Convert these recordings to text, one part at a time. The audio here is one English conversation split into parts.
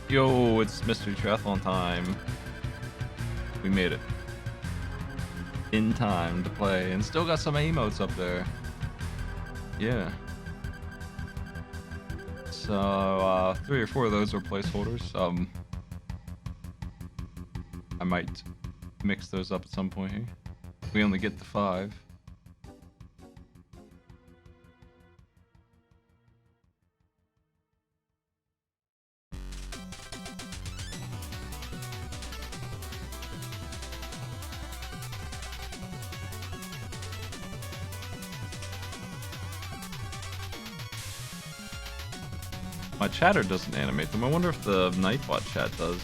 Yo, it's Mr. Triathlon time. We made it. In time to play, and still got some emotes up there. Yeah. So, 3 or 4 of those are placeholders. I might mix those up at some point here. We only get the 5. My chatter doesn't animate them. I wonder if the Nightbot chat does.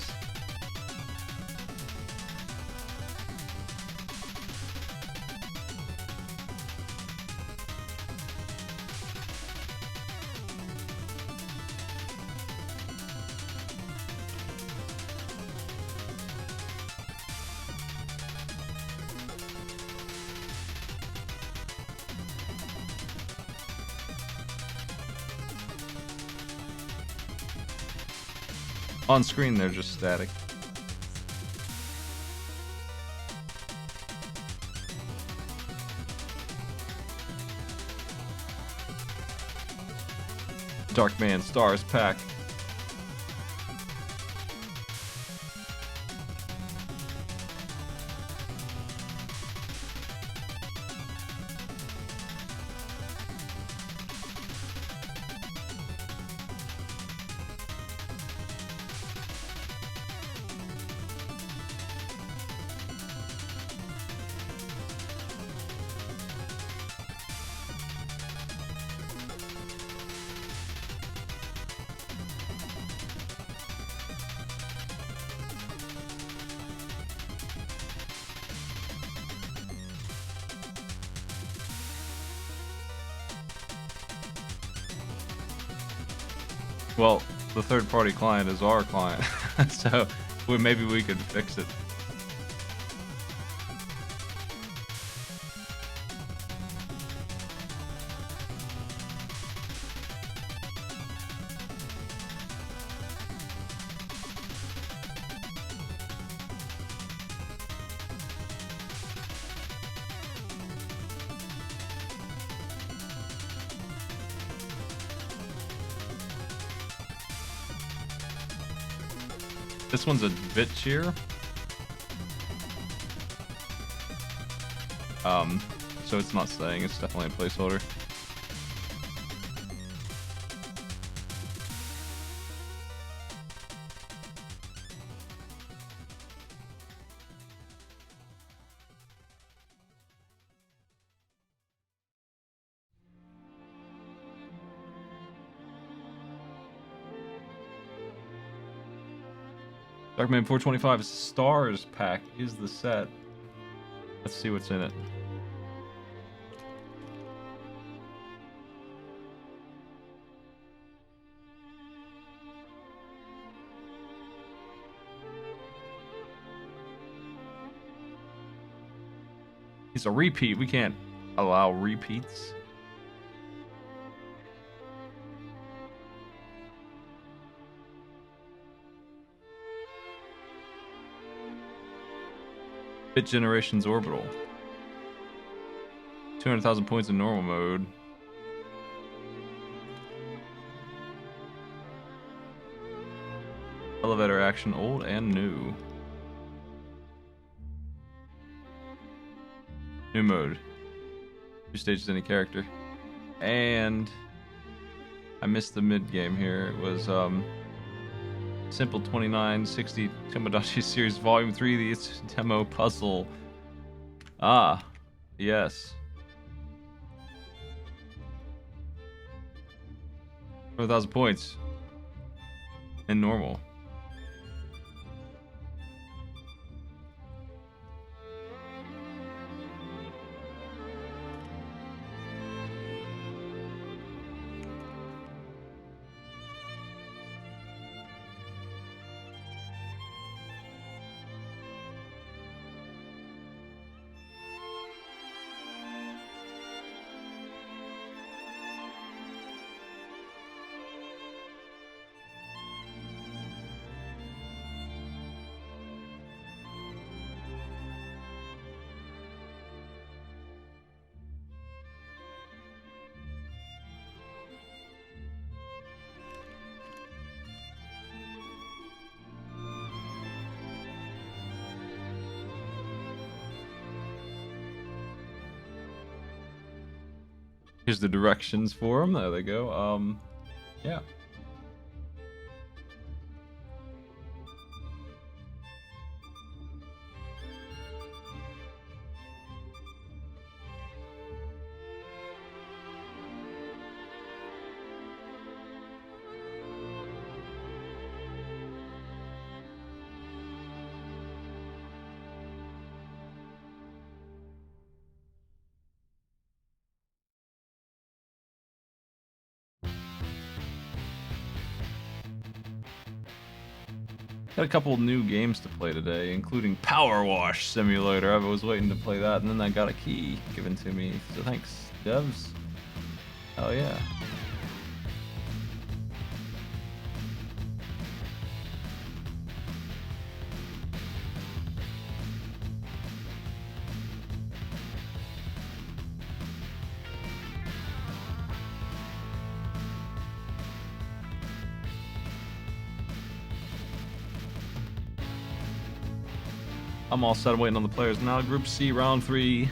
On screen, they're just static. Darkman Stars pack. Well, the third-party client is our client, so maybe we could fix it. This one's a bit cheer. So it's not staying, it's definitely a placeholder. Darkman 425 Stars pack is the set. Let's see what's in it. It's a repeat. We can't allow repeats. Bit Generations Orbital. 200,000 points in normal mode. Elevator action, old and new. New mode. 2 stages any character. And I missed the mid game here. It was Simple 2960 Tomodachi Series Volume 3, the demo puzzle. Ah, yes. 4,000 points. In normal. Here's the directions for them. There they go. Yeah. Got a couple new games to play today, including PowerWash Simulator. I was waiting to play that, and then I got a key given to me. So thanks, devs. Oh yeah. I'm all set. I'm waiting on the players now. Group C, round 3.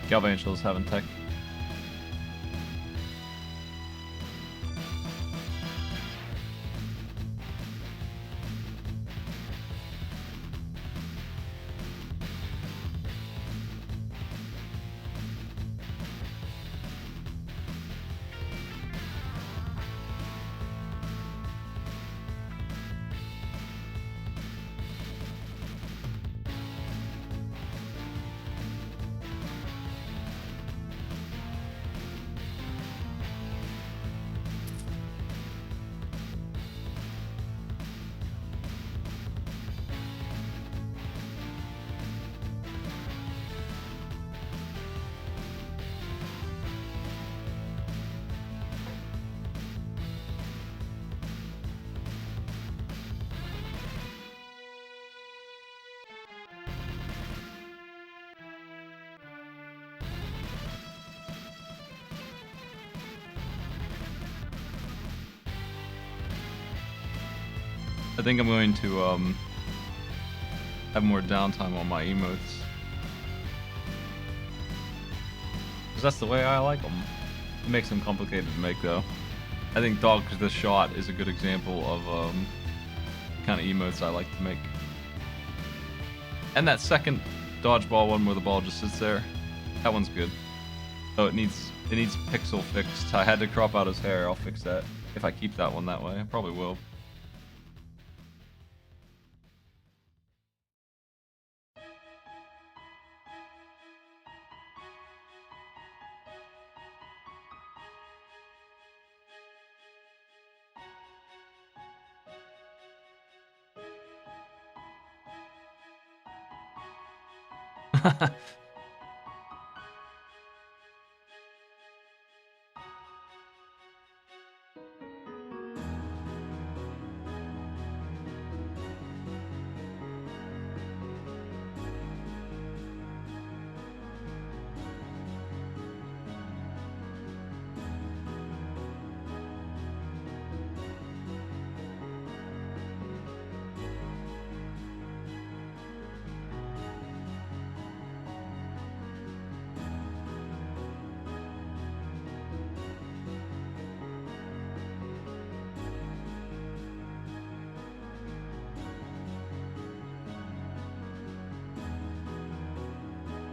Galvangel's having tech. I think I'm going to have more downtime on my emotes. Because that's the way I like them. It makes them complicated to make though. I think Dog the Shot is a good example of kind of emotes I like to make. And that second dodgeball one where the ball just sits there, that one's good. Oh, it needs pixel fixed. I had to crop out his hair. I'll fix that if I keep that one that way. I probably will.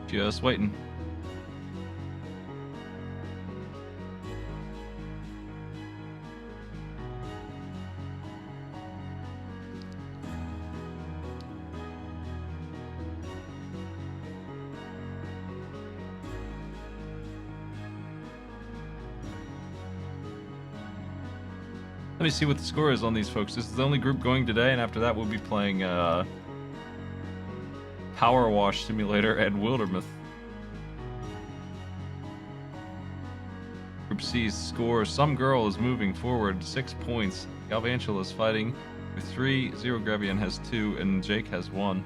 Just waiting. Let me see what the score is on these folks. This is the only group going today, and after that we'll be playing PowerWash Simulator and Wyldermyth. Group C's score: Some Girl is moving forward 6 points. Galvantula is fighting with 3, Zero Gravian has 2, and Jake has 1.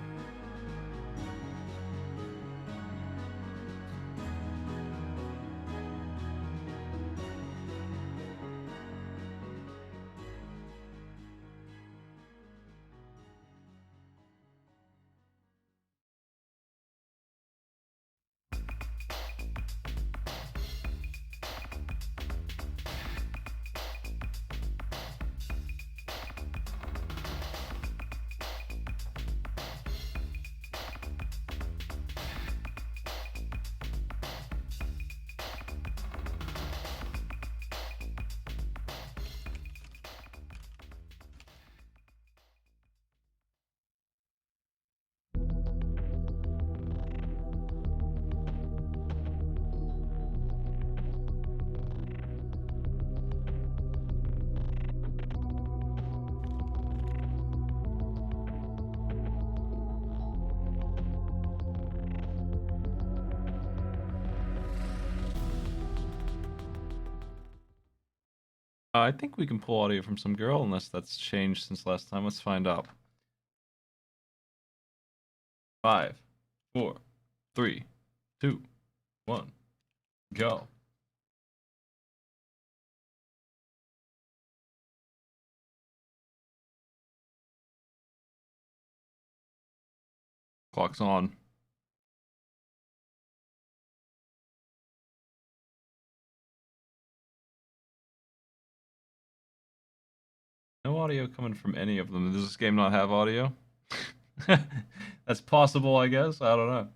I think we can pull audio from Some Girl, unless that's changed since last time. Let's find out. 5, 4, 3, 2, 1, go. Clock's on. No audio coming from any of them. Does this game not have audio? That's possible, I guess. I don't know.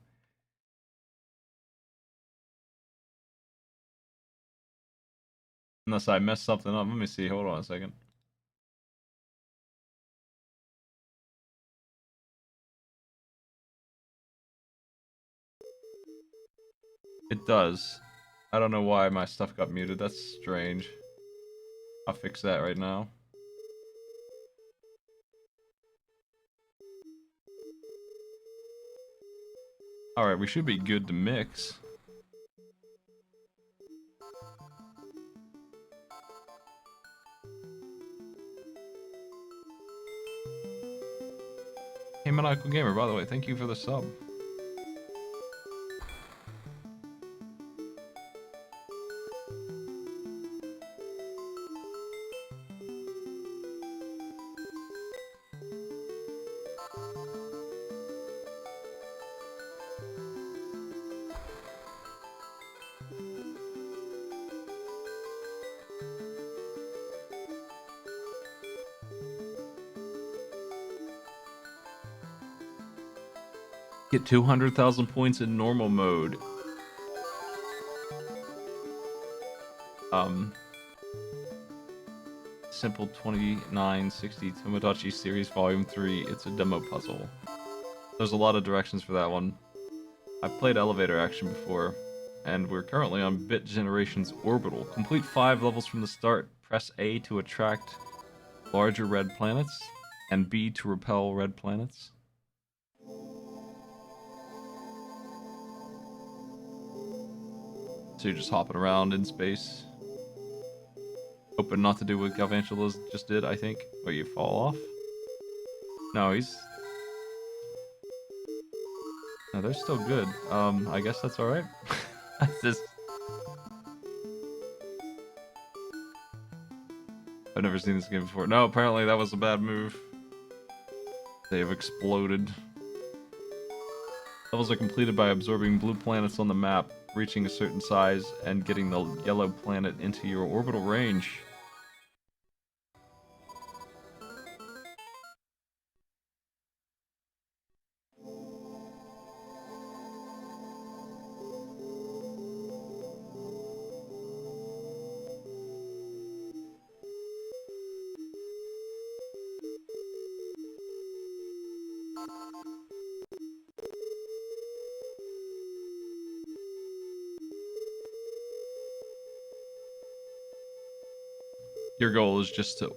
Unless I messed something up. Let me see. Hold on a second. It does. I don't know why my stuff got muted. That's strange. I'll fix that right now. Alright, we should be good to mix. Hey, Maniacal Gamer, by the way, thank you for the sub. Get 200,000 points in normal mode. Simple 2960 Tomodachi Series Volume 3. It's a demo puzzle. There's a lot of directions for that one. I've played Elevator Action before, and we're currently on Bit Generation's Orbital. Complete 5 levels from the start. Press A to attract larger red planets, and B to repel red planets. So you're just hopping around in space. Hoping not to do what Galvantula just did, I think. Or you fall off? No, he's... No, they're still good. I guess that's alright. Just... I've never seen this game before. No, apparently that was a bad move. They have exploded. Levels are completed by absorbing blue planets on the map, reaching a certain size, and getting the yellow planet into your orbital range. Your goal is just to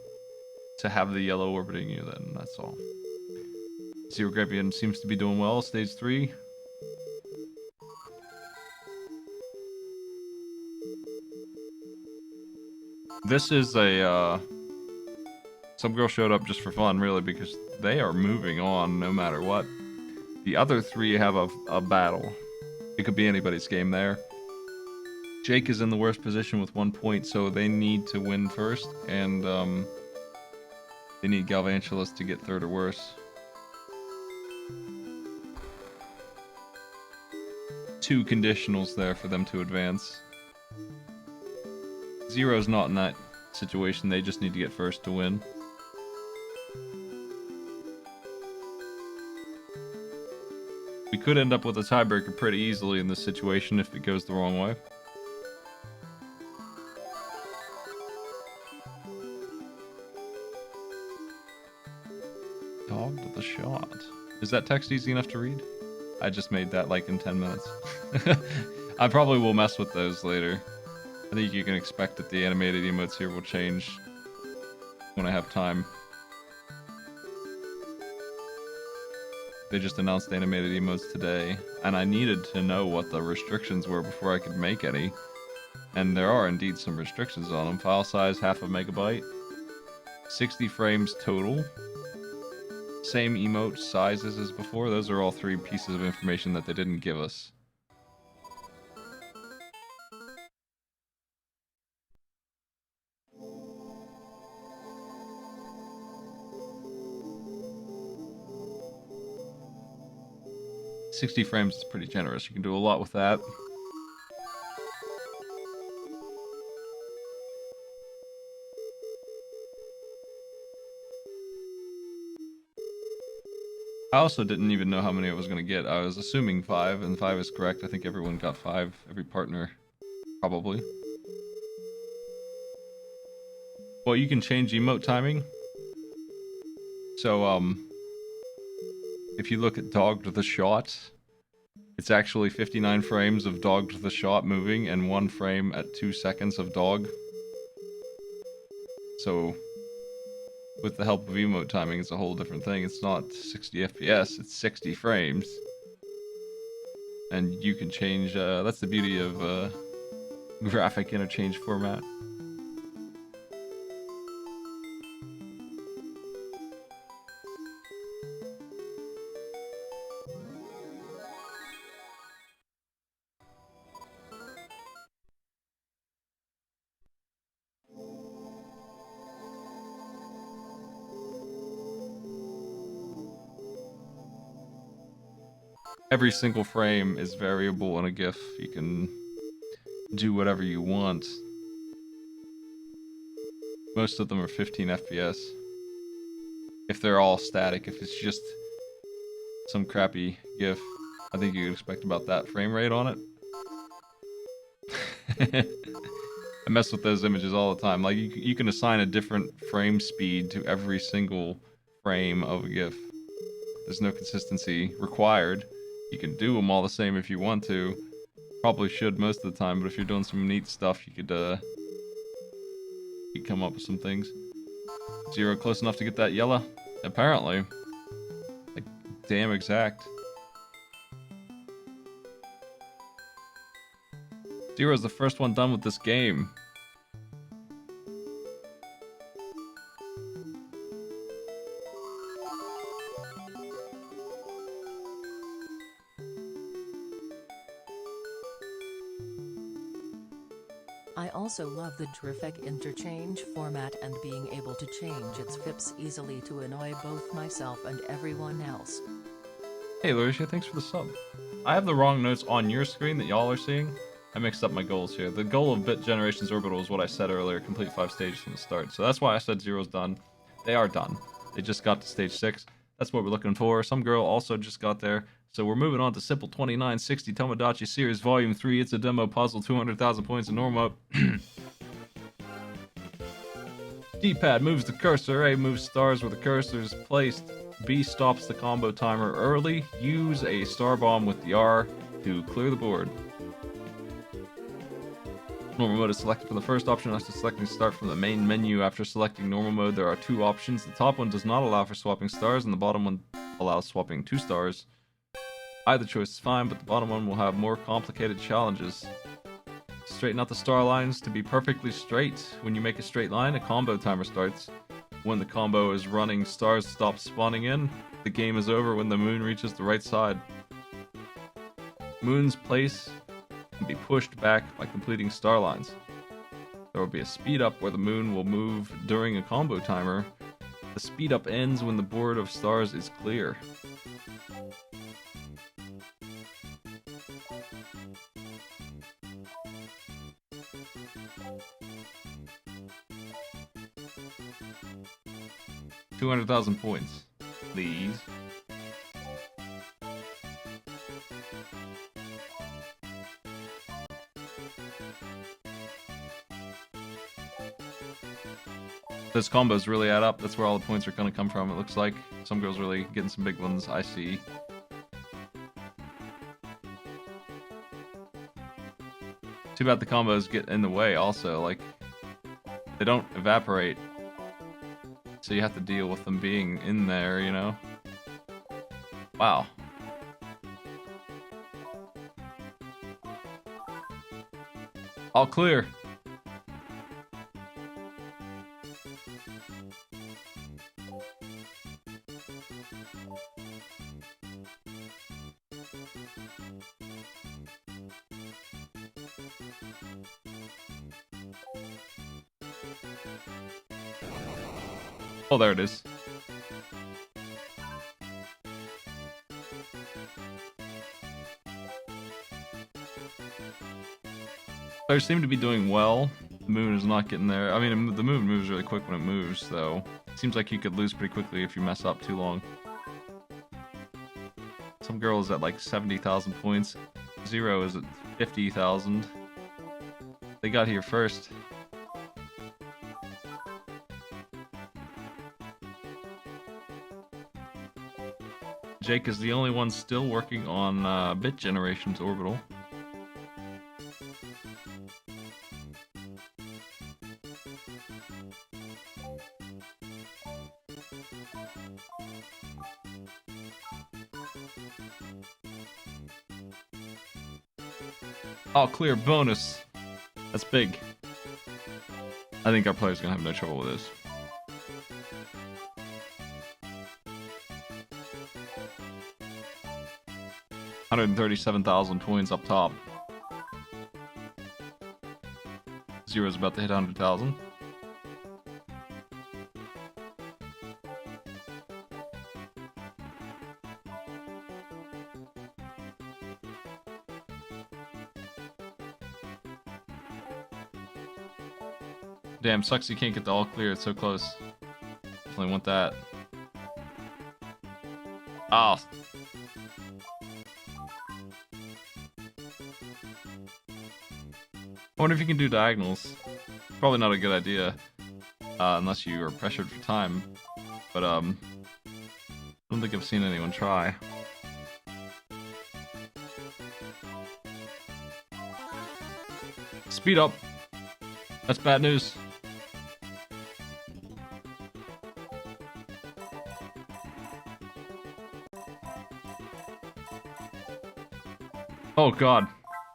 to have the yellow orbiting you, then that's all. Zero Grampian seems to be doing well. Stage 3. This is a, some girl showed up just for fun, really, because they are moving on no matter what. The other 3 have a battle. It could be anybody's game there. Jake is in the worst position with 1 point, so they need to win first, and they need Galvantulas to get 3rd or worse. 2 conditionals there for them to advance. Zero's not in that situation, they just need to get first to win. We could end up with a tiebreaker pretty easily in this situation if it goes the wrong way. Dog to the shot. Is that text easy enough to read? I just made that like in 10 minutes. I probably will mess with those later. I think you can expect that the animated emotes here will change when I have time. They just announced animated emotes today, and I needed to know what the restrictions were before I could make any. And there are indeed some restrictions on them. File size, 0.5 MB. 60 frames total. Same emote sizes as before. Those are all 3 pieces of information that they didn't give us. $60 frames is pretty generous. You can do a lot with that. I also didn't even know how many I was going to get. I was assuming 5, and 5 is correct. I think everyone got 5. Every partner, probably. Well, you can change emote timing. So, if you look at Dog to the Shot, it's actually 59 frames of Dog to the Shot moving and 1 frame at 2 seconds of Dog. So, with the help of emote timing, it's a whole different thing. It's not 60 FPS, it's 60 frames. And you can change, that's the beauty of graphic interchange format. Every single frame is variable in a GIF. You can do whatever you want. Most of them are 15 FPS. If they're all static, if it's just some crappy GIF, I think you could expect about that frame rate on it. I mess with those images all the time. Like, you can assign a different frame speed to every single frame of a GIF. There's no consistency required. You can do them all the same if you want to. Probably should most of the time, but if you're doing some neat stuff, you could come up with some things. Zero close enough to get that yellow? Apparently. Like, damn exact. Zero's the first one done with this game. I also love the terrific interchange format and being able to change its FIPS easily to annoy both myself and everyone else. Hey Larisha, thanks for the sub. I have the wrong notes on your screen that y'all are seeing. I mixed up my goals here. The goal of Bit Generations Orbital is what I said earlier, complete 5 stages from the start. So that's why I said Zero's done. They are done. They just got to stage 6. That's what we're looking for. Some girl also just got there. So we're moving on to Simple 2960 Tomodachi Series Volume 3. It's a demo puzzle, 200,000 points in norm up. D-pad moves the cursor, A moves stars where the cursor is placed, B stops the combo timer early, use a star bomb with the R to clear the board. Normal mode is selected from the first option after selecting start from the main menu. After selecting normal mode, there are 2 options. The top one does not allow for swapping stars, and the bottom one allows swapping 2 stars. Either choice is fine, but the bottom one will have more complicated challenges. Straighten out the star lines to be perfectly straight. When you make a straight line, a combo timer starts. When the combo is running, stars stop spawning in. The game is over when the moon reaches the right side. Moon's place can be pushed back by completing star lines. There will be a speed up where the moon will move during a combo timer. The speed up ends when the board of stars is clear. $200,000 points, please. Those combos really add up. That's where all the points are going to come from, it looks like. Some girls really getting some big ones, I see. Too bad the combos get in the way also, like, they don't evaporate. So you have to deal with them being in there, you know? Wow. All clear. Oh, there it is. They seem to be doing well. The moon is not getting there. I mean, the moon moves really quick when it moves, though. It seems like you could lose pretty quickly if you mess up too long. Some girl is at like 70,000 points. Zero is at 50,000. They got here first. Jake is the only one still working on bit generation's orbital. All clear bonus. That's big. I think our player's gonna have no trouble with this. $137,000 points up top. Zero's about to hit 100,000. Damn, sucks you can't get the all clear, it's so close. Definitely want that. Oh. I wonder if you can do diagonals. Probably not a good idea, unless you are pressured for time. But I don't think I've seen anyone try. Speed up. That's bad news. Oh god.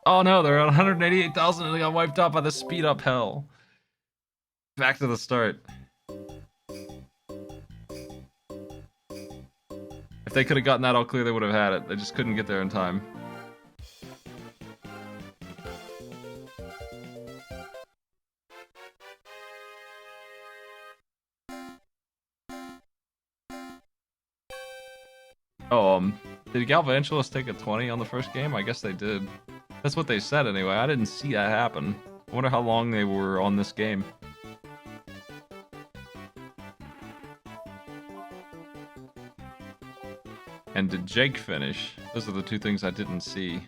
Oh no, they're at 188,000 and they got wiped out by the speed up hell. Back to the start. If they could have gotten that all clear, they would have had it. They just couldn't get there in time. Oh, did Galvangelus take a 20 on the first game? I guess they did. That's what they said anyway. I didn't see that happen. I wonder how long they were on this game. And did Jake finish? Those are the two things I didn't see.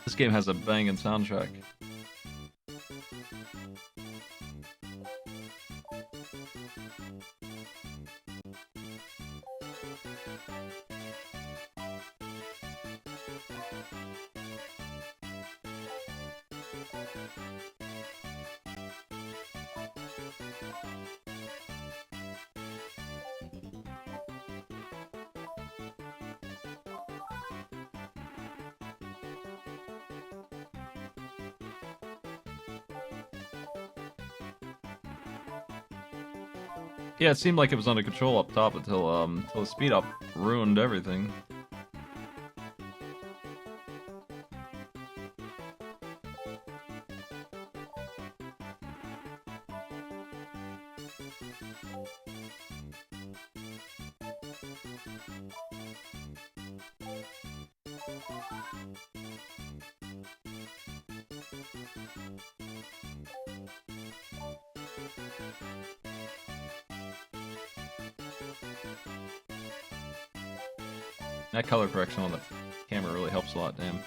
This game has a banging soundtrack. Yeah, it seemed like it was under control up top until the speed up ruined everything. That color correction on the camera really helps a lot, damn.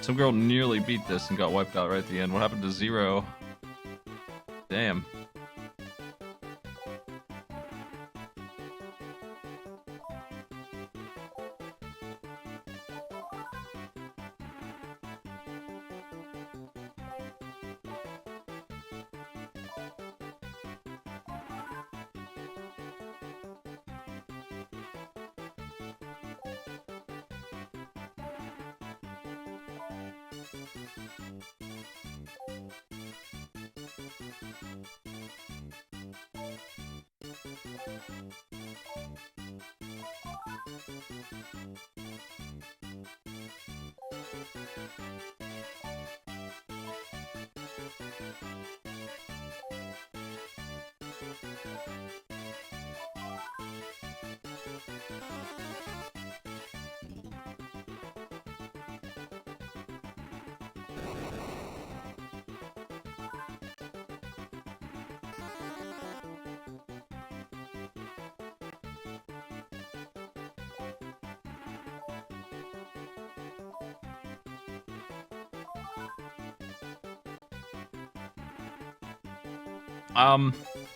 Some girl nearly beat this and got wiped out right at the end. What happened to Zero? Damn.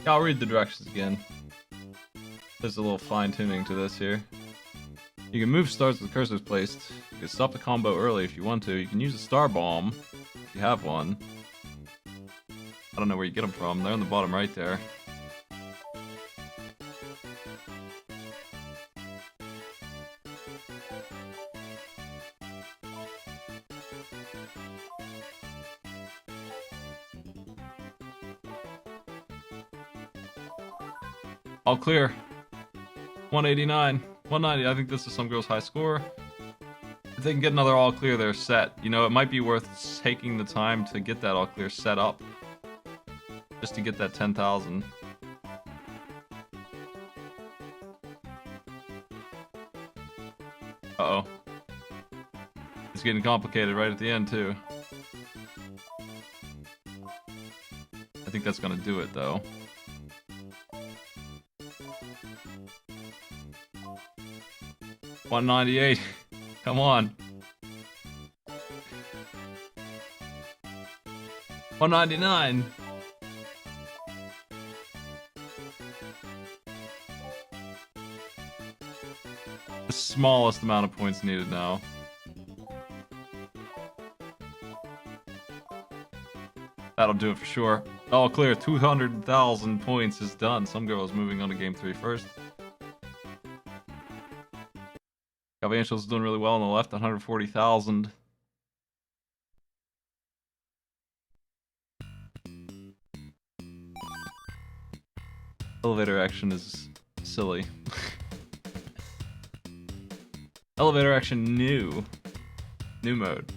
I'll read the directions again. There's a little fine-tuning to this here. You can move stars with cursors placed. You can stop the combo early if you want to. You can use a star bomb if you have one. I don't know where you get them from. They're on the bottom right there. All clear. 189. 190. I think this is some girl's high score. If they can get another all clear, they're set. You know, it might be worth taking the time to get that all clear set up. Just to get that 10,000. Uh-oh. It's getting complicated right at the end, too. I think that's gonna do it, though. $198. Come on. $199. The smallest amount of points needed now. That'll do it for sure. All clear. 200,000 points is done. Some girl is moving on to game 3 first. Calvancial's doing really well on the left, 140,000. Elevator action is silly. Elevator action new. New mode.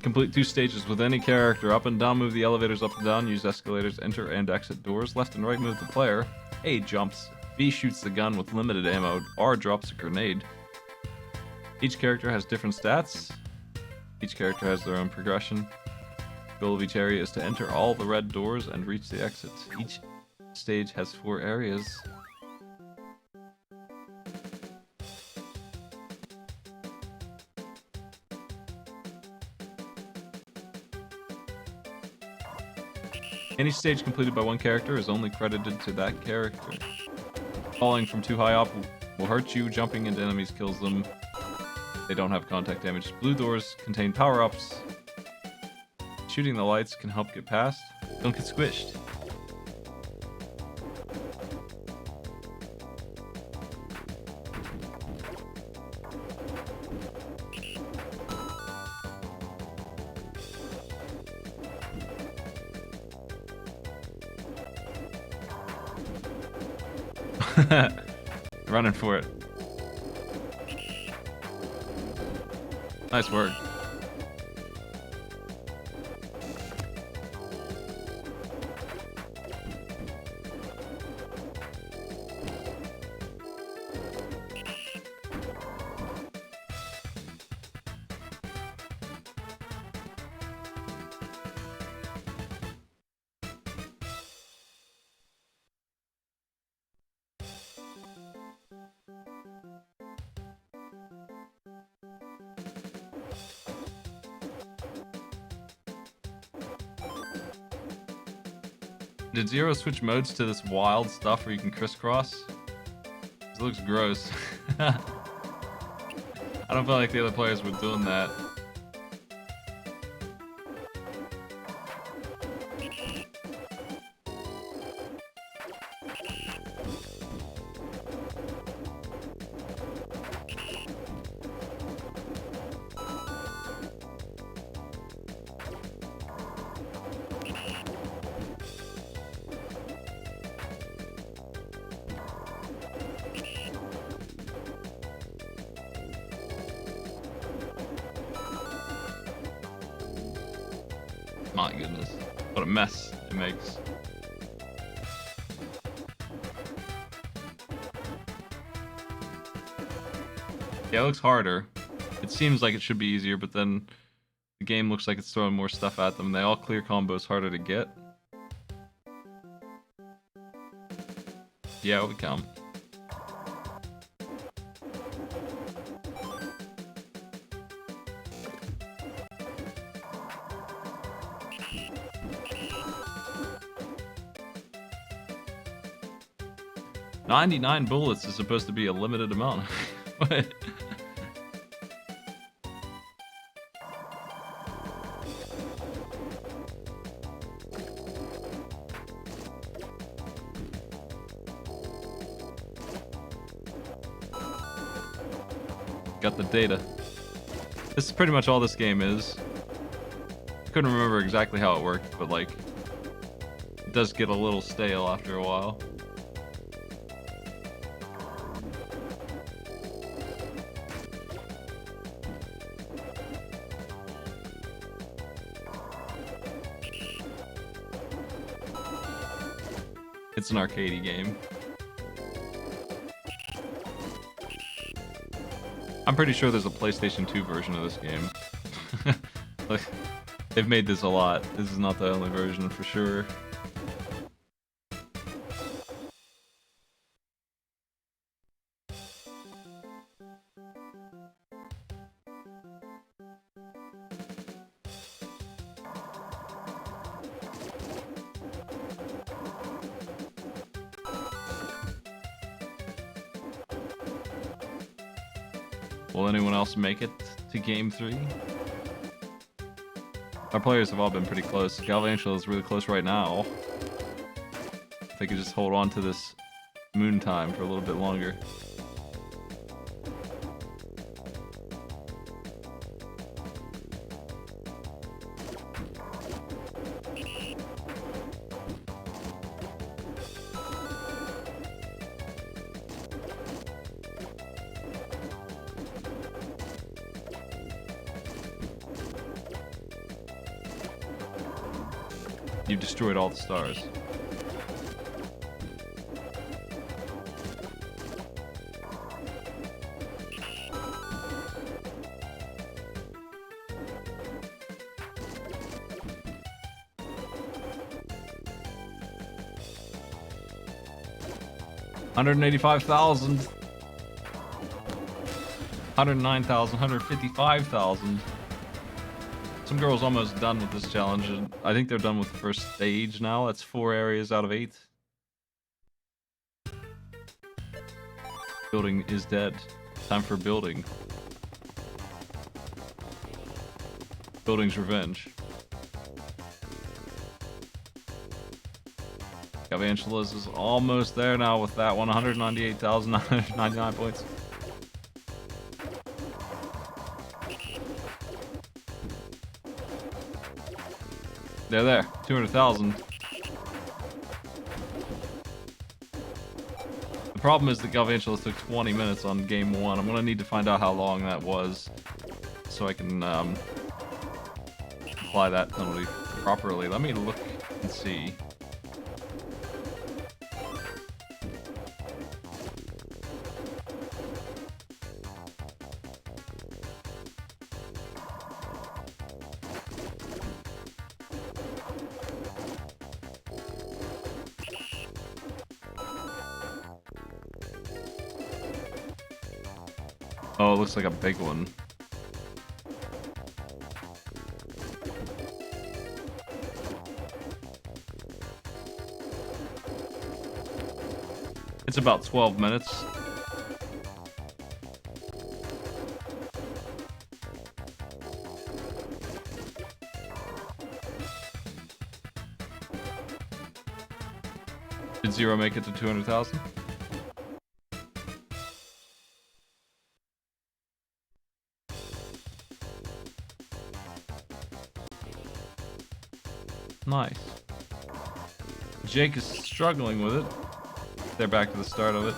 Complete 2 stages with any character. Up and down, move the elevators up and down. Use escalators, enter and exit doors. Left and right, move the player. A jumps. B shoots the gun with limited ammo. R drops a grenade. Each character has different stats. Each character has their own progression. The goal of each area is to enter all the red doors and reach the exits. Each stage has 4 areas. Any stage completed by one character is only credited to that character. Falling from too high up will hurt you. Jumping into enemies kills them. They don't have contact damage. Blue doors contain power-ups. Shooting the lights can help get past. Don't get squished. Running for it. Nice work. Did Zero switch modes to this wild stuff where you can crisscross? It looks gross. I don't feel like the other players were doing that. My goodness, what a mess it makes. Yeah, it looks harder. It seems like it should be easier, but then the game looks like it's throwing more stuff at them. They all clear combos harder to get. Yeah, we count. "99 bullets is supposed to be a limited amount." What? Got the data. This is pretty much all this game is. I couldn't remember exactly how it worked, but like, it does get a little stale after a while. It's an arcadey game. I'm pretty sure there's a PlayStation 2 version of this game. Like, they've made this a lot. This is not the only version for sure. Will anyone else make it to Game 3? Our players have all been pretty close. Galvantula is really close right now. If they could just hold on to this moon time for a little bit longer. You've destroyed all the stars. $185,000. 109,000. 155,000. Some girl's almost done with this challenge, and I think they're done with the first stage now. That's 4 areas out of 8. Building is dead. Time for building. Building's revenge. Galvantula's is almost there now with that one. 198,999 points. They're there. 200,000. The problem is that Galvantulas took 20 minutes on game 1. I'm gonna need to find out how long that was, so I can apply that penalty properly. Let me look and see. Oh, it looks like a big one. It's about 12 minutes. Did Zero make it to 200,000? Nice. Jake is struggling with it. They're back to the start of it.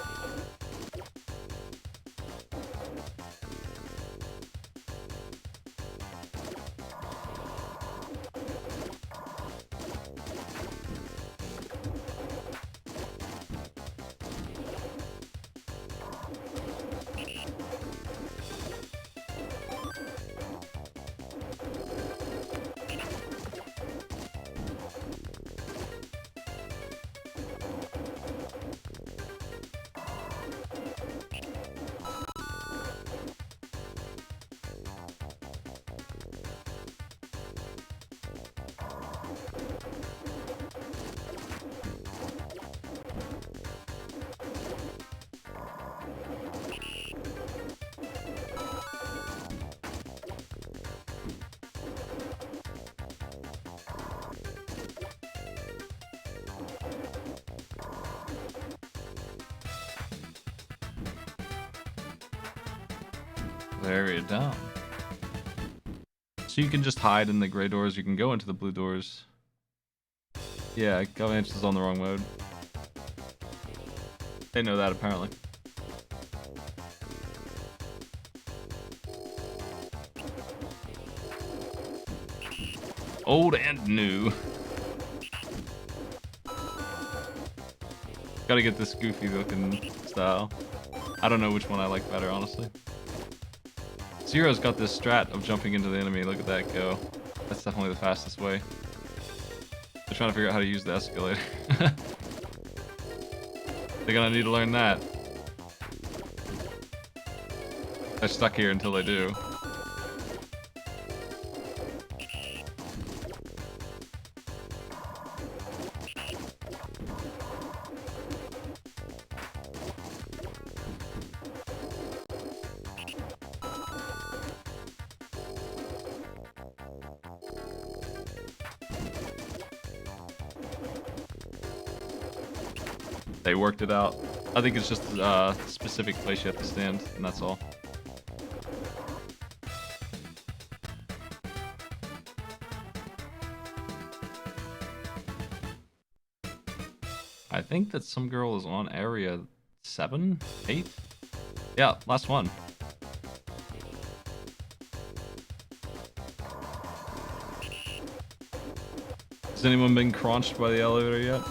There you're down. So you can just hide in the gray doors, you can go into the blue doors. Yeah, Galvanch is on the wrong mode. They know that apparently. Old and new. Gotta get this goofy looking style. I don't know which one I like better, honestly. Zero's got this strat of jumping into the enemy. Look at that go. That's definitely the fastest way. They're trying to figure out how to use the escalator. They're gonna need to learn that. They're stuck here until they do. They worked it out. I think it's just a specific place you have to stand, and that's all. I think that some girl is on area 7, 8? Yeah, last one. Has anyone been crunched by the elevator yet?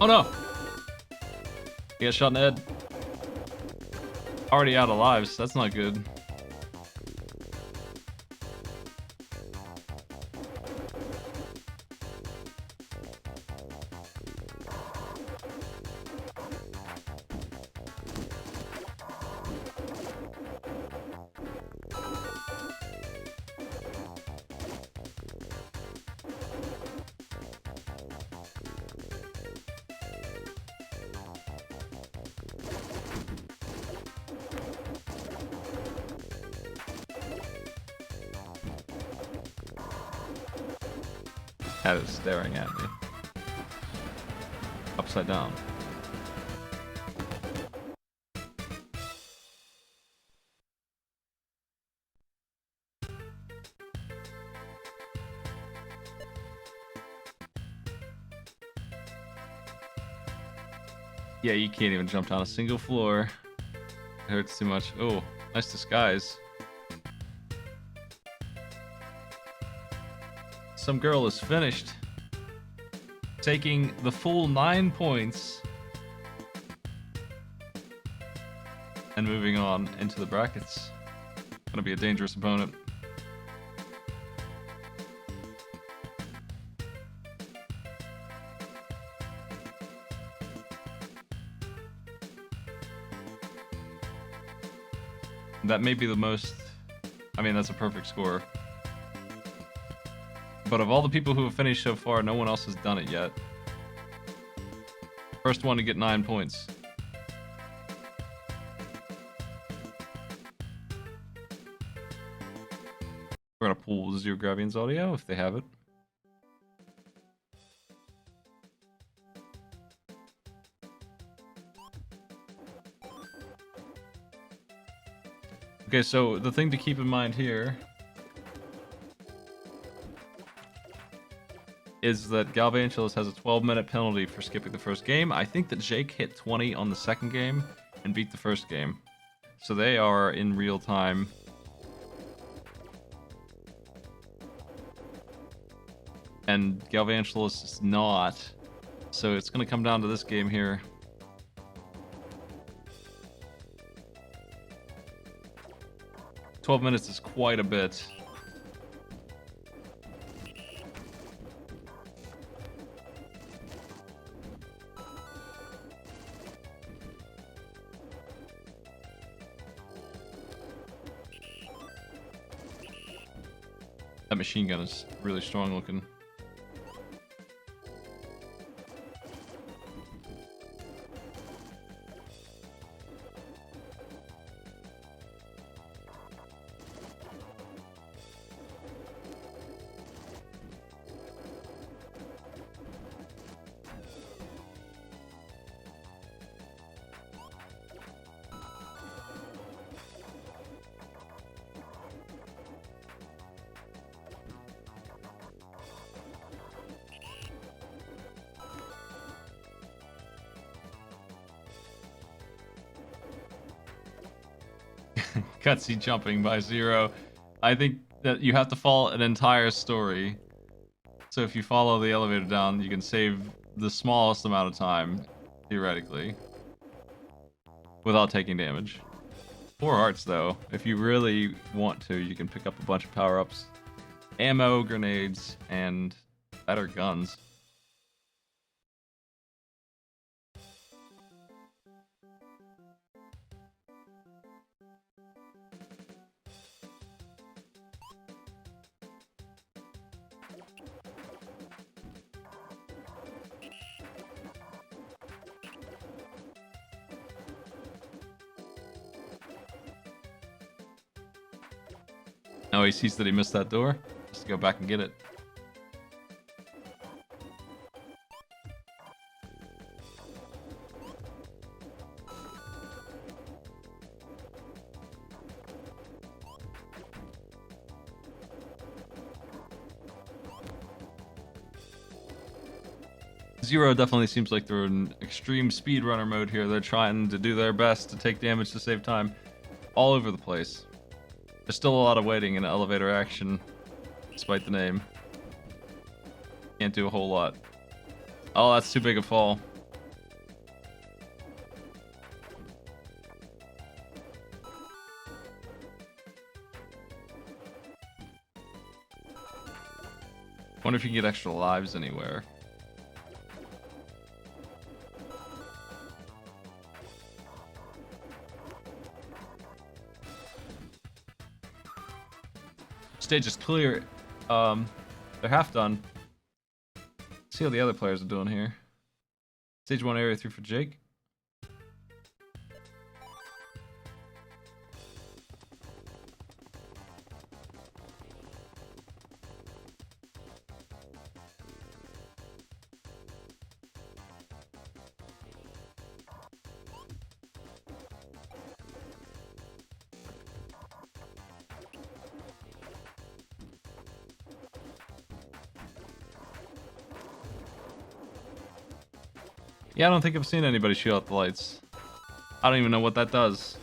Oh no! He got shot in the head. Already out of lives, that's not good. cat is staring at me. Upside down. Yeah, you can't even jump down a single floor. It hurts too much. Oh, nice disguise. Some girl is finished. Taking the full 9 points. And moving on into the brackets. Gonna be a dangerous opponent. That may be the most... I mean, that's a perfect score. But of all the people who have finished so far, no one else has done it yet. First one to get 9 points. We're gonna pull Zero Gravian's audio if they have it. Okay, so the thing to keep in mind here is that Galvangelis has a 12-minute penalty for skipping the first game. I think that Jake hit 20 on the second game and beat the first game. So they are in real time. And Galvangelis is not. So it's going to come down to this game here. $12 is quite a bit. That machine gun is really strong looking. Cutscene jumping by Zero. I think that you have to follow an entire story. So if you follow the elevator down, you can save the smallest amount of time, theoretically, without taking damage. 4 hearts, though. If you really want to, you can pick up a bunch of power-ups, ammo, grenades, and better guns. Now he sees that he missed that door. Just to go back and get it. Zero definitely seems like they're in extreme speedrunner mode here. They're trying to do their best to take damage to save time all over the place. There's still a lot of waiting in elevator action, despite the name. Can't do a whole lot. Oh, that's too big a fall. Wonder if you can get extra lives anywhere. Stage is clear. They're half done. Let's see how the other players are doing here. Stage 1, area 3 for Jake. Yeah, I don't think I've seen anybody shoot out the lights. I don't even know what that does.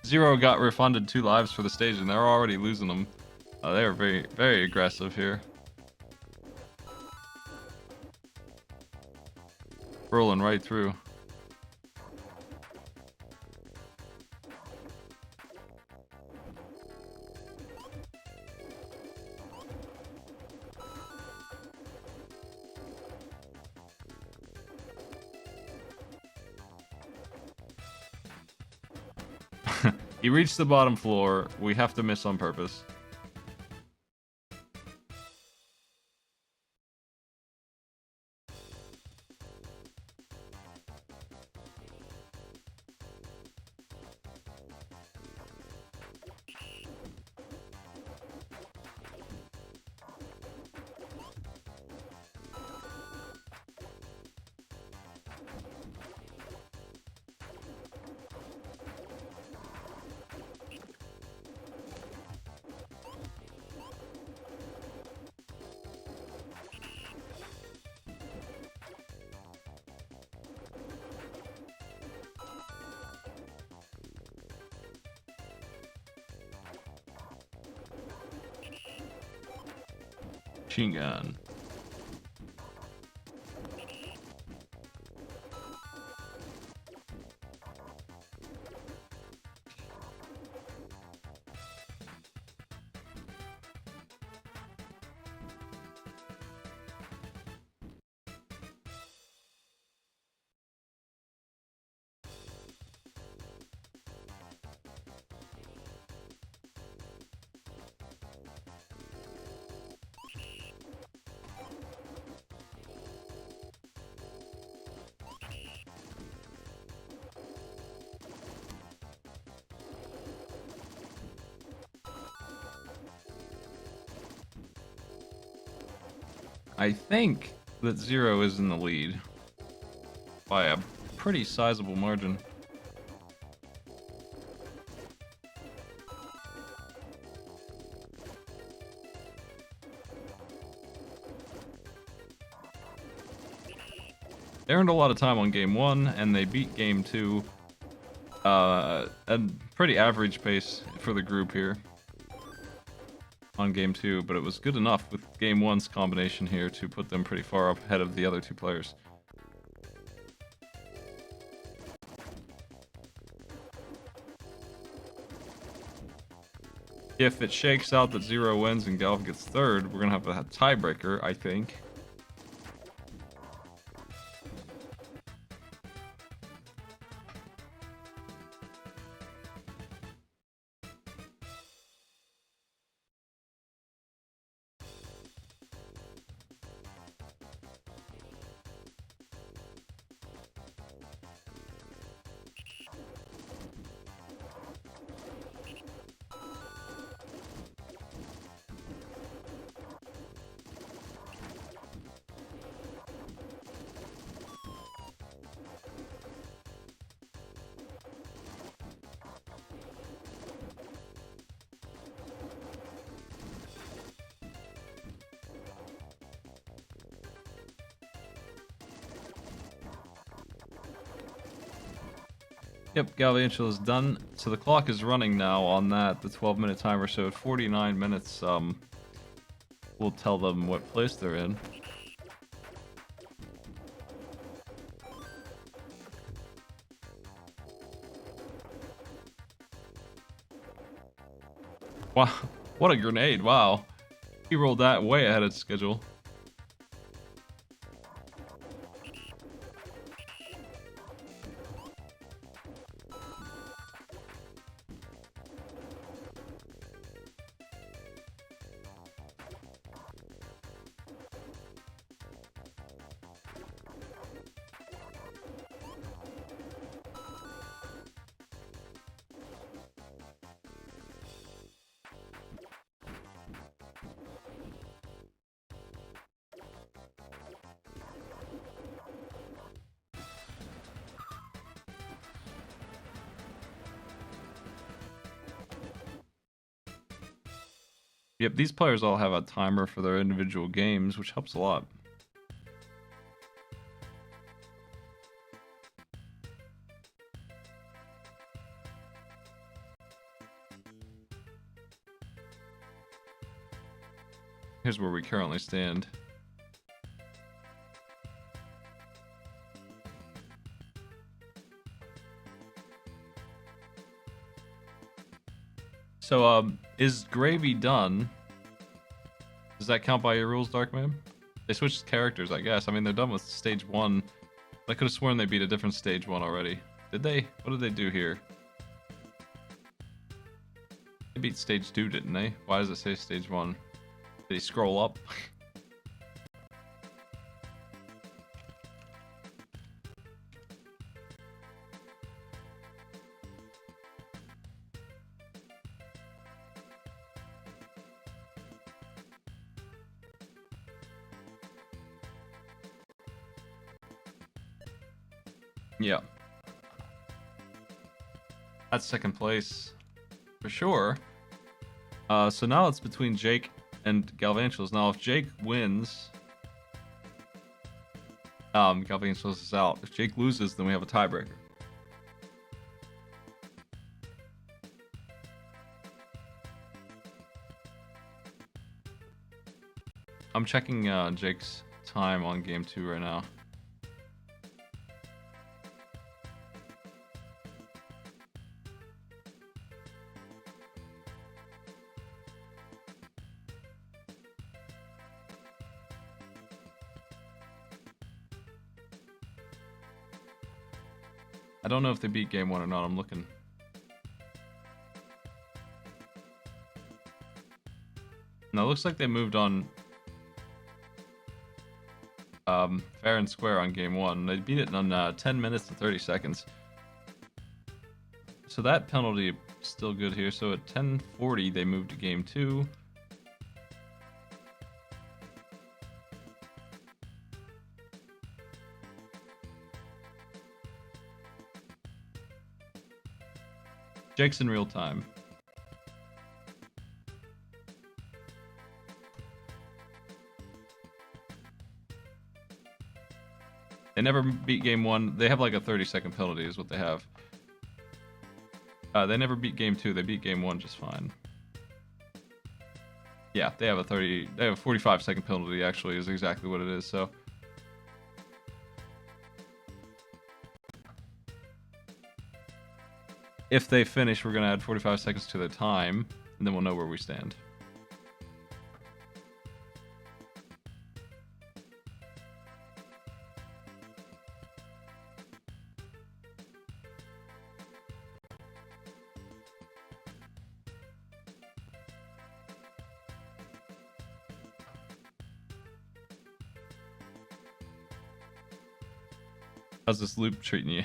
Zero got refunded 2 lives for the stage, and they're already losing them. They're very, very aggressive here. Rolling right through. He reached the bottom floor. We have to miss on purpose. Machine gun. I think that Zero is in the lead by a pretty sizable margin. They earned a lot of time on game 1, and they beat game 2 at pretty average pace for the group here on game 2, but it was good enough with game 1's combination here to put them pretty far up ahead of the other 2 players. If it shakes out that Zero wins and Galv gets 3rd, we're gonna have a tiebreaker, I think. Yep, Galviancio is done. So the clock is running now on that, the 12-minute timer. So at 49 minutes, we'll tell them what place they're in. Wow, what a grenade, wow. He rolled that way ahead of schedule. Yep, these players all have a timer for their individual games, which helps a lot. Here's where we currently stand. So, is Gravy done? Does that count by your rules, Darkman? They switched characters, I guess. I mean, they're done with stage 1. I could have sworn they beat a different stage 1 already. Did they? What did they do here? They beat stage 2, didn't they? Why does it say stage 1? Did he scroll up? Yeah. That's second place. For sure. So now it's between Jake and Galvantulas. Now if Jake wins... Galvantulas is out. If Jake loses, then we have a tiebreaker. I'm checking Jake's time on game 2 right now. I don't know if they beat game 1 or not. I'm looking. No, it looks like they moved on fair and square on game 1. They beat it on 10 minutes and 30 seconds. So that penalty is still good here. So at 10:40, they moved to game 2. Jake's in real time. They never beat game 1. They have like a 30-second penalty is what they have. They never beat game 2. They beat game 1 just fine. Yeah, they have a 45-second penalty actually is exactly what it is, so. If they finish, we're going to add 45 seconds to the time, and then we'll know where we stand. How's this loop treating you?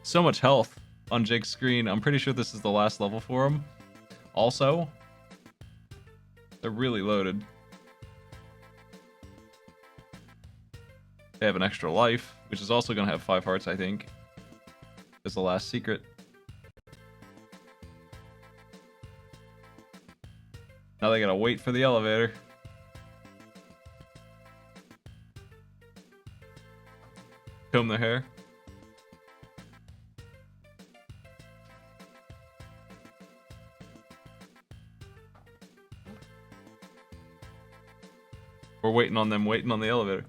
So much health on Jake's screen. I'm pretty sure this is the last level for him. Also, they're really loaded. They have an extra life, which is also going to have 5 hearts, I think. Is the last secret. Now they gotta wait for the elevator. Comb their hair. We're waiting on them, waiting on the elevator.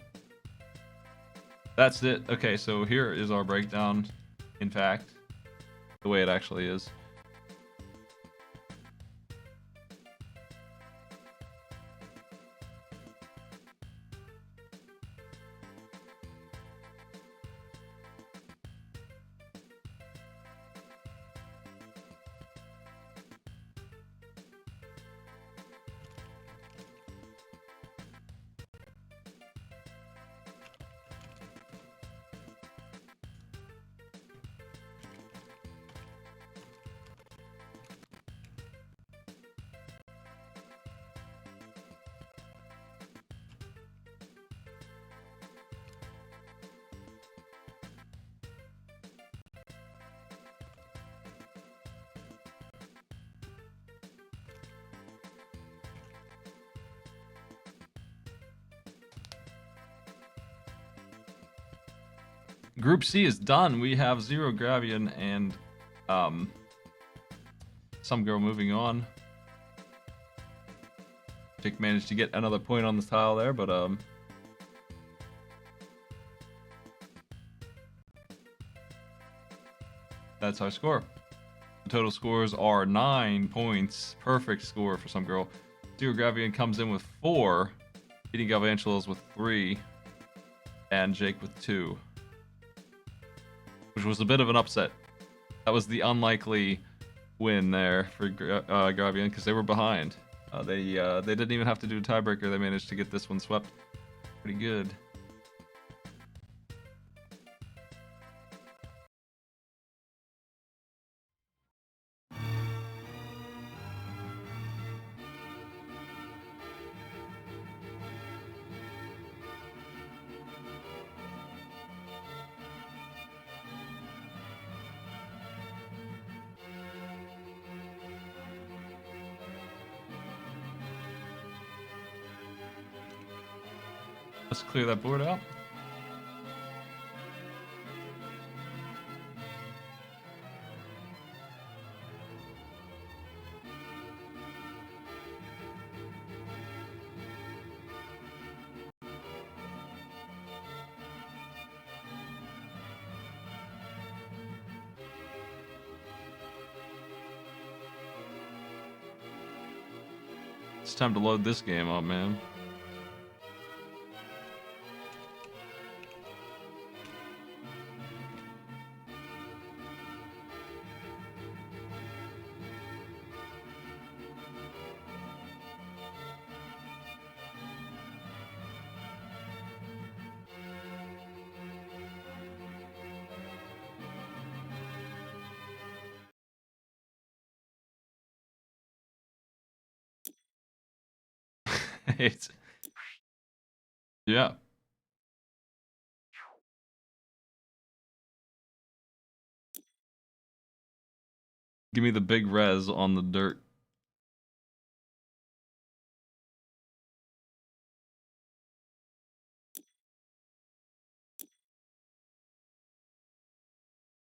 That's it. Okay, so here is our breakdown, in fact, the way it actually is. Group C is done. We have Zero Gravian and some girl moving on. Jake managed to get another point on the tile there, but that's our score. The total scores are 9 points. Perfect score for some girl. Zero Gravian comes in with 4. Beating Galvantulas with 3. And Jake with 2. Which was a bit of an upset. That was the unlikely win there for Gravian because they were behind. They didn't even have to do a tiebreaker. They managed to get this one swept. Pretty good. Let's clear that board out. It's time to load this game up, man. It's, yeah. Give me the big res on the dirt.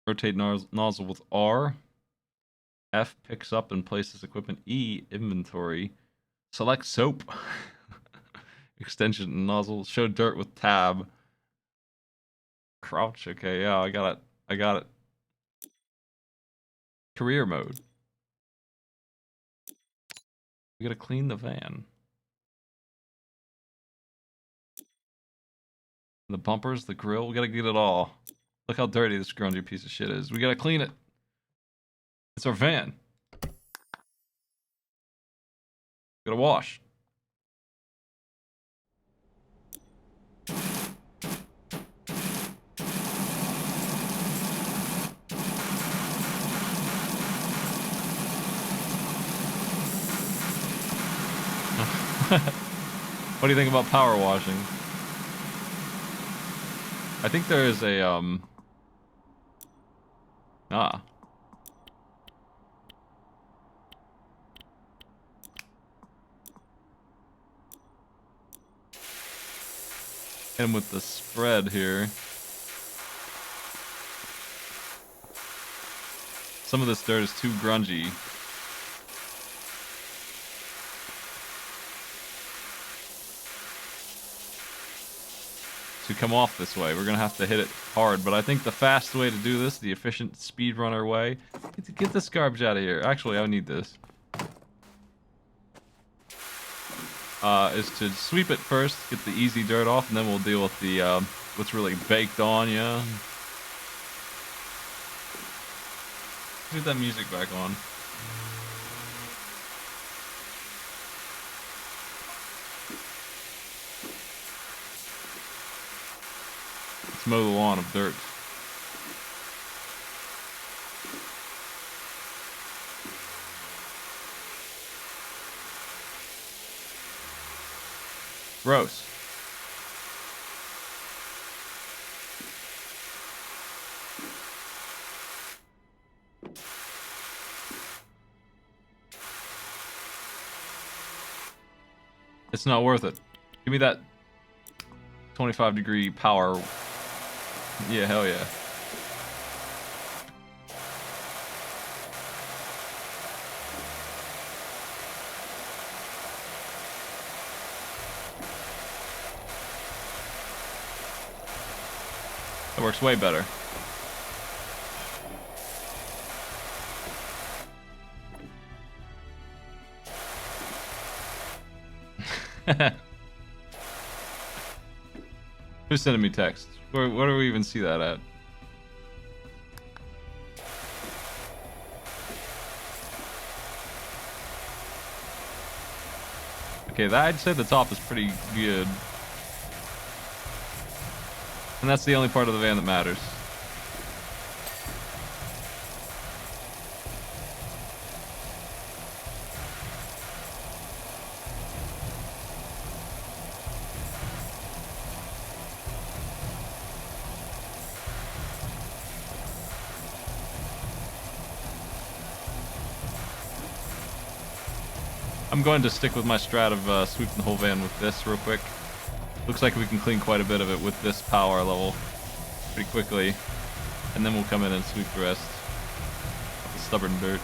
Rotate nozzle with R. F picks up and places equipment. E, inventory. Select soap. Extension nozzle. Show dirt with tab. Crouch. Okay, yeah, I got it. I got it. Career mode. We gotta clean the van. The bumpers, the grill. We gotta get it all. Look how dirty this grungy piece of shit is. We gotta clean it. It's our van. Gotta wash. What do you think about power washing? I think there is a and with the spread here. Some of this dirt is too grungy. To come off this way. We're gonna have to hit it hard, but I think the fast way to do this, the efficient speedrunner way, get this garbage out of here. Actually, I need this. Is to sweep it first, get the easy dirt off, and then we'll deal with the what's really baked on, yeah. Get that music back on. Let's mow the lawn of dirt. Gross. It's not worth it. Give me that 25-degree power Yeah, hell yeah. That works way better. Who's sending me text? Where do we even see that at? Okay, I'd say the top is pretty good. And that's the only part of the van that matters. I'm going to stick with my strat of sweeping the whole van with this real quick. Looks like we can clean quite a bit of it with this power level pretty quickly. And then we'll come in and sweep the rest of the stubborn dirt.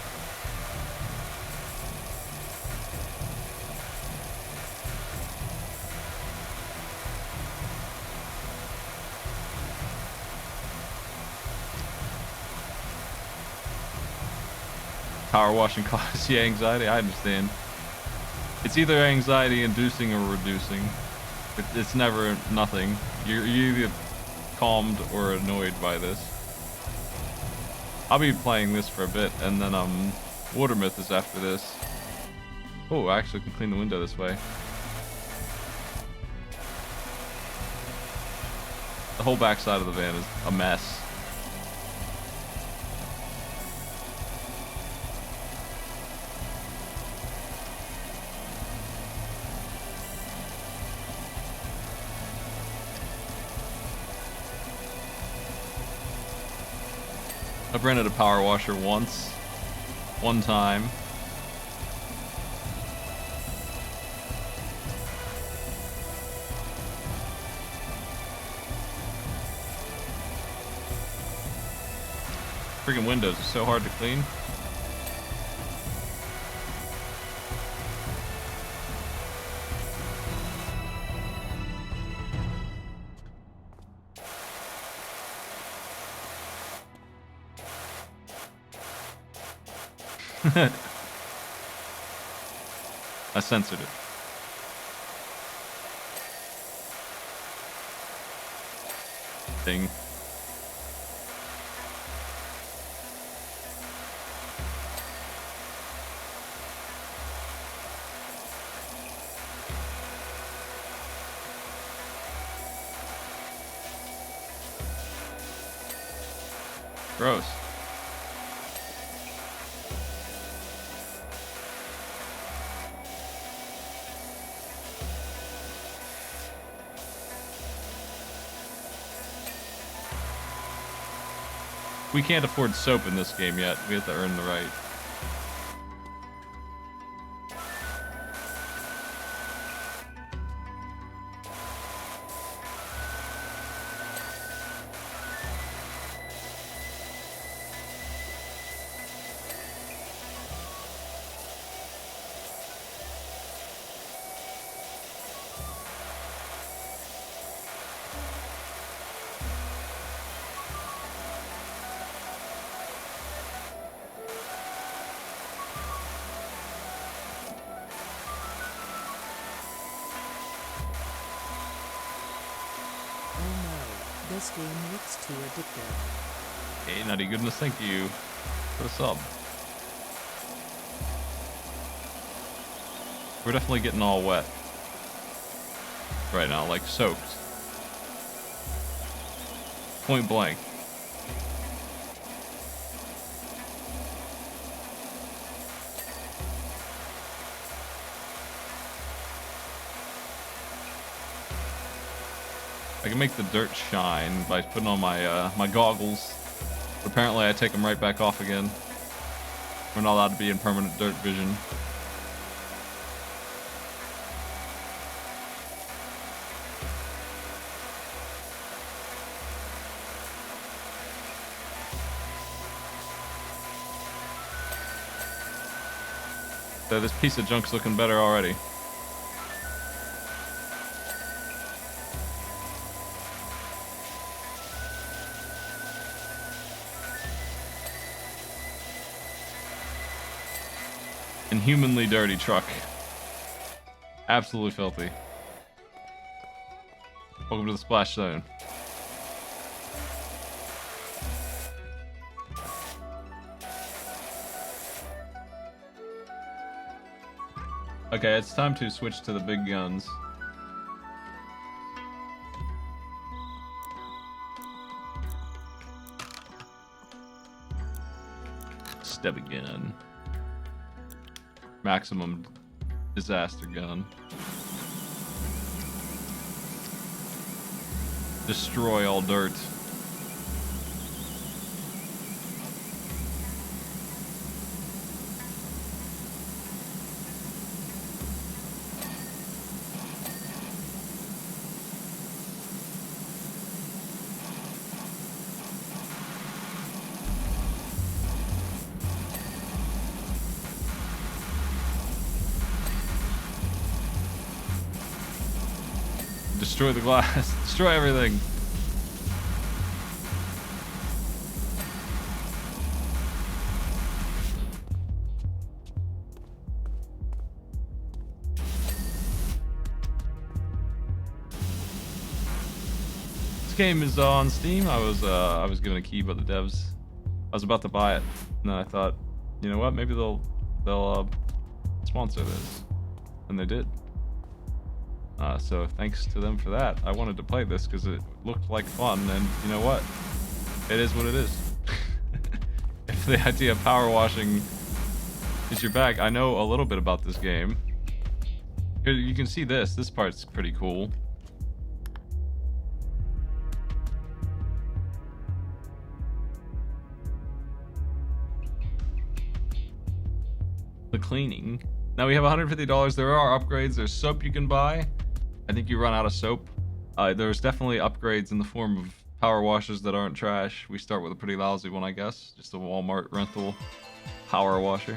Power washing causes you anxiety? I understand. It's either anxiety inducing or reducing. It's never nothing. You're either calmed or annoyed by this. I'll be playing this for a bit, and then Wyldermyth is after this. Oh, I actually can clean the window this way. The whole back side of the van is a mess. I've rented a power washer once. One time. Freaking windows are so hard to clean. I censored it. Thing. Gross. We can't afford soap in this game yet. We have to earn the right. This game looks too addictive. Hey, Nutty Goodness, thank you for the sub. We're definitely getting all wet right now, like soaked. Point blank. I can make the dirt shine by putting on my my goggles. But apparently I take them right back off again. We're not allowed to be in permanent dirt vision. So this piece of junk's looking better already. Inhumanly dirty truck. Absolutely filthy. Welcome to the splash zone. Okay, it's time to switch to the big guns. Stubby gun. Maximum disaster gun. Destroy all dirt. Destroy the glass. Destroy everything. This game is on Steam. I was given a key by the devs. I was about to buy it, and then I thought, you know what? Maybe they'll sponsor this, and they did. So thanks to them for that. I wanted to play this because it looked like fun, and you know what? It is what it is. If the idea of power washing is your bag, I know a little bit about this game. Here, you can see this. This part's pretty cool. The cleaning. Now we have $150. There are upgrades. There's soap you can buy. I think you run out of soap. There's definitely upgrades in the form of power washers that aren't trash. We start with a pretty lousy one, I guess. Just a Walmart rental power washer.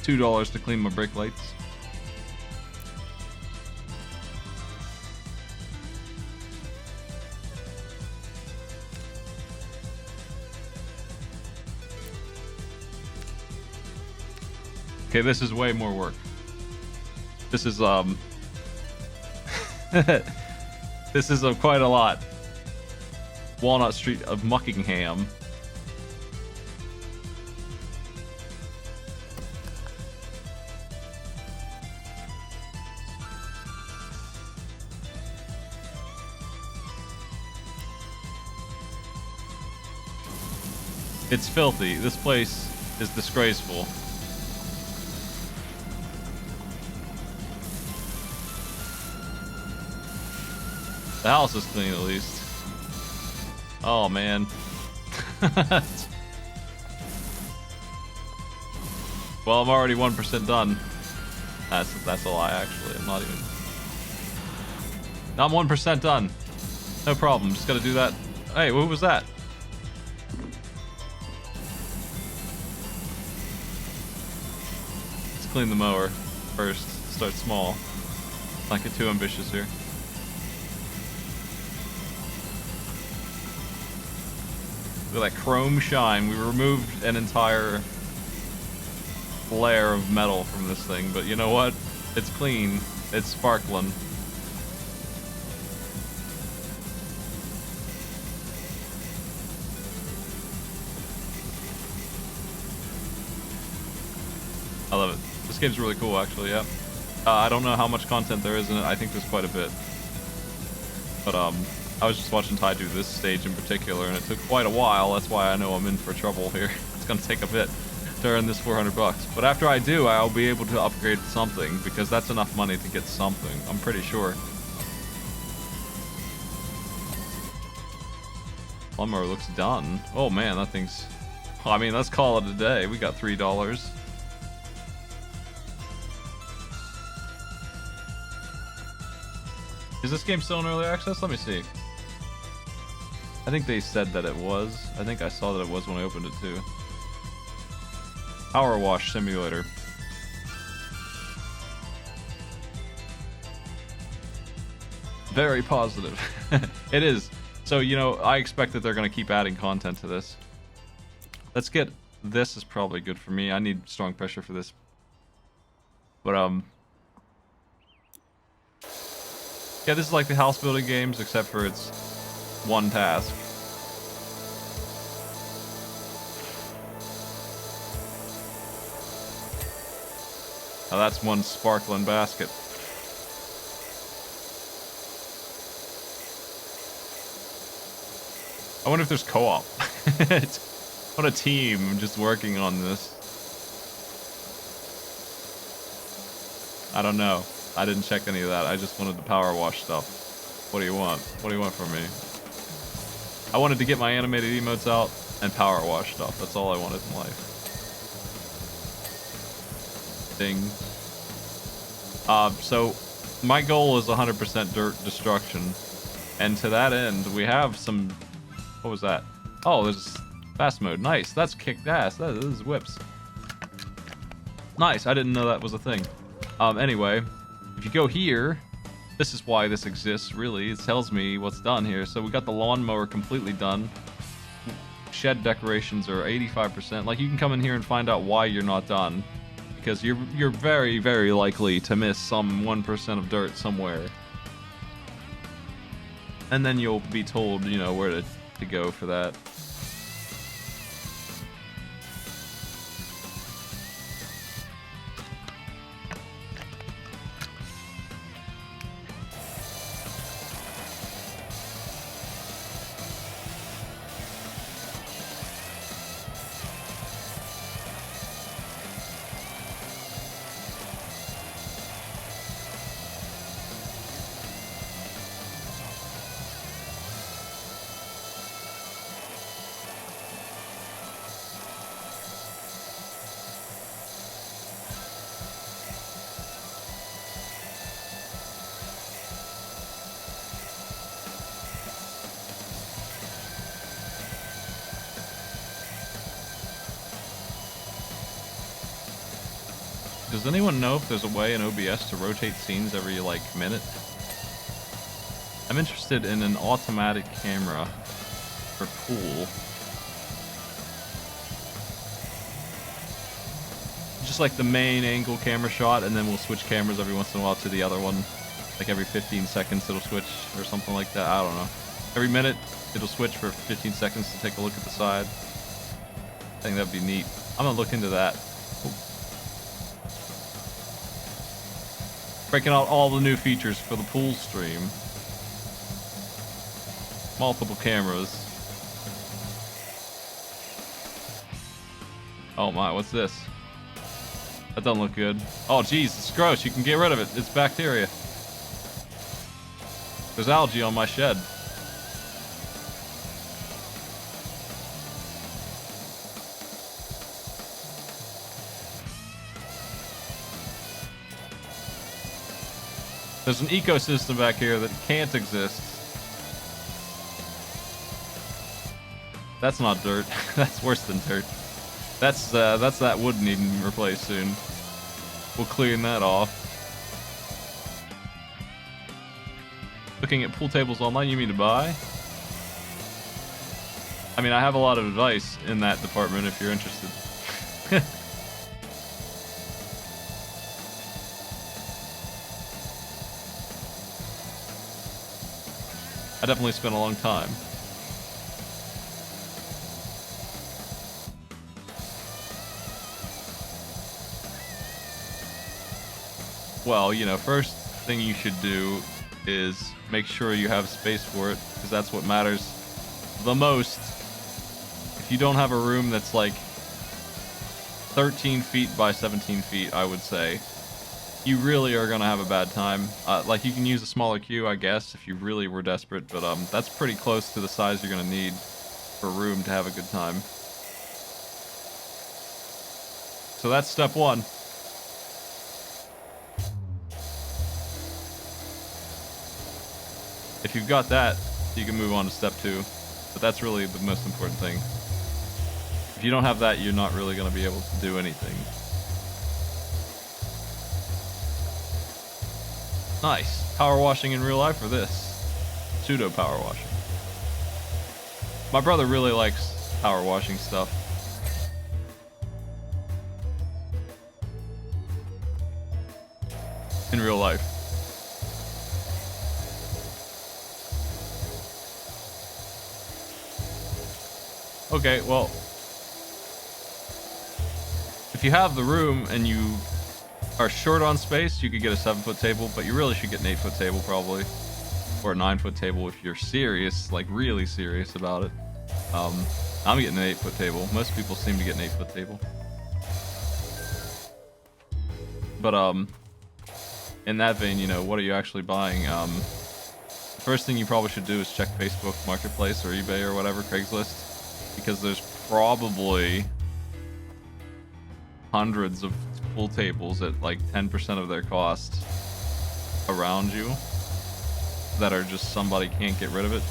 $2 to clean my brake lights. Okay, this is way more work. This is this is quite a lot. Walnut Street of Muckingham. It's filthy. This place is disgraceful. The house is clean at least. Oh man. Well, I'm already 1% done. That's a lie actually. I'm not even. I'm 1% done. No problem. Just gotta do that. Hey, what was that? Clean the mower first. Start small. Not get too ambitious here. Look at that chrome shine. We removed an entire layer of metal from this thing, but you know what? It's clean. It's sparkling. I love it. This game's really cool, actually, yeah. I don't know how much content there is in it. I think there's quite a bit. But, I was just watching Ty do this stage in particular, and it took quite a while. That's why I know I'm in for trouble here. It's gonna take a bit to earn this $400. But after I do, I'll be able to upgrade something, because that's enough money to get something. I'm pretty sure. Lawnmower looks done. Oh man, that thing's... I mean, let's call it a day. We got $3. Is this game still in early access? Let me see. I think they said that it was. I think I saw that it was when I opened it too. Power Wash Simulator. Very positive. It is. So, you know, I expect that they're going to keep adding content to this. Let's get... This is probably good for me. I need strong pressure for this. But, yeah, this is like the house building games, except for it's one task. Now that's one sparkling basket. I wonder if there's co-op. What a team just working on this. I don't know. I didn't check any of that. I just wanted the power wash stuff. What do you want? What do you want from me? I wanted to get my animated emotes out and power wash stuff. That's all I wanted in life. Ding. So my goal is 100% dirt destruction. And to that end, we have some... What was that? Oh, there's fast mode. Nice. That's kicked ass. That is whips. Nice. I didn't know that was a thing. Anyway, if you go here, this is why this exists, really. It tells me what's done here. So we got the lawnmower completely done. Shed decorations are 85%. Like, you can come in here and find out why you're not done. Because you're very, very likely to miss some 1% of dirt somewhere. And then you'll be told, you know, where to go for that. Does anyone know if there's a way in OBS to rotate scenes every, like, minute? I'm interested in an automatic camera for pool. Just like the main angle camera shot, and then we'll switch cameras every once in a while to the other one. Like every 15 seconds it'll switch, or something like that. I don't know. Every minute it'll switch for 15 seconds to take a look at the side. I think that'd be neat. I'm gonna look into that. Breaking out all the new features for the pool stream. Multiple cameras. Oh my, what's this? That doesn't look good. Oh geez, it's gross. You can get rid of it. It's bacteria. There's algae on my shed. There's an ecosystem back here that can't exist. That's not dirt. That's worse than dirt. That's that wood needing replaced soon. We'll clean that off. Looking at pool tables online, you mean to buy? I mean, I have a lot of advice in that department if you're interested. I definitely spent a long time. Well, you know, first thing you should do is make sure you have space for it, because that's what matters the most. If you don't have a room that's like 13 feet by 17 feet, I would say, you really are going to have a bad time. Like, you can use a smaller queue, I guess, if you really were desperate, but that's pretty close to the size you're going to need. for room to have a good time. So that's step one. If you've got that, you can move on to step two. But that's really the most important thing. If you don't have that, you're not really going to be able to do anything. Nice. Power washing in real life or this? Pseudo power washing. My brother really likes power washing stuff. In real life. Okay, well, if you have the room and you are short on space, you could get a 7-foot table, but you really should get an 8-foot table probably, or a 9-foot table if you're serious, like really serious about it. I'm getting an 8-foot table. Most people seem to get an 8-foot table. But in that vein, you know, what are you actually buying? First thing you probably should do is check Facebook Marketplace or eBay or whatever, Craigslist. Because there's probably hundreds of pool tables at like 10% of their cost around you that are just somebody can't get rid of it.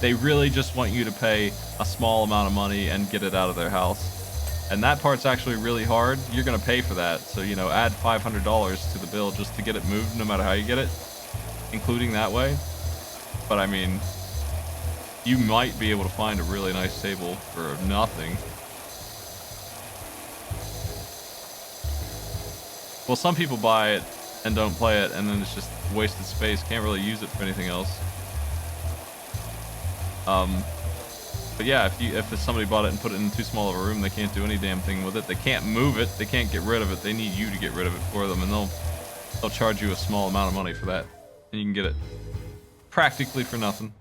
They really just want you to pay a small amount of money and get it out of their house. And that part's actually really hard. You're gonna pay for that. So, you know, add $500 to the bill just to get it moved no matter how you get it, including that way. But I mean, you might be able to find a really nice table for nothing. Well, some people buy it and don't play it, and then it's just wasted space. Can't really use it for anything else. But yeah, if somebody bought it and put it in too small of a room, they can't do any damn thing with it. They can't move it. They can't get rid of it. They need you to get rid of it for them, and they'll charge you a small amount of money for that, and you can get it practically for nothing.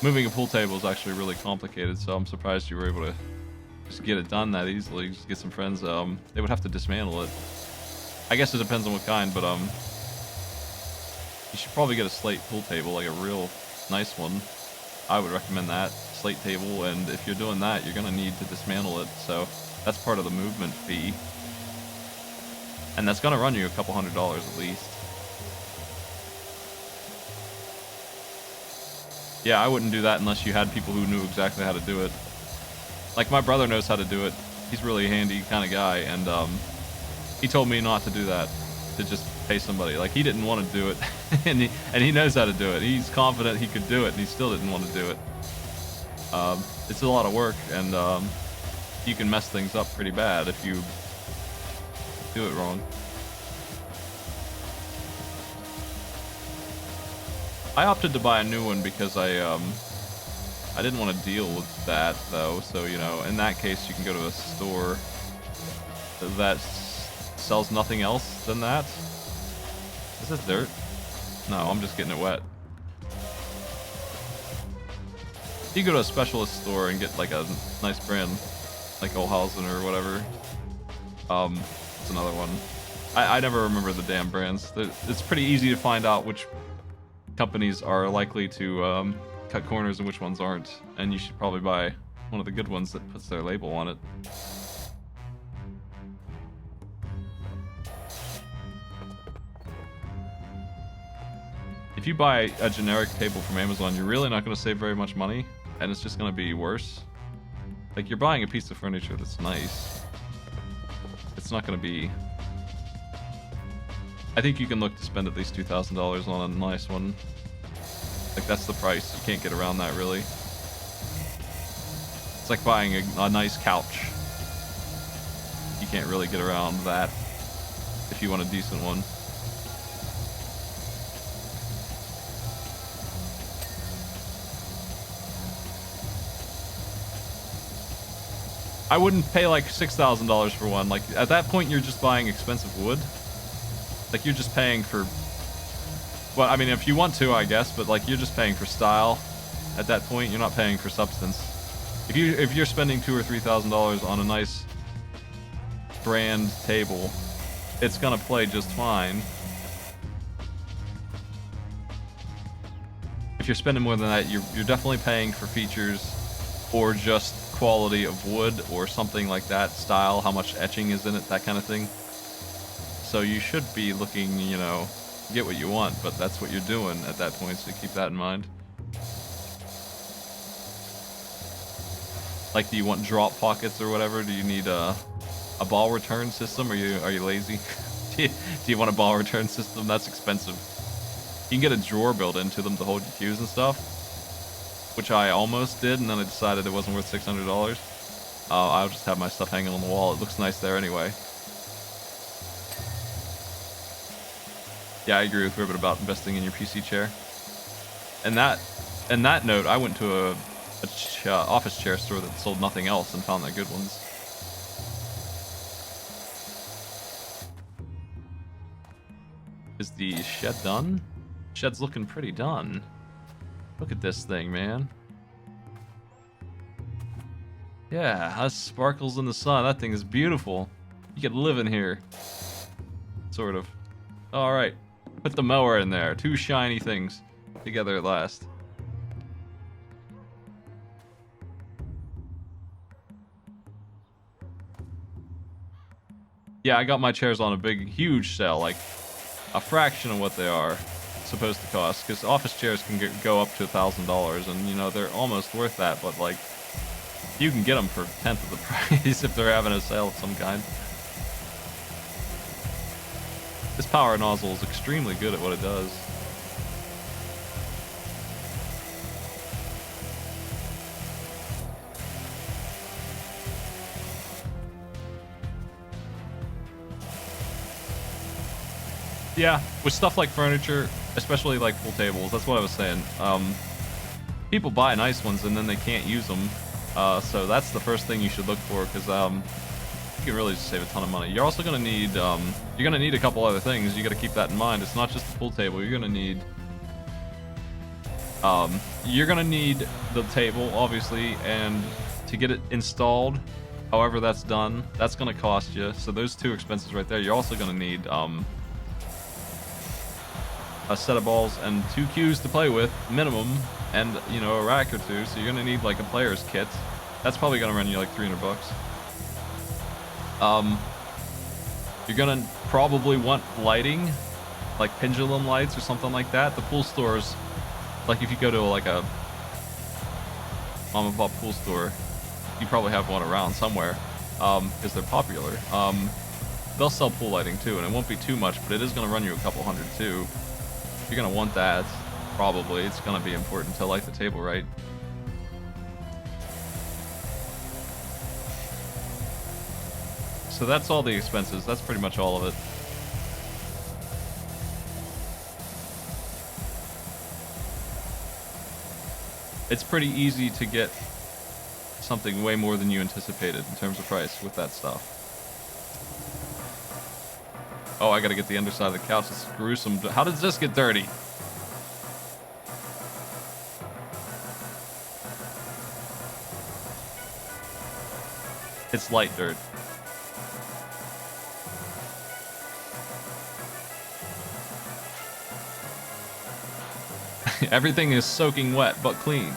Moving a pool table is actually really complicated, so I'm surprised you were able to just get it done that easily. Just get some friends. They would have to dismantle it. I guess it depends on what kind, but you should probably get a slate pool table, like a real nice one. I would recommend that slate table, and if you're doing that, you're gonna need to dismantle it. So that's part of the movement fee, and that's gonna run you a couple $100 at least. Yeah, I wouldn't do that unless you had people who knew exactly how to do it. Like, my brother knows how to do it. He's really a handy kind of guy, and he told me not to do that, to just pay somebody. Like, he didn't want to do it, and he knows how to do it. He's confident he could do it, and he still didn't want to do it. It's a lot of work, and you can mess things up pretty bad if you do it wrong. I opted to buy a new one because I didn't want to deal with that, though. So, you know, in that case, you can go to a store that sells nothing else than that. Is this dirt? No, I'm just getting it wet. You go to a specialist store and get like a nice brand, like Olhausen or whatever. It's another one. I never remember the damn brands. It's pretty easy to find out which companies are likely to cut corners and which ones aren't, and you should probably buy one of the good ones that puts their label on it. If you buy a generic table from Amazon, you're really not going to save very much money, and it's just going to be worse. Like, you're buying a piece of furniture that's nice. It's not going to be... I think you can look to spend at least $2,000 on a nice one. Like, that's the price. You can't get around that, really. It's like buying a nice couch. You can't really get around that if you want a decent one. I wouldn't pay like $6,000 for one. Like, at that point, you're just buying expensive wood. Like, you're just paying for... Well, I mean, if you want to, I guess, but like, you're just paying for style. At that point, you're not paying for substance. If you're spending $2,000 or $3,000 on a nice brand table, it's gonna play just fine. if you're spending more than that, you're definitely paying for features or just quality of wood or something like that, style, how much etching is in it, that kind of thing. So you should be looking, you know, get what you want, but that's what you're doing at that point, so keep that in mind. Like, do you want drop pockets or whatever? Do you need a ball return system? Are you lazy? do you want a ball return system? That's expensive. You can get a drawer built into them to hold your cues and stuff, which I almost did, and then I decided it wasn't worth $600. I'll just have my stuff hanging on the wall. It looks nice there anyway. Yeah, I agree with Ribbit about investing in your PC chair. And that note, I went to a office chair store that sold nothing else and found the good ones. Is the shed done? Shed's looking pretty done. Look at this thing, man. Yeah, that sparkles in the sun. That thing is beautiful. You could live in here. Sort of. Alright. Put the mower in there. Two shiny things together at last. Yeah, I got my chairs on a big, huge sale, like a fraction of what they are supposed to cost, because office chairs can go up to $1,000, and you know, they're almost worth that, but like, you can get them for 1/10 of the price if they're having a sale of some kind. This power nozzle is extremely good at what it does. Yeah, with stuff like furniture, especially like pool tables, that's what I was saying. People buy nice ones and then they can't use them. So that's the first thing you should look for, because you can really just save a ton of money. You're also going to need, you're going to need a couple other things. You got to keep that in mind. It's not just the pool table. You're going to need, the table, obviously, and to get it installed, however that's done, that's going to cost you. So those two expenses right there. You're also going to need, a set of balls and 2 cues to play with, minimum, and, you know, a rack or 2, so you're gonna need, like, a player's kit. That's probably gonna run you, like, $300 bucks. You're gonna probably want lighting, like pendulum lights or something like that. The pool stores, like, if you go to, like, a mom and pop pool store, you probably have one around somewhere, because they're popular. They'll sell pool lighting, too, and it won't be too much, but it is gonna run you a couple hundred, too. You're gonna want that, probably. It's gonna be important to light the table right. So that's all the expenses. That's pretty much all of it. It's pretty easy to get something way more than you anticipated in terms of price with that stuff. Oh, I gotta get the underside of the couch. It's gruesome. How does this get dirty? It's light dirt. Everything is soaking wet, but clean.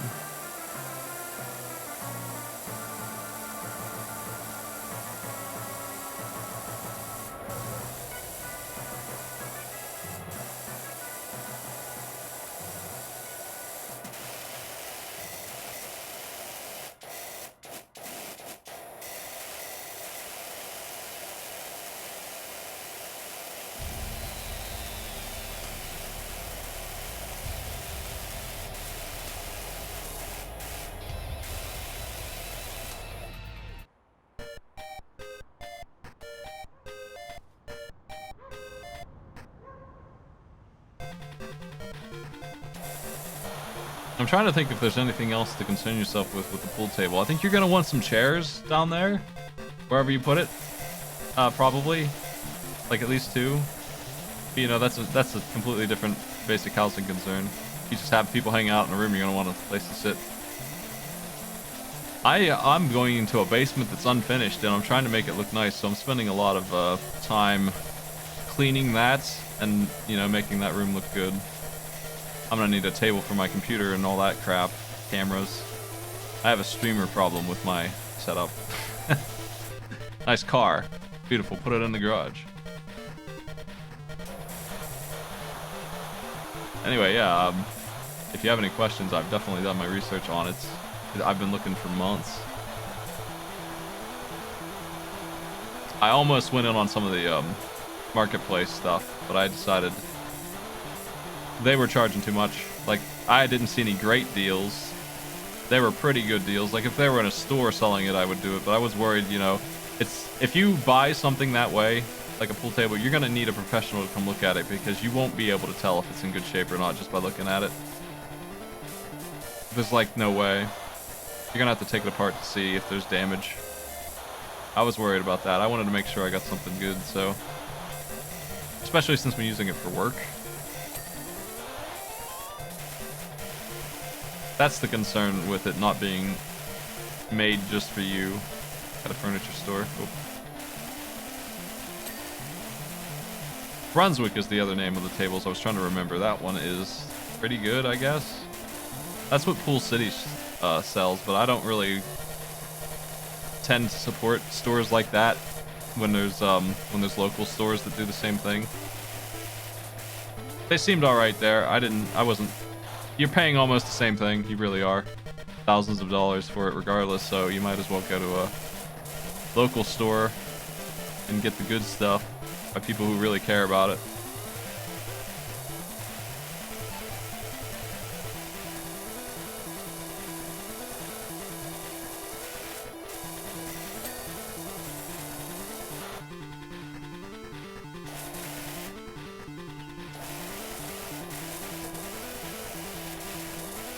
I'm trying to think if there's anything else to concern yourself with the pool table. I think you're gonna want some chairs down there, wherever you put it. Probably, like at least 2. But, you know, that's a completely different basic housing concern. You just have people hang out in a room, you're gonna want a place to sit. I'm going into a basement that's unfinished, and I'm trying to make it look nice. So I'm spending a lot of time cleaning that, and you know, making that room look good. I'm gonna need a table for my computer and all that crap. Cameras. I have a streamer problem with my setup. Nice car. Beautiful. Put it in the garage. Anyway, yeah, if you have any questions, I've definitely done my research on it. I've been looking for months. I almost went in on some of the marketplace stuff, but I decided they were charging too much. Like, I didn't see any great deals. They were pretty good deals. Like, if they were in a store selling it, I would do it, but I was worried, you know, if you buy something that way, like a pool table, you're gonna need a professional to come look at it because you won't be able to tell if it's in good shape or not just by looking at it. There's like no way. You're gonna have to take it apart to see if there's damage. I was worried about that. I wanted to make sure I got something good, so. Especially since we're using it for work. That's the concern with it not being made just for you at a furniture store. Oh. Brunswick is the other name of the tables I was trying to remember. That one is pretty good, I guess. That's what Pool City sells, but I don't really tend to support stores like that when there's local stores that do the same thing. They seemed all right there. I wasn't. You're paying almost the same thing. You really are. Thousands of dollars for it regardless, so you might as well go to a local store and get the good stuff by people who really care about it.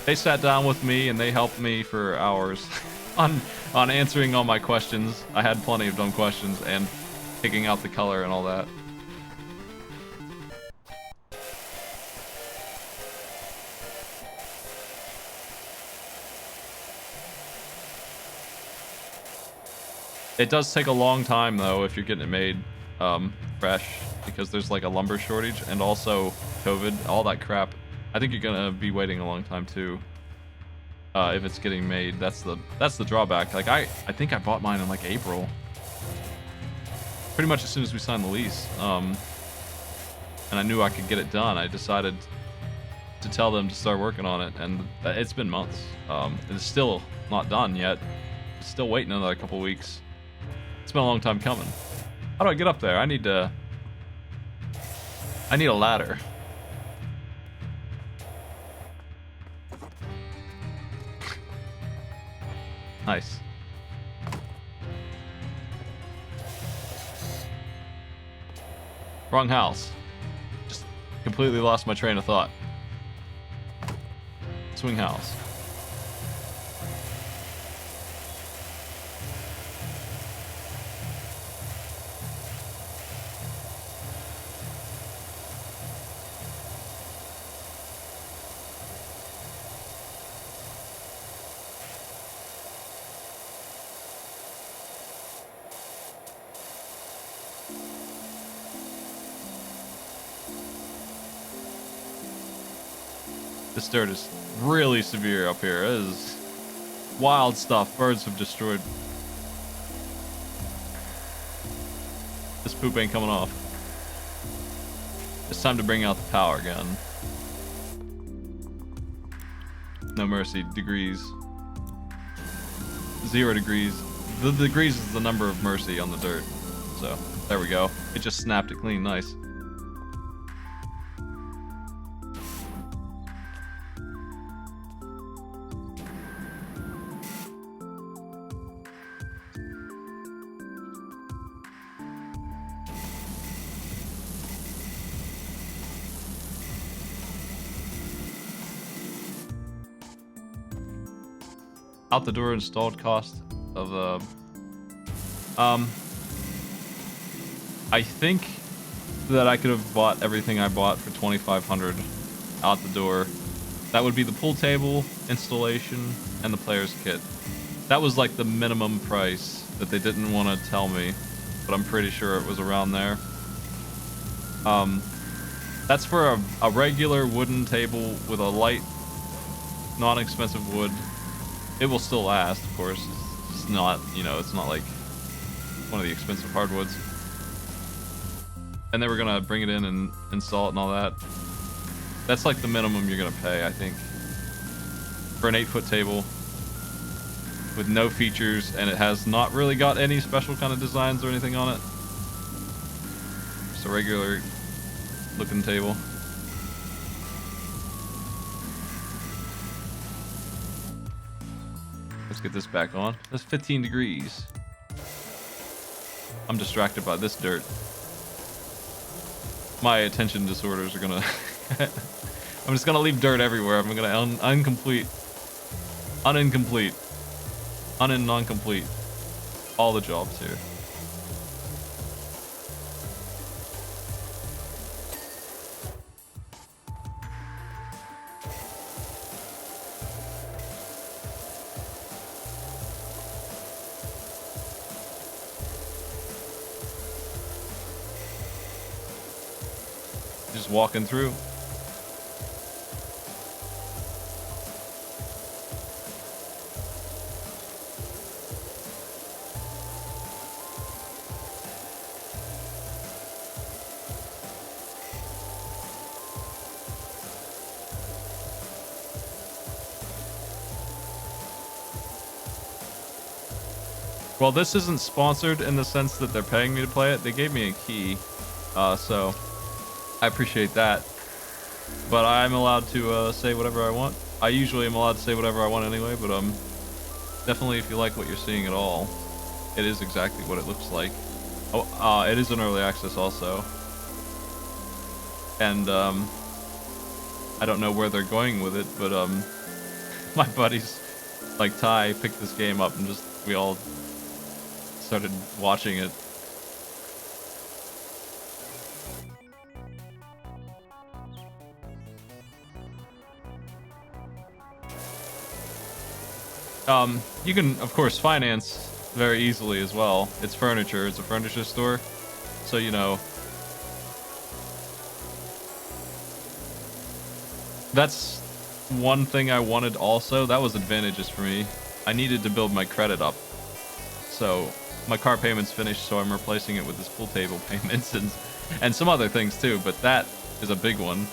They sat down with me and they helped me for hours on answering all my questions. I had plenty of dumb questions and picking out the color and all that. It does take a long time though if you're getting it made fresh because there's like a lumber shortage and also COVID, all that crap. I think you're gonna be waiting a long time too. If it's getting made, that's the drawback. Like I think I bought mine in like April, pretty much as soon as we signed the lease. And I knew I could get it done. I decided to tell them to start working on it, and it's been months. It's still not done yet. Still waiting another couple weeks. It's been a long time coming. How do I get up there? I need a ladder. Nice. Wrong house. Just completely lost my train of thought. Swing house. This dirt is really severe up here. It is wild stuff. Birds have destroyed. This poop ain't coming off. It's time to bring out the power gun. No mercy. Degrees. 0 degrees. The degrees is the number of mercy on the dirt. So, there we go. It just snapped it clean. Nice. Out the door installed cost of I think that I could have bought everything I bought for $2,500 out the door. That would be the pool table, installation, and the player's kit. That was like the minimum price that they didn't want to tell me, but I'm pretty sure it was around there. That's for a regular wooden table with a light, non-expensive wood. It will still last, of course. It's not, you know, it's not like one of the expensive hardwoods. And then we're gonna bring it in and install it and all that. That's like the minimum you're gonna pay, I think, for an 8-foot table with no features, and it has not really got any special kind of designs or anything on it. Just a regular looking table. Let's get this back on. That's 15 degrees. I'm distracted by this dirt. My attention disorders are gonna... I'm just gonna leave dirt everywhere. I'm gonna non-complete all the jobs here. Just walking through. Well, this isn't sponsored in the sense that they're paying me to play it. They gave me a key, so I appreciate that. But I'm allowed to say whatever I want. I usually am allowed to say whatever I want anyway, but definitely if you like what you're seeing at all, it is exactly what it looks like. Oh, it is an early access also. And I don't know where they're going with it, but my buddies, like Ty, picked this game up and we all started watching it. You can, of course, finance very easily as well. It's furniture. It's a furniture store. So, you know, that's one thing I wanted also. That was advantages for me. I needed to build my credit up. So my car payment's finished, so I'm replacing it with this pool table payments and some other things too. But that is a big one.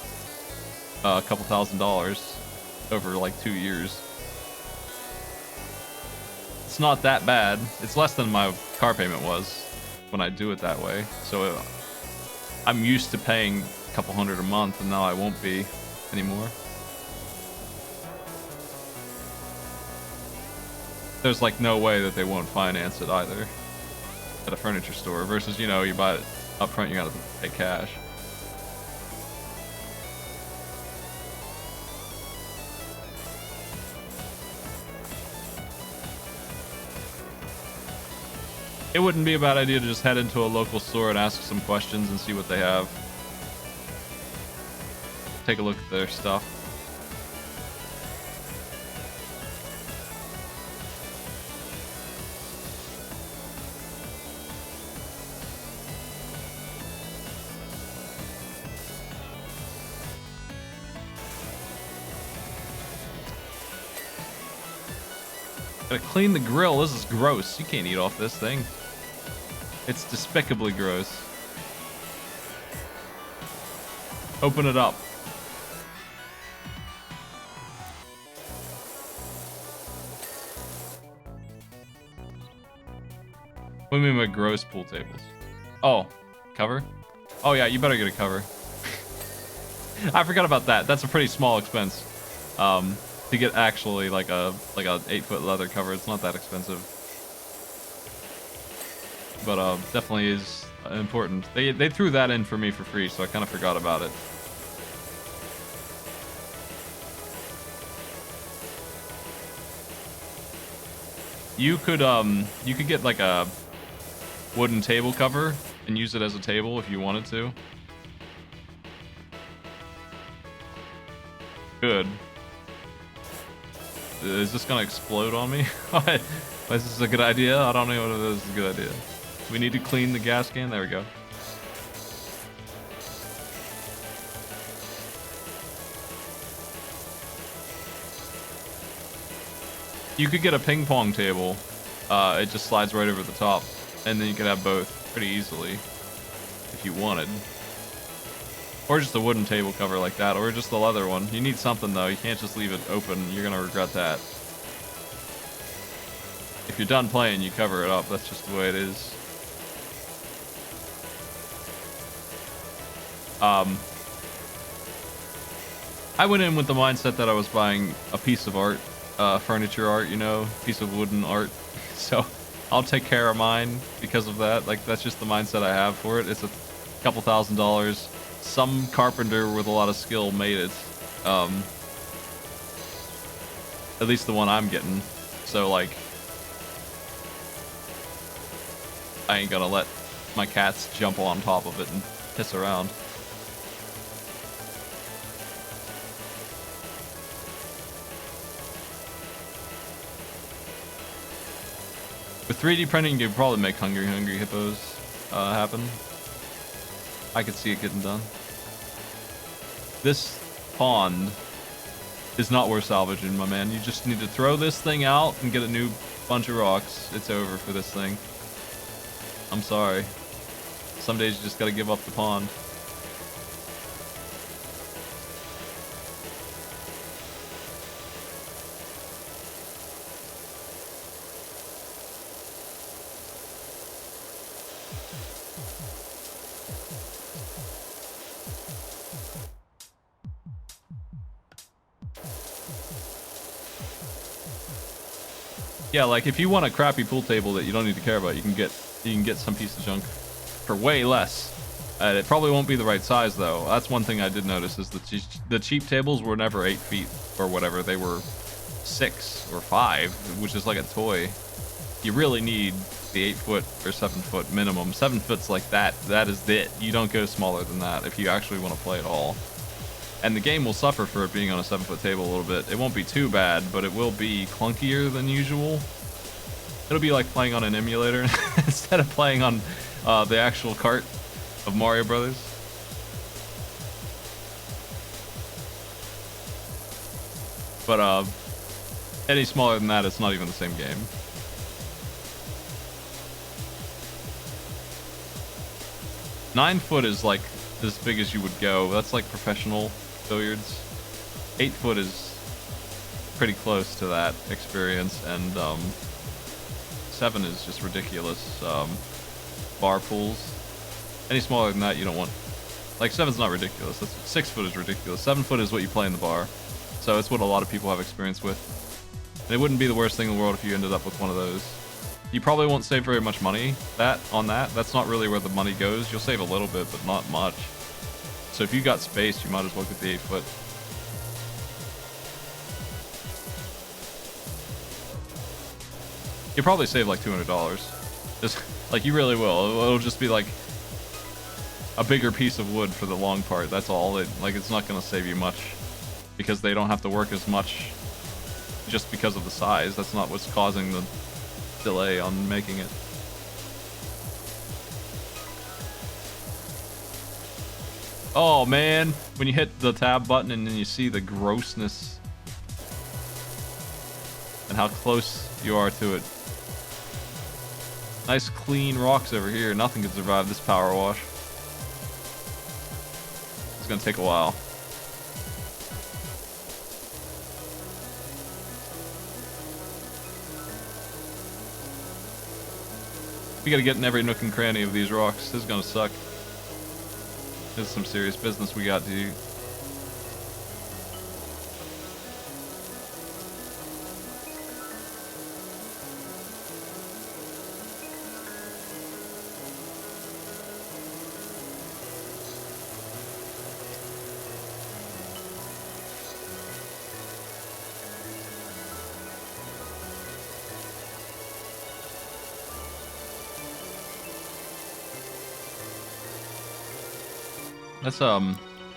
A couple $1,000s over like 2 years. It's not that bad. It's less than my car payment was when I do it that way. So I'm used to paying a couple $100 a month, and now I won't be anymore. There's like no way that they won't finance it either at a furniture store versus, you know, you buy it up front, you gotta pay cash. It wouldn't be a bad idea to just head into a local store and ask some questions and see what they have. Take a look at their stuff. Gotta clean the grill. This is gross. You can't eat off this thing. It's despicably gross. Open it up. What do you mean by gross pool tables? Oh, cover? Oh yeah, you better get a cover. I forgot about that. That's a pretty small expense. To get actually like a 8-foot leather cover. It's not that expensive. But definitely is important. They threw that in for me for free, so I kind of forgot about it. You could get like a wooden table cover and use it as a table if you wanted to. Good. Is this gonna explode on me? Is this a good idea? I don't know whether this is a good idea. We need to clean the gas can. There we go. You could get a ping pong table. It just slides right over the top, and then you could have both pretty easily if you wanted. Or just a wooden table cover like that, or just the leather one. You need something though. You can't just leave it open. You're gonna regret that. If you're done playing, you cover it up. That's just the way it is. I went in with the mindset that I was buying a piece of art, furniture art, you know, piece of wooden art. So I'll take care of mine because of that. Like, that's just the mindset I have for it. It's a couple $1,000s. Some carpenter with a lot of skill made it. At least the one I'm getting. So, like, I ain't gonna let my cats jump on top of it and piss around. With 3D printing, you could probably make Hungry Hippos happen. I could see it getting done. This pond is not worth salvaging, my man. You just need to throw this thing out and get a new bunch of rocks. It's over for this thing. I'm sorry. Some days you just gotta give up the pond. Yeah, like if you want a crappy pool table that you don't need to care about, you can get some piece of junk for way less. It probably won't be the right size though. That's one thing I did notice is the cheap tables were never 8 feet or whatever. They were 6 or 5, which is like a toy. You really need the 8 foot or 7 foot minimum. 7 foot's like that. That is it. You don't go smaller than that if you actually want to play at all. And the game will suffer for it being on a 7 foot table a little bit. It won't be too bad, but it will be clunkier than usual. It'll be like playing on an emulator instead of playing on the actual cart of Mario Brothers. But any smaller than that, it's not even the same game. Nine foot is like as big as you would go. That's like professional billiards. 8 foot is pretty close to that experience, and 7 is just ridiculous. Bar pools. Any smaller than that, you don't want. Like 7's not ridiculous. 6 foot is ridiculous. 7 foot is what you play in the bar, so it's what a lot of people have experience with. And it wouldn't be the worst thing in the world if you ended up with one of those. You probably won't save very much money on that. That's not really where the money goes. You'll save a little bit, but not much. So if you got space, you might as well get the 8 foot. You'll probably save like $200. Just like you really will. It'll just be like a bigger piece of wood for the long part. That's all. It's not going to save you much because they don't have to work as much just because of the size. That's not what's causing the delay on making it. Oh man, when you hit the tab button and then you see the grossness and how close you are to it. Nice clean rocks over here. Nothing can survive this power wash. It's gonna take a while. We gotta get in every nook and cranny of these rocks. This is gonna suck. This is some serious business we got to do.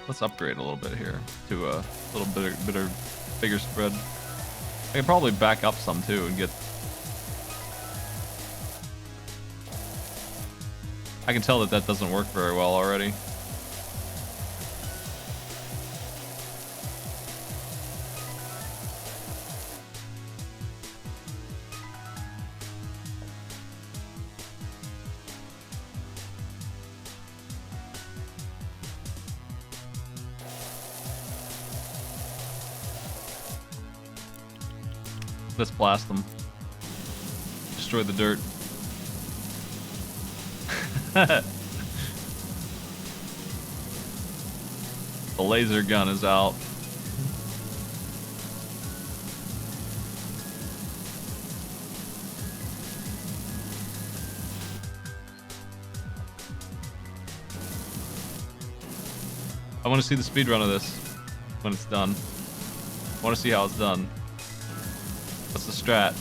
Let's upgrade a little bit here to a little bigger spread. I can probably back up some too and get. I can tell that doesn't work very well already. Let's blast them. Destroy the dirt. The laser gun is out. I want to see the speed run of this when it's done. I want to see how it's done. What's the strat?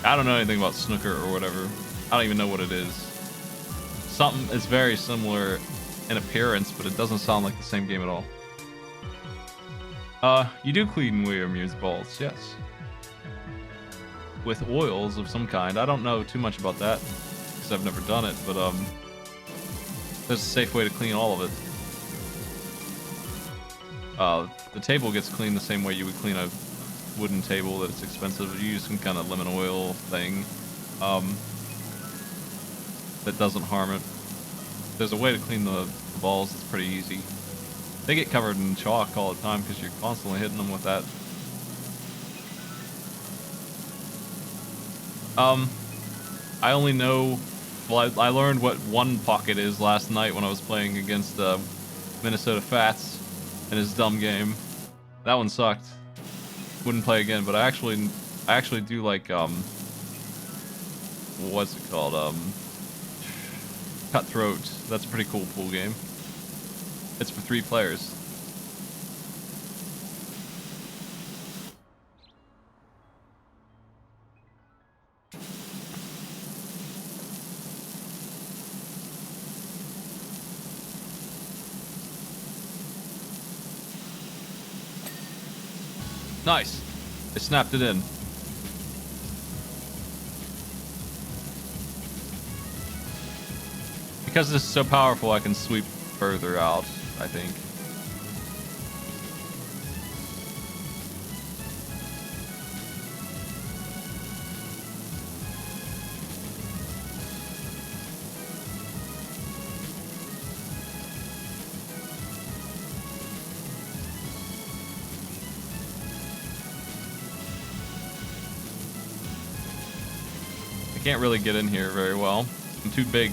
I don't know anything about snooker or whatever. I don't even know what it is. Something is very similar in appearance, but it doesn't sound like the same game at all. You do clean Wyldermyth's balls, yes. With oils of some kind. I don't know too much about that, because I've never done it, but there's a safe way to clean all of it. The table gets cleaned the same way you would clean a wooden table that's expensive. You use some kind of lemon oil thing that doesn't harm it. There's a way to clean the balls that's pretty easy. They get covered in chalk all the time because you're constantly hitting them with that. I only know, well, I learned what one pocket is last night when I was playing against Minnesota Fats in his dumb game. That one sucked. Wouldn't play again, but I actually do like what's it called? Cutthroat. That's a pretty cool pool game. It's for 3 players. Nice. They snapped it in. Because this is so powerful, I can sweep further out, I think. I can't really get in here very well. I'm too big.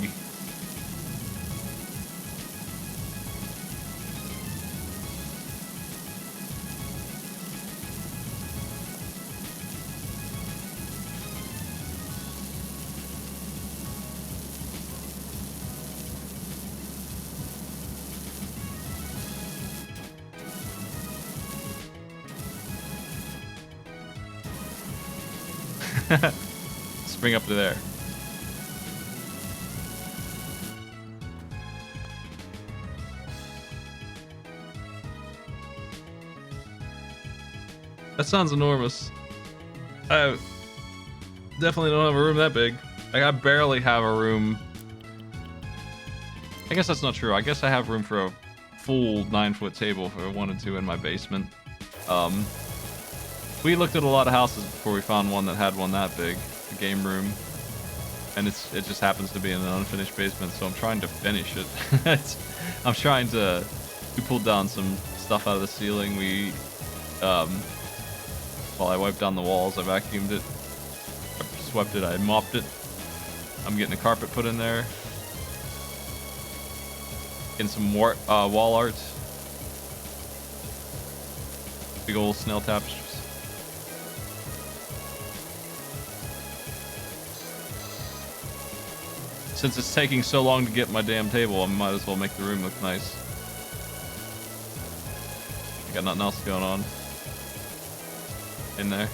Spring up to there. That sounds enormous. I definitely don't have a room that big. Like, I barely have a room. I guess that's not true. I guess I have room for a full 9-foot table if I wanted to in my basement. We looked at a lot of houses before we found one that had one that big, a game room, and it just happens to be in an unfinished basement. So I'm trying to finish it. I'm trying to. We pulled down some stuff out of the ceiling. We, while I wiped down the walls, I vacuumed it, I swept it, I mopped it. I'm getting a carpet put in there, getting some wall art, big old snail tapestries. Since it's taking so long to get my damn table, I might as well make the room look nice. I got nothing else going on in there.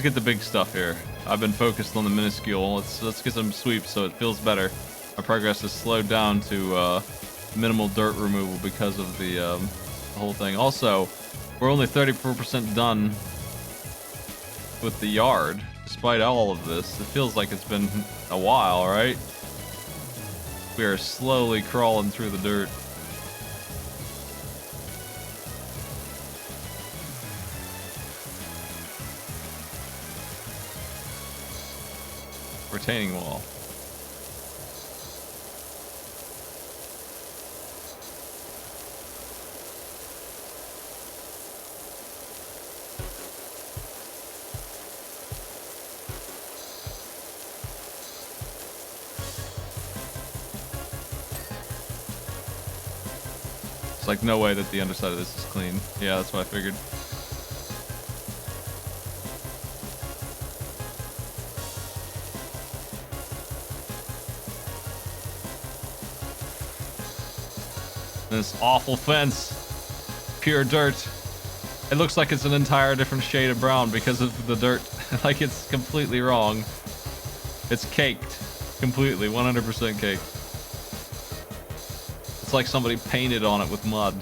Let's get the big stuff here. I've been focused on the minuscule. Let's get some sweeps so it feels better. Our progress is slowed down to minimal dirt removal because of the whole thing. Also, we're only 34% done with the yard, despite all of this. It feels like it's been a while, right? We are slowly crawling through the dirt. Retaining wall. It's like no way that the underside of this is clean. Yeah, that's what I figured. This awful fence. Pure dirt. It looks like it's an entire different shade of brown because of the dirt. Like it's completely wrong. It's caked. Completely. 100% caked. It's like somebody painted on it with mud.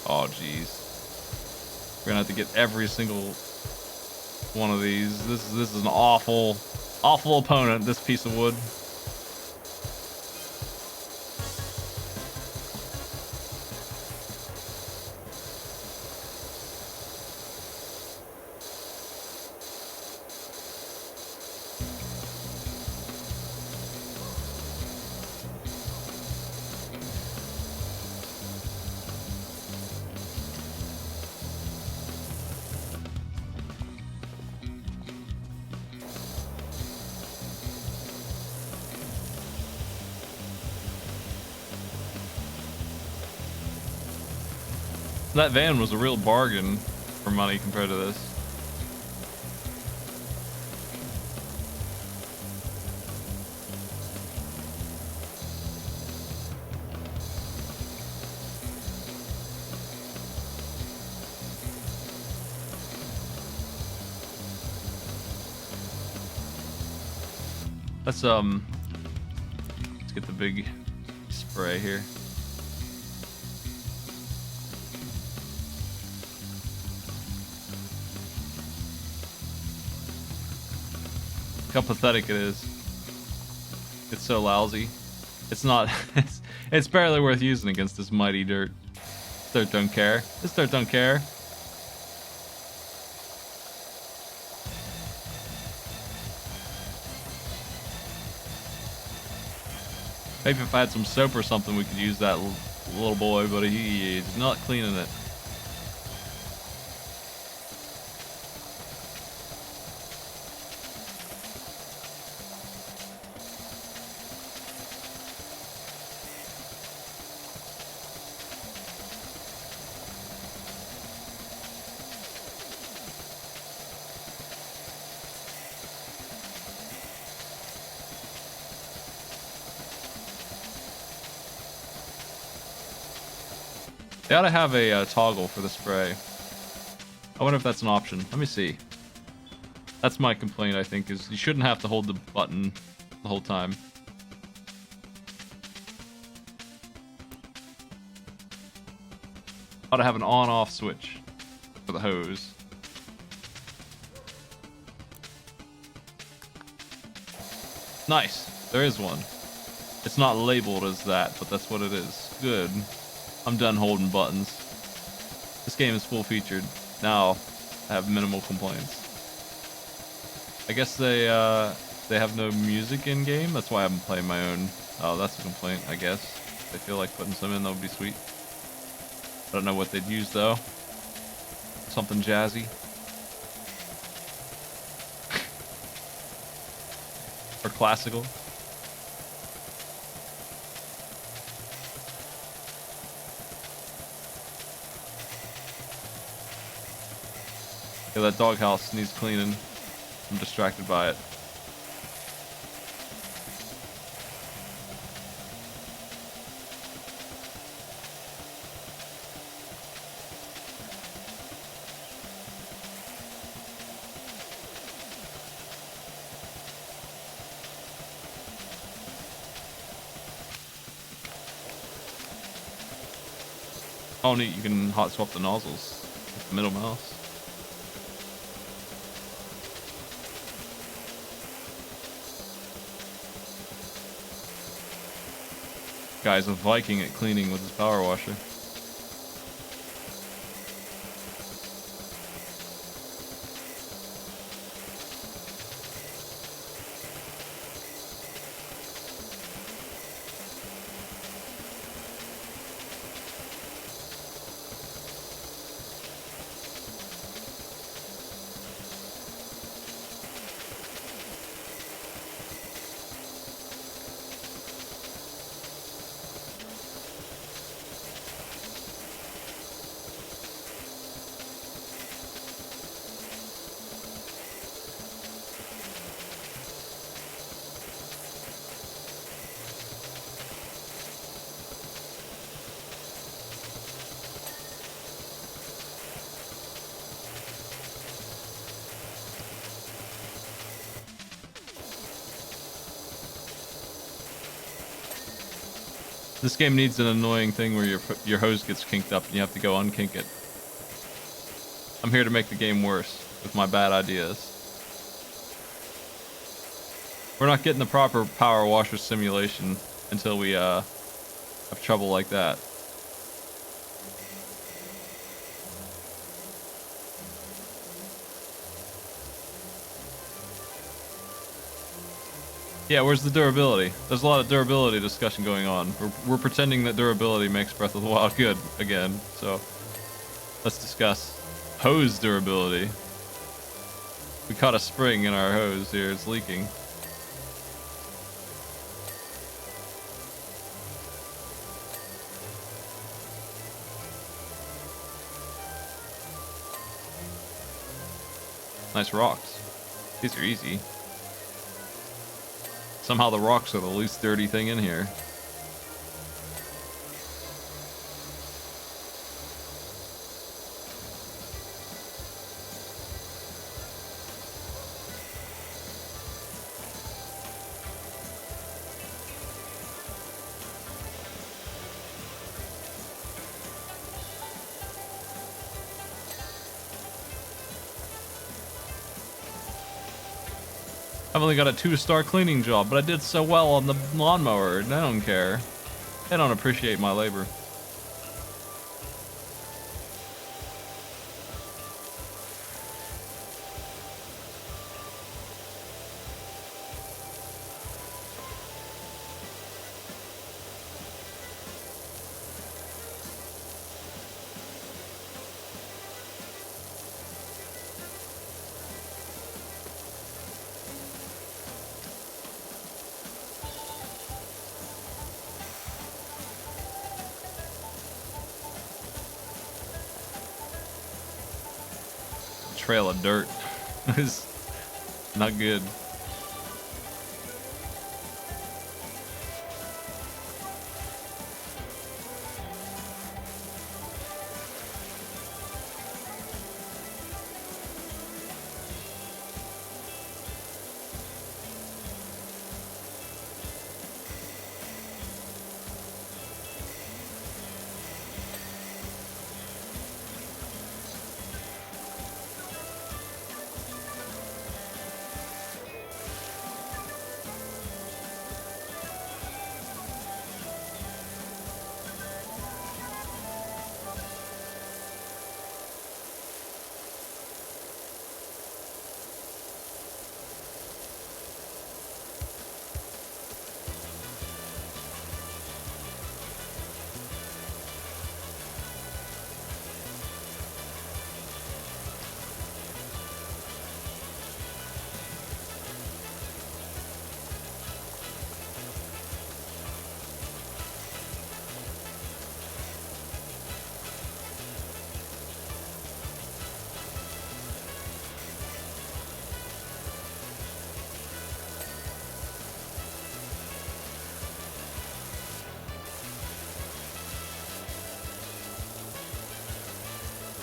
Oh, jeez. We're gonna have to get every single one of these. This is an awful opponent, this piece of wood. That van was a real bargain for money compared to this. Let's get the big spray here. How pathetic it is. It's so lousy. It's not. It's barely worth using against this mighty dirt. This dirt don't care. This dirt don't care. Maybe if I had some soap or something, we could use that little boy, but he's not cleaning it. They ought to have a toggle for the spray. I wonder if that's an option. Let me see. That's my complaint, I think, is you shouldn't have to hold the button the whole time. Ought to have an on-off switch for the hose. Nice. There is one. It's not labeled as that, but that's what it is. Good. I'm done holding buttons. This game is full featured. Now I have minimal complaints. I guess they have no music in game. That's why I'm playing my own. Oh, that's a complaint, I guess. If they feel like putting some in, that would be sweet. I don't know what they'd use though. Something jazzy. Or classical. Yeah, that doghouse needs cleaning. I'm distracted by it. Oh neat, you can hot swap the nozzles with the middle mouse. Guy's a Viking at cleaning with his power washer. This game needs an annoying thing where your hose gets kinked up and you have to go unkink it. I'm here to make the game worse with my bad ideas. We're not getting the proper power washer simulation until we have trouble like that. Yeah, where's the durability? There's a lot of durability discussion going on. We're pretending that durability makes Breath of the Wild good again, so let's discuss hose durability. We caught a spring in our hose here, it's leaking. Nice rocks. These are easy. Somehow the rocks are the least dirty thing in here. I've only got a 2-star cleaning job, but I did so well on the lawnmower, and I don't care. They don't appreciate my labor. Trail of dirt is not good.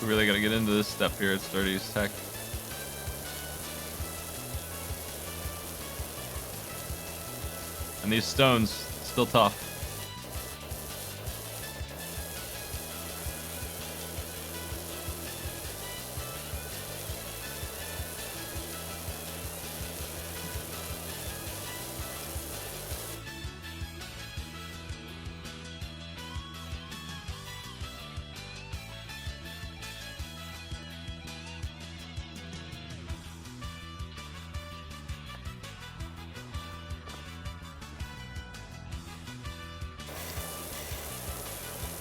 We really gotta get into this step here. It's dirty as heck. And these stones, still tough.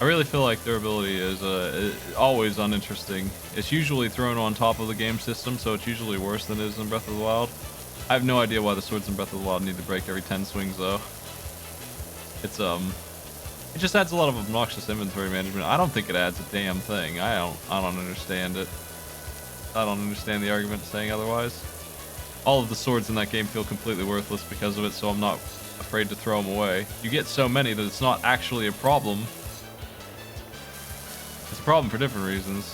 I really feel like durability is always uninteresting. It's usually thrown on top of the game system, so it's usually worse than it is in Breath of the Wild. I have no idea why the swords in Breath of the Wild need to break every 10 swings, though. It's it just adds a lot of obnoxious inventory management. I don't think it adds a damn thing. I don't understand it. I don't understand the argument saying otherwise. All of the swords in that game feel completely worthless because of it, so I'm not afraid to throw them away. You get so many that it's not actually a problem. It's a problem for different reasons.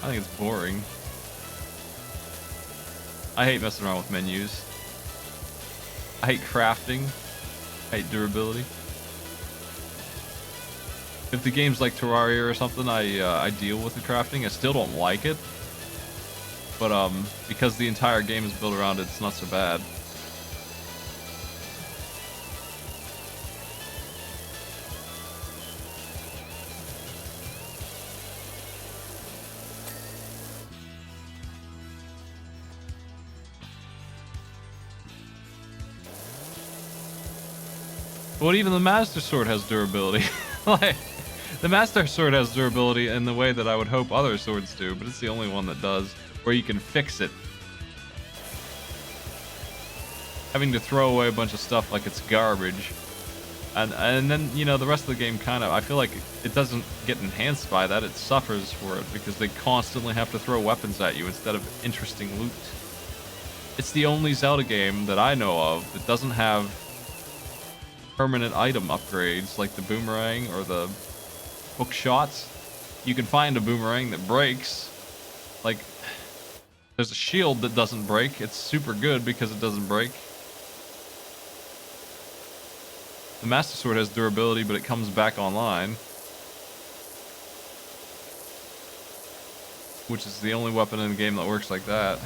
I think it's boring. I hate messing around with menus. I hate crafting. I hate durability. If the game's like Terraria or something, I deal with the crafting. I still don't like it. But because the entire game is built around it, it's not so bad. But even the Master Sword has durability. Like, the Master Sword has durability in the way that I would hope other swords do, but it's the only one that does, where you can fix it. Having to throw away a bunch of stuff like it's garbage. And then, you know, the rest of the game kind of, I feel like it doesn't get enhanced by that. It suffers for it because they constantly have to throw weapons at you instead of interesting loot. It's the only Zelda game that I know of that doesn't have permanent item upgrades like the boomerang or the hook shots. You can find a boomerang that breaks. Like, there's a shield that doesn't break. It's super good because it doesn't break. The Master Sword has durability, but it comes back online, which is the only weapon in the game that works like that.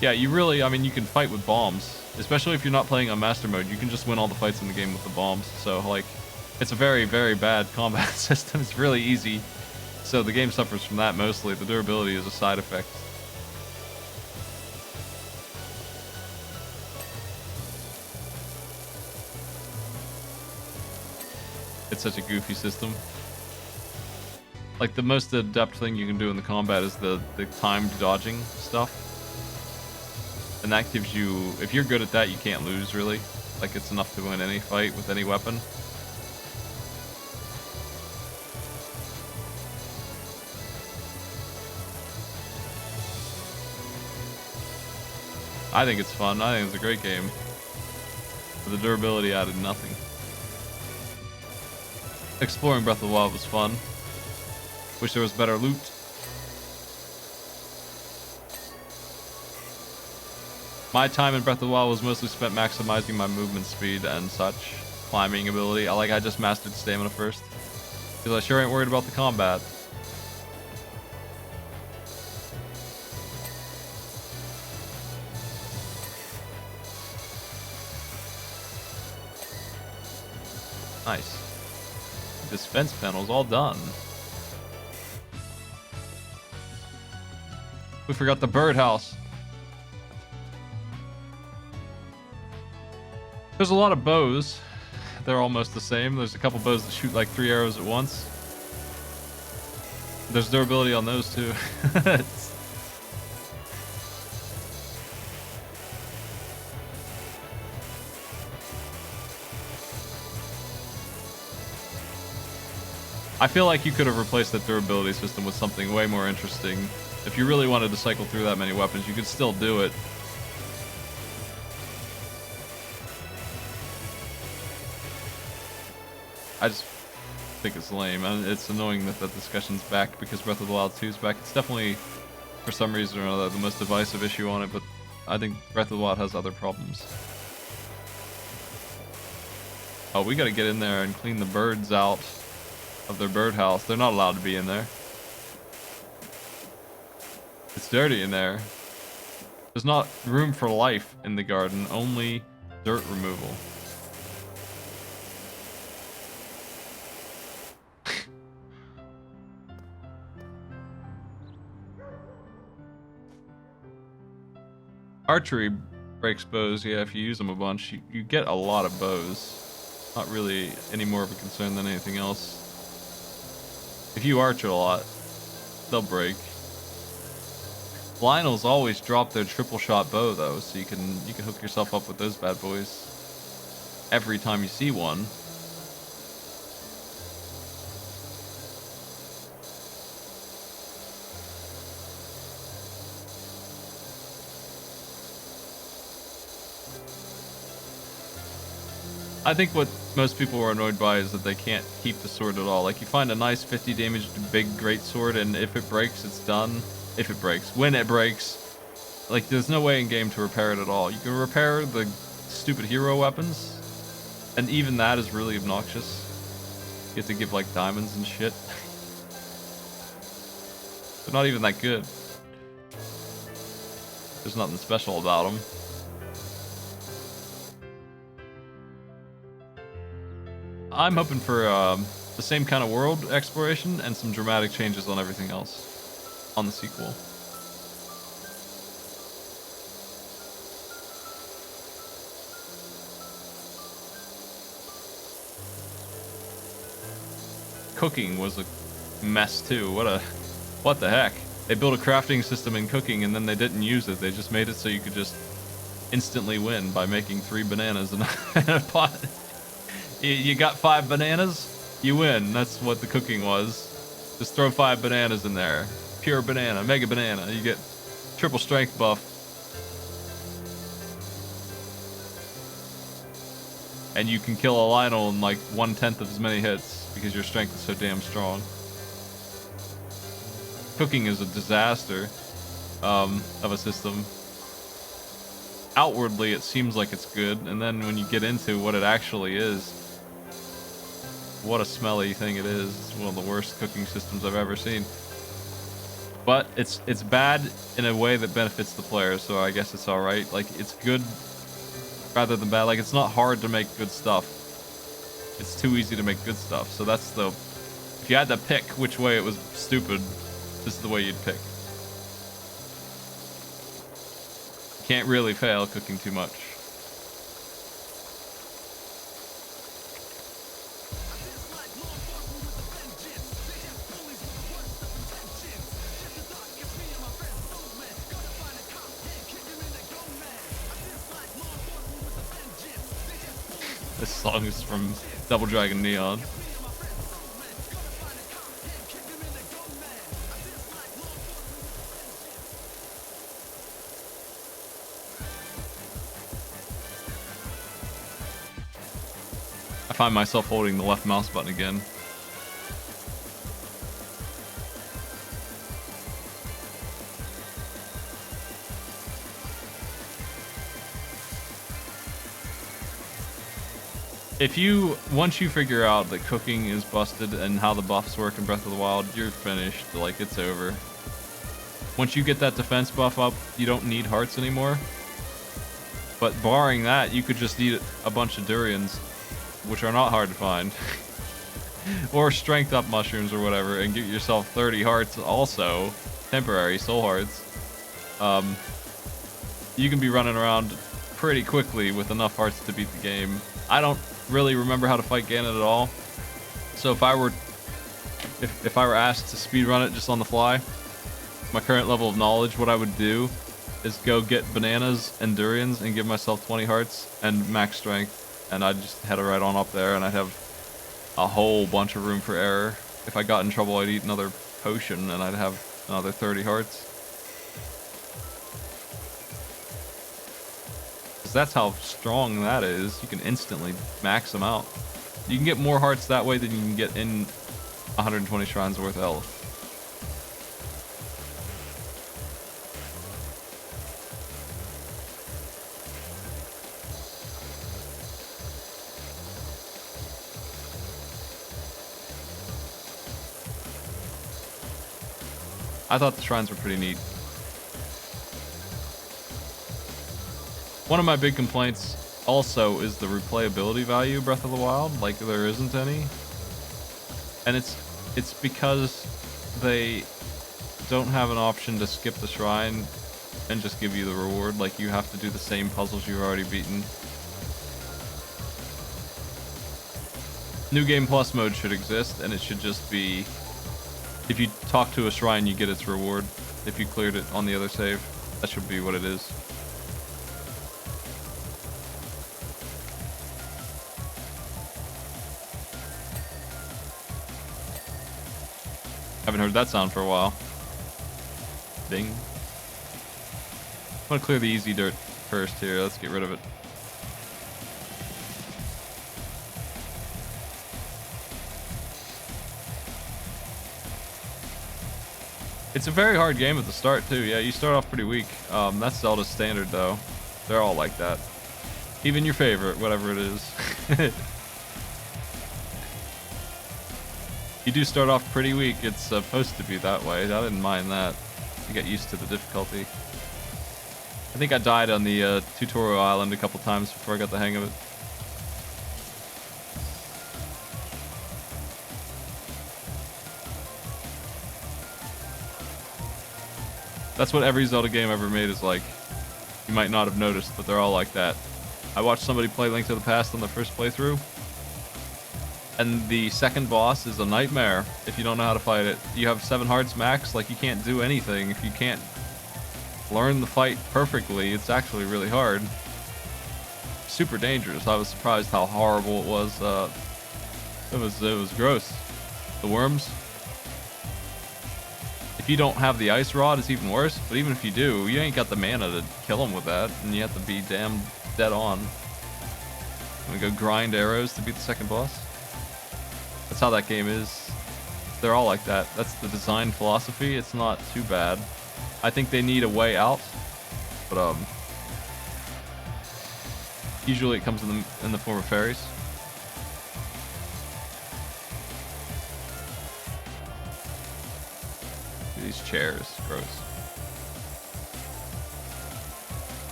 Yeah, you really, I mean, you can fight with bombs, especially if you're not playing on Master Mode. You can just win all the fights in the game with the bombs. So, like, it's a very, very bad combat system. It's really easy. So the game suffers from that mostly. The durability is a side effect. It's such a goofy system. Like, the most adept thing you can do in the combat is the timed dodging stuff. And that gives you, if you're good at that, you can't lose, really. Like, it's enough to win any fight with any weapon. I think it's fun. I think it's a great game. But the durability added nothing. Exploring Breath of the Wild was fun. Wish there was better loot. My time in Breath of the Wild was mostly spent maximizing my movement speed and such. Climbing ability. I just mastered stamina first. Because I sure ain't worried about the combat. Nice. Dispense panel's all done. We forgot the birdhouse. There's a lot of bows. They're almost the same. There's a couple bows that shoot like 3 arrows at once. There's durability on those too. I feel like you could have replaced that durability system with something way more interesting. If you really wanted to cycle through that many weapons, you could still do it. I just think it's lame, and it's annoying that that discussion's back because Breath of the Wild 2 is back. It's definitely, for some reason or another, the most divisive issue on it, but I think Breath of the Wild has other problems. Oh, we gotta get in there and clean the birds out of their birdhouse. They're not allowed to be in there. It's dirty in there. There's not room for life in the garden, only dirt removal. Archery breaks bows, yeah, if you use them a bunch. You get a lot of bows. Not really any more of a concern than anything else. If you archer a lot, they'll break. Lionels always drop their triple shot bow though, so you can hook yourself up with those bad boys every time you see one. I think what most people are annoyed by is that they can't keep the sword at all. Like, you find a nice 50 damage big great sword, and if it breaks, it's done. If it breaks. When it breaks, like, there's no way in game to repair it at all. You can repair the stupid hero weapons, and even that is really obnoxious. You have to give, like, diamonds and shit. They're not even that good. There's nothing special about them. I'm hoping for the same kind of world exploration and some dramatic changes on everything else on the sequel. Cooking was a mess too. What the heck? They built a crafting system in cooking and then they didn't use it. They just made it so you could just instantly win by making 3 bananas in a pot. You got 5 bananas, you win. That's what the cooking was. Just throw 5 bananas in there. Pure banana, mega banana. You get triple strength buff. And you can kill a Lionel in like 1/10 of as many hits because your strength is so damn strong. Cooking is a disaster of a system. Outwardly, it seems like it's good, and then when you get into what it actually is, what a smelly thing it is. It's one of the worst cooking systems I've ever seen. But it's bad in a way that benefits the player, so I guess it's alright. Like, it's good rather than bad. Like, it's not hard to make good stuff. It's too easy to make good stuff. So that's the... If you had to pick which way it was stupid, this is the way you'd pick. Can't really fail cooking too much. This song is from Double Dragon Neon. I find myself holding the left mouse button again. Once you figure out that cooking is busted and how the buffs work in Breath of the Wild, you're finished. Like, it's over. Once you get that defense buff up, you don't need hearts anymore. But barring that, you could just eat a bunch of durians, which are not hard to find. Or strength up mushrooms or whatever, and get yourself 30 hearts also. Temporary soul hearts. You can be running around pretty quickly with enough hearts to beat the game. I don't really remember how to fight Ganon at all. So if I were asked to speedrun it just on the fly, my current level of knowledge, what I would do is go get bananas and durians and give myself 20 hearts and max strength. And I'd just head right on up there and I'd have a whole bunch of room for error. if I got in trouble, I'd eat another potion and I'd have another 30 hearts. Because that's how strong that is. You can instantly max them out. You can get more hearts that way than you can get in 120 shrines worth of health. I thought the shrines were pretty neat. One of my big complaints also is the replayability value of Breath of the Wild. Like, there isn't any. And it's because they don't have an option to skip the shrine and just give you the reward. Like, you have to do the same puzzles you've already beaten. New Game Plus mode should exist, and it should just be, if you talk to a shrine, you get its reward. If you cleared it on the other save, that should be what it is. Haven't heard that sound for a while. Ding. I'm gonna clear the easy dirt first here. Let's get rid of it. It's a very hard game at the start too. Yeah, you start off pretty weak. That's Zelda's standard though. They're all like that. Even your favorite, whatever it is. You do start off pretty weak. It's supposed to be that way. I didn't mind that. You get used to the difficulty. I think I died on the tutorial island a couple times before I got the hang of it. That's what every Zelda game ever made is like. You might not have noticed, but they're all like that. I watched somebody play Link to the Past on their first playthrough, and the second boss is a nightmare if you don't know how to fight it. You have 7 hearts max, like you can't do anything. If you can't learn the fight perfectly, it's actually really hard. Super dangerous. I was surprised how horrible it was. It was gross. The worms. If you don't have the ice rod, it's even worse. But even if you do, you ain't got the mana to kill them with that, and you have to be damn dead on. I'm gonna go grind arrows to beat the second boss. That's how that game is. They're all like that. That's the design philosophy. It's not too bad. I think they need a way out, but usually it comes in the form of fairies. These chairs, gross.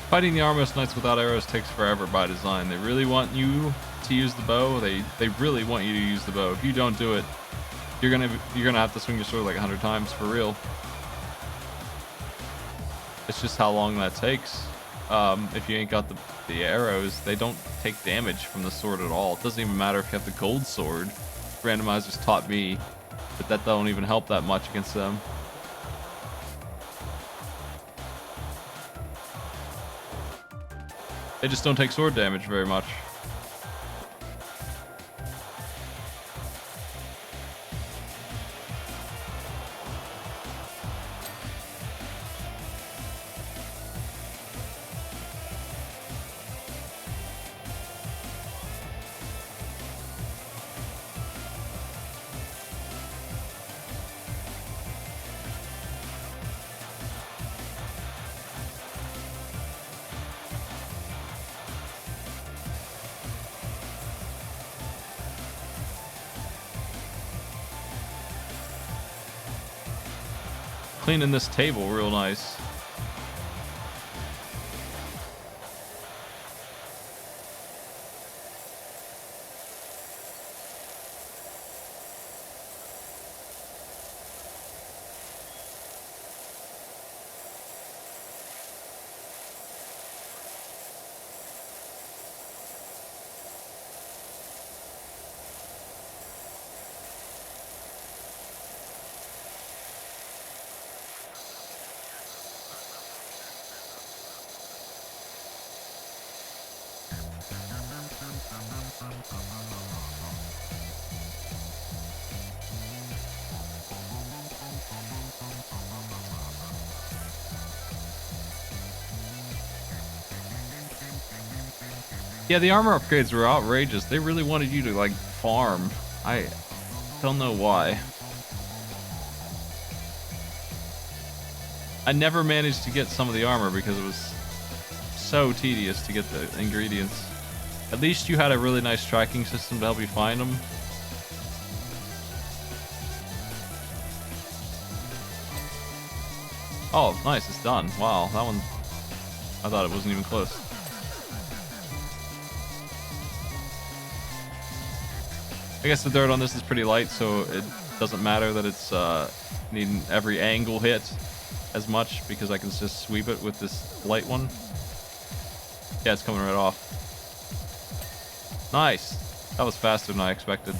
Fighting the Armos Knights without arrows takes forever by design. They really want you to use the bow. They really want you to use the bow. If you don't do it, you're gonna have to swing your sword like 100 times for real. It's just how long that takes. If you ain't got the arrows, they don't take damage from the sword at all. It doesn't even matter if you have the gold sword. Randomizers taught me that don't even help that much against them. They just don't take sword damage very much. Cleaning this table real nice. Yeah, the armor upgrades were outrageous. They really wanted you to, like, farm. I don't know why. I never managed to get some of the armor because it was so tedious to get the ingredients. At least you had a really nice tracking system to help you find them. Oh, nice, it's done. Wow, that one, I thought it wasn't even close. I guess the dirt on this is pretty light, so it doesn't matter that it's needing every angle hit as much because I can just sweep it with this light one. Yeah, it's coming right off. Nice. That was faster than I expected.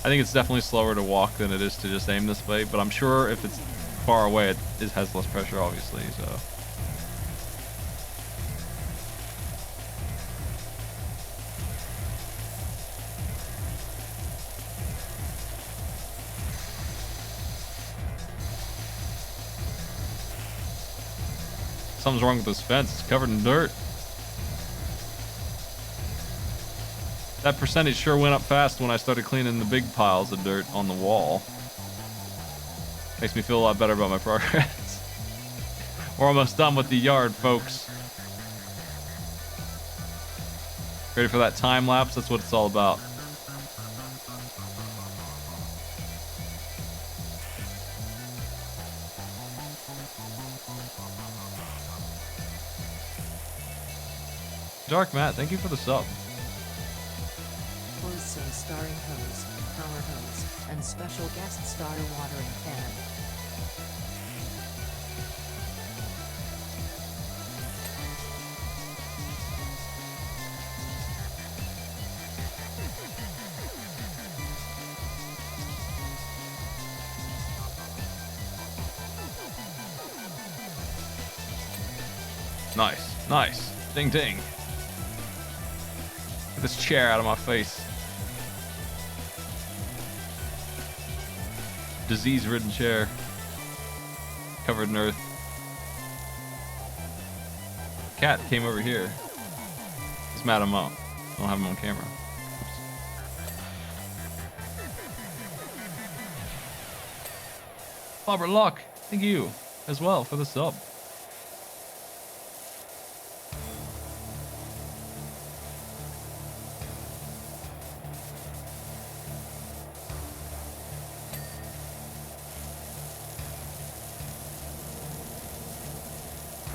I think it's definitely slower to walk than it is to just aim this way, but I'm sure if it's far away, it has less pressure, obviously, so. Something's wrong with this fence. It's covered in dirt. That percentage sure went up fast when I started cleaning the big piles of dirt on the wall. Makes me feel a lot better about my progress. We're almost done with the yard, folks. Ready for that time lapse? That's what it's all about. Dark Matt, thank you for the sub. Closed starring hose, power hose, and special guest starter watering can. Nice, nice. Ding ding. Get this chair out of my face. Disease-ridden chair. Covered in earth. Cat came over here. Let's mat him up. I don't have him on camera. Barbara Luck, thank you as well for the sub.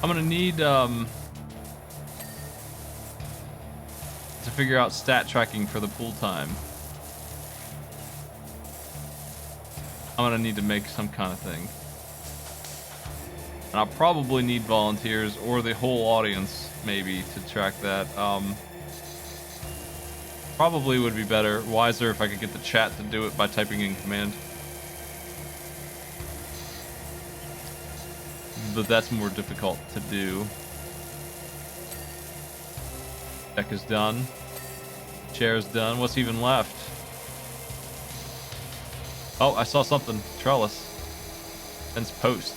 I'm gonna need to figure out stat tracking for the pool time. I'm gonna need to make some kind of thing. And I'll probably need volunteers or the whole audience maybe to track that. Probably would be wiser if I could get the chat to do it by typing in command. But that's more difficult to do. Deck is done. Chair's done. What's even left? Oh, I saw something. Trellis. Fence post.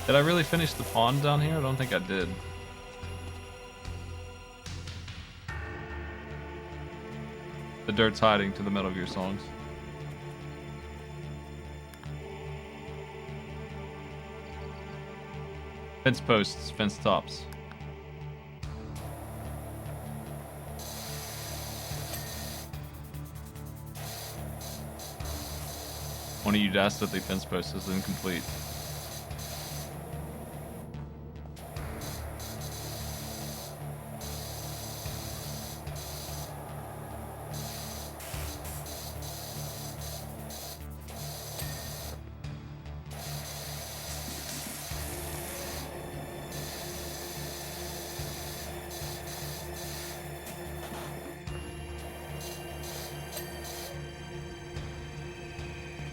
Did I really finish the pond down here? I don't think I did. The dirt's hiding to the Metal Gear songs. Fence posts, fence tops. One of you asked that the fence post is incomplete.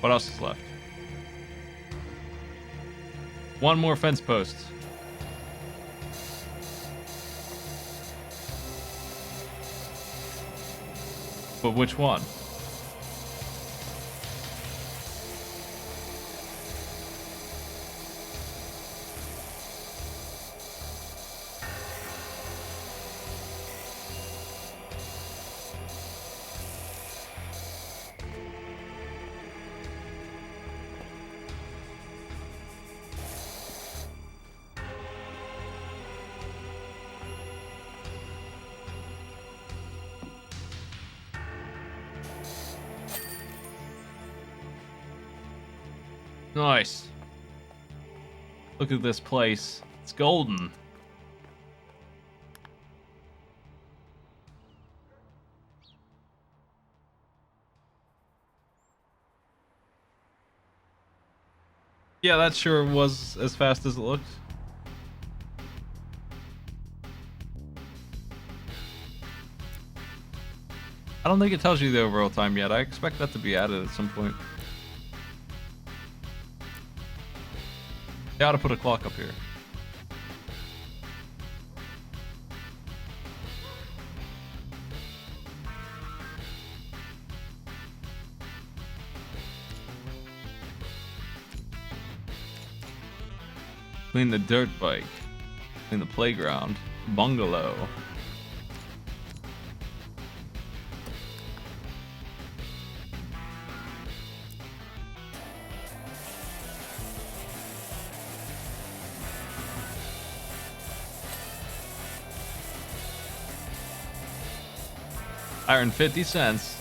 What else is left? One more fence post. But which one? Nice. Look at this place. It's golden. Yeah, that sure was as fast as it looked. I don't think it tells you the overall time yet. I expect that to be added at some point. They ought to put a clock up here. Clean the dirt bike. Clean the playground. Bungalow. I earned 50 cents.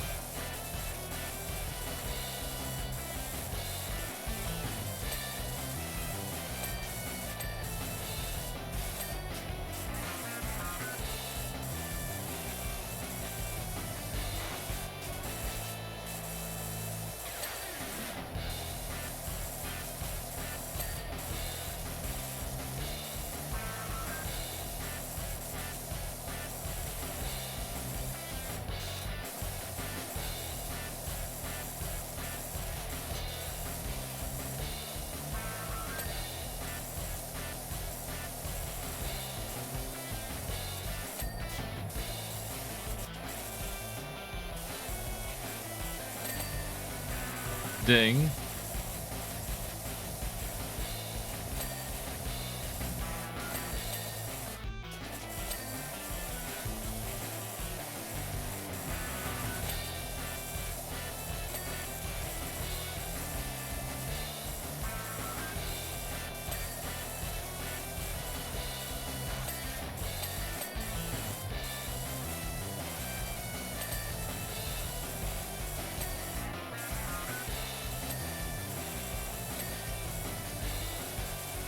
Ding.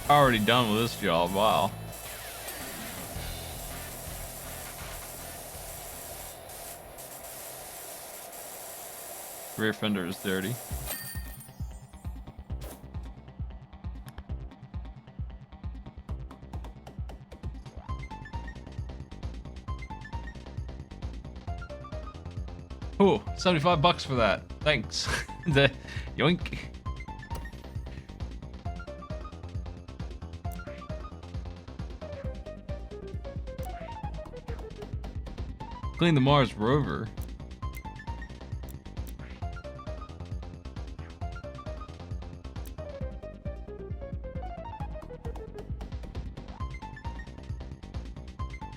Already done with this job, wow. Rear fender is dirty. Ooh, 75 bucks for that. Thanks. The yoink. Clean the Mars rover.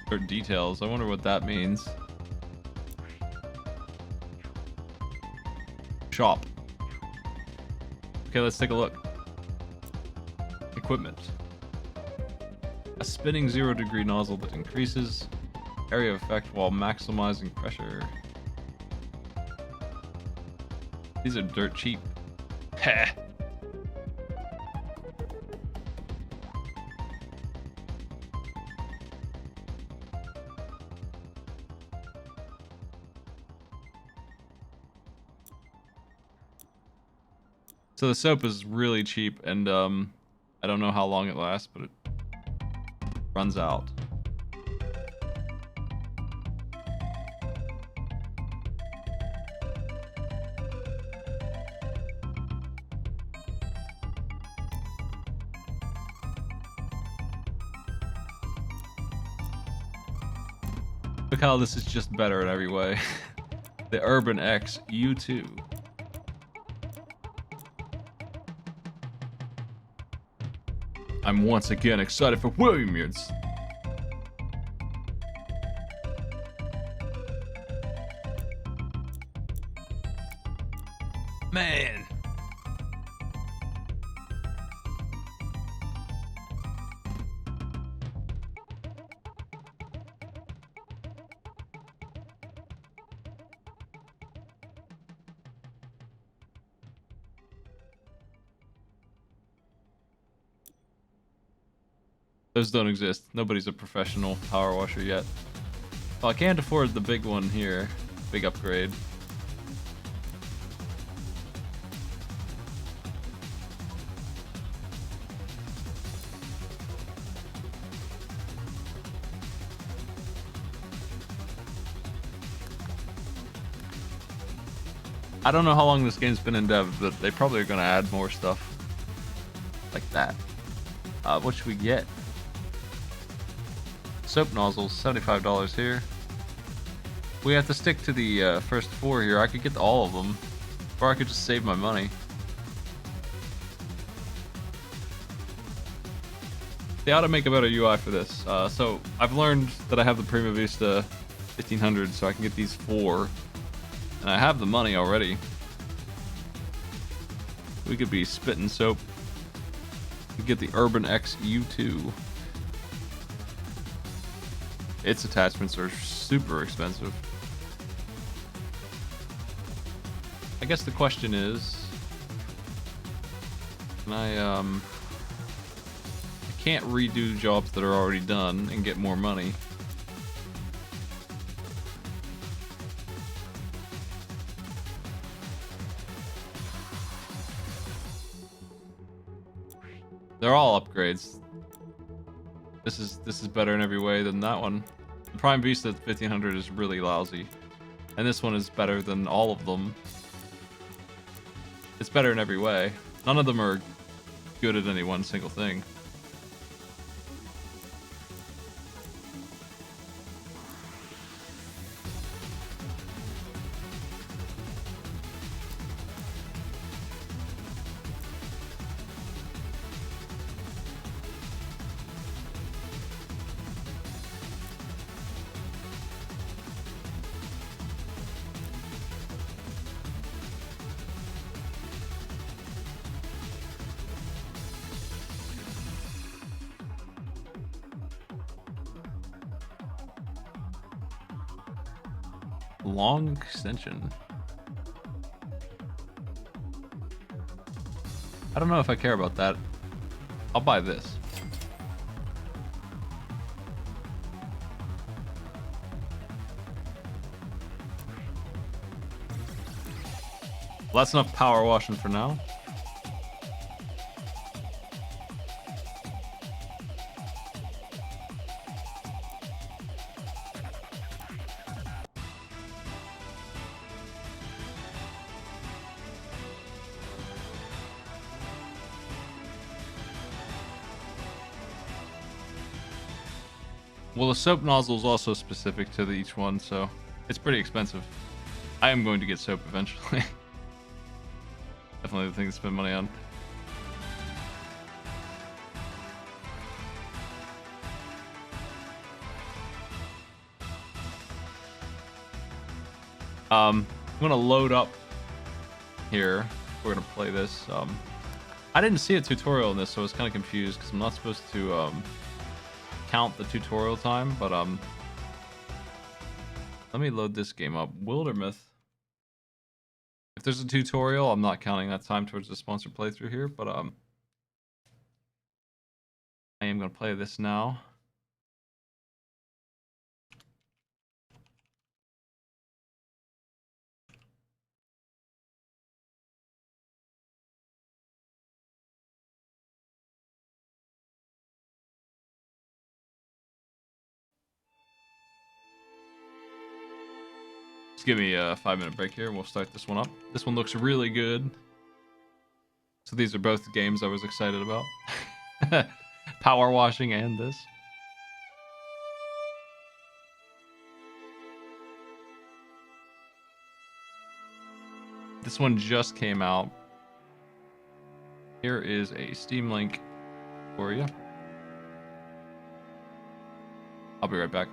Or details. I wonder what that means. Shop. Okay, let's take a look. Equipment. A spinning 0-degree nozzle that increases area effect while maximizing pressure. These are dirt cheap. Heh. So the soap is really cheap, and I don't know how long it lasts, but it runs out. Look how this is just better in every way. The Urban X U2. I'm once again excited for Wyldermyth. Man. Those don't exist. Nobody's a professional power washer yet. Well, I can't afford the big one here. Big upgrade. I don't know how long this game's been in dev, but they probably are going to add more stuff like that. What should we get? Soap nozzles, $75 here. We have to stick to the first 4 here. I could get all of them, or I could just save my money. They ought to make a better UI for this. So I've learned that I have the Prima Vista 1500, so I can get these 4. And I have the money already. We could be spitting soap. We get the Urban X U2. Its attachments are super expensive. I guess the question is, can I can't redo jobs that are already done and get more money. They're all upgrades. This is better in every way than that one. The Prime Vista 1500 is really lousy, and this one is better than all of them. It's better in every way. None of them are good at any one single thing. Long extension. I don't know if I care about that. I'll buy this. Well, that's enough power washing for now. Well, the soap nozzle is also specific to each one, so it's pretty expensive. I am going to get soap eventually. Definitely the thing to spend money on. I'm gonna load up here. We're gonna play this. I didn't see a tutorial in this, so I was kind of confused because I'm not supposed to count the tutorial time, but let me load this game up. Wyldermyth. If there's a tutorial, I'm not counting that time towards the sponsored playthrough here, but I am gonna play this now. Just give me a 5-minute break here and we'll start this one up. This one looks really good. So these are both the games I was excited about. Power washing and this. This one just came out. Here is a Steam link for you. I'll be right back.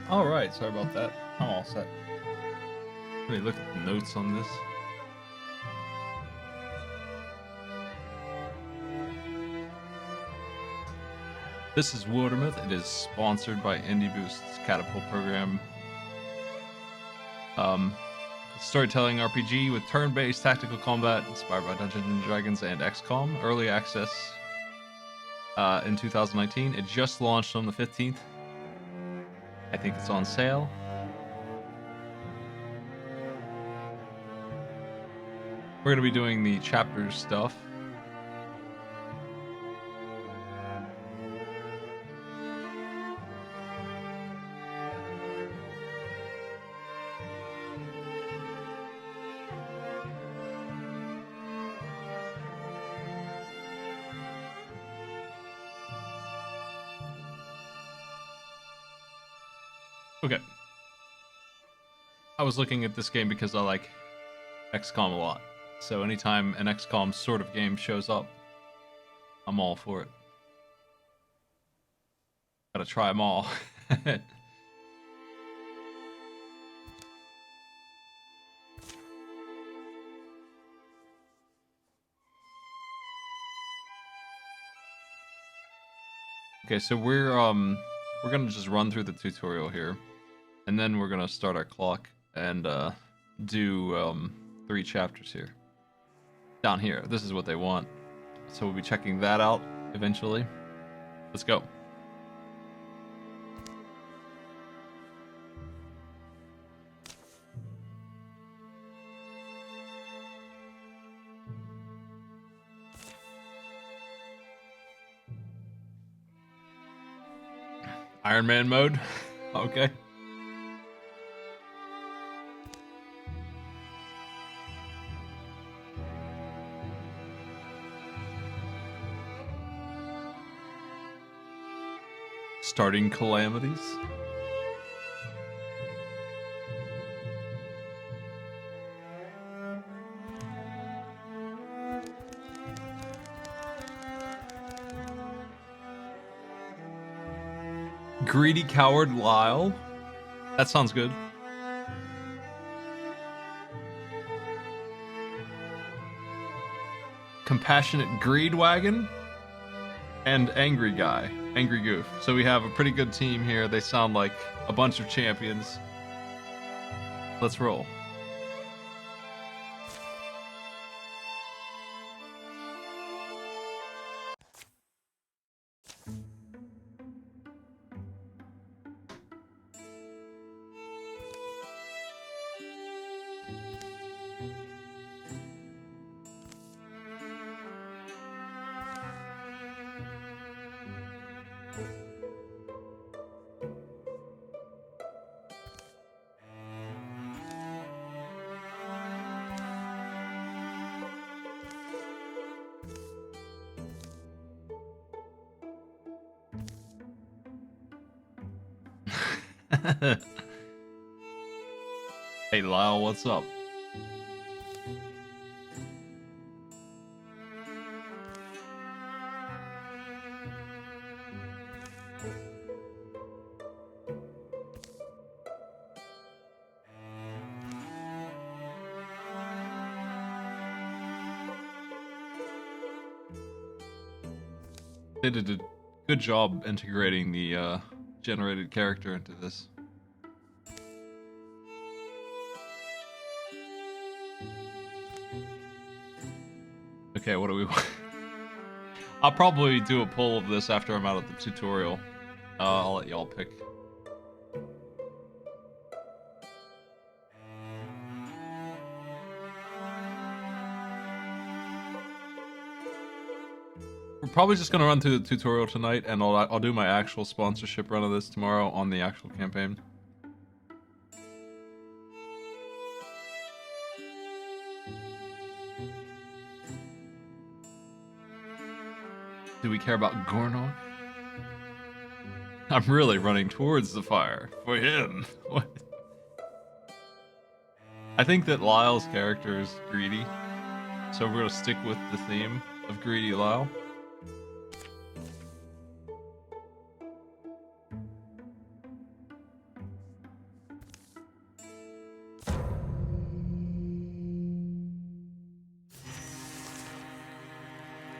All right, sorry about that. I'm all set. Let me look at the notes on this. This is Wyldermyth. It is sponsored by Indie Boost's Catapult program. Storytelling RPG with turn-based tactical combat inspired by Dungeons and Dragons and XCOM. Early access in 2019. It just launched on the 15th. I think it's on sale. We're going to be doing the chapters stuff. Okay. I was looking at this game because I like XCOM a lot. So anytime an XCOM sort of game shows up, I'm all for it. Gotta try them all. Okay, so we're gonna just run through the tutorial here. And then we're gonna start our clock and do 3 chapters here. Down here. This is what they want. So we'll be checking that out eventually. Let's go. Iron Man mode. Okay. Starting calamities. Greedy coward Lyle. That sounds good. Compassionate greed wagon. And angry guy. Angry goof. So we have a pretty good team here. They sound like a bunch of champions. Let's roll. Hey Lyle, what's up? They did a good job integrating the generated character into this. Okay, what do we want? I'll probably do a poll of this after I'm out of the tutorial. I'll let y'all pick. We're probably just gonna run through the tutorial tonight, and I'll do my actual sponsorship run of this tomorrow on the actual campaign. Do we care about Gornok? I'm really running towards the fire for him. What? I think that Lyle's character is greedy, so we're gonna stick with the theme of greedy Lyle.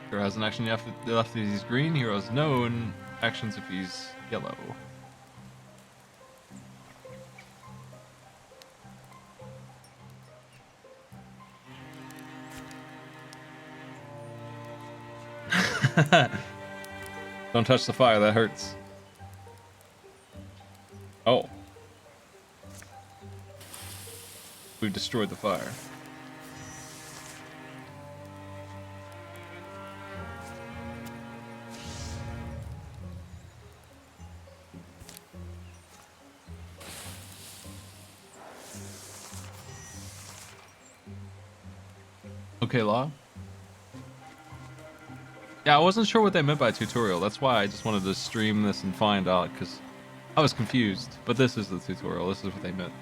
Hero has an action left if he's green. Hero has no actions if he's yellow. Don't touch the fire, that hurts. Oh. We've destroyed the fire. Okay, Law. Yeah, I wasn't sure what they meant by tutorial. That's why I just wanted to stream this and find out, because I was confused. But this is the tutorial. This is what they meant.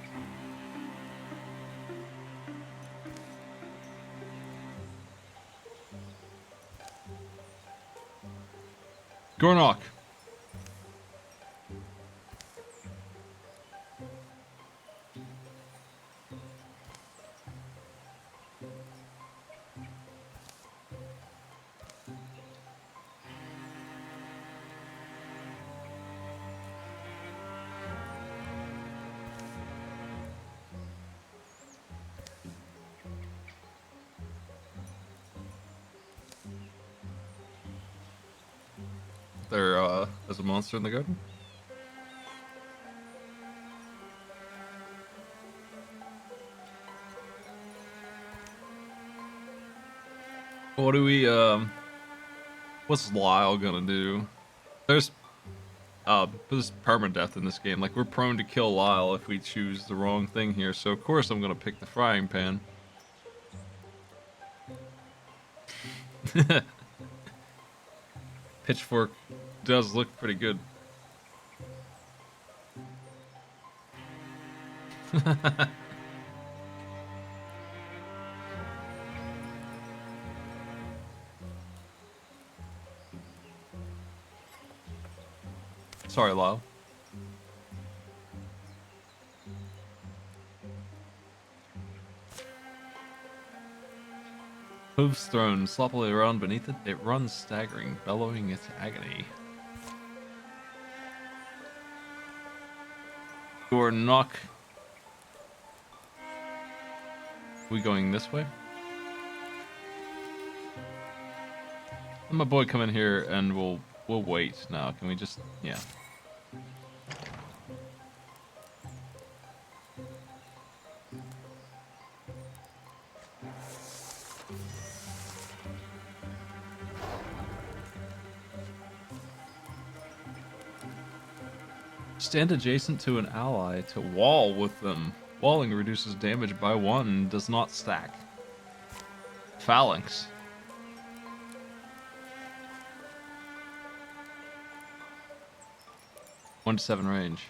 Gornok. there's a monster in the garden. What do we, what's Lyle gonna do? There's permadeath in this game. Like, we're prone to kill Lyle if we choose the wrong thing here, so of course I'm gonna pick the frying pan. Pitchfork does look pretty good. Sorry, Lyle. Hooves thrown sloppily around beneath it, it runs staggering, bellowing its agony. Door knock. We going this way? Let my boy come in here and we'll wait now. Can we just, yeah. Stand adjacent to an ally to wall with them. Walling reduces damage by 1 and does not stack. Phalanx. One to 7 range.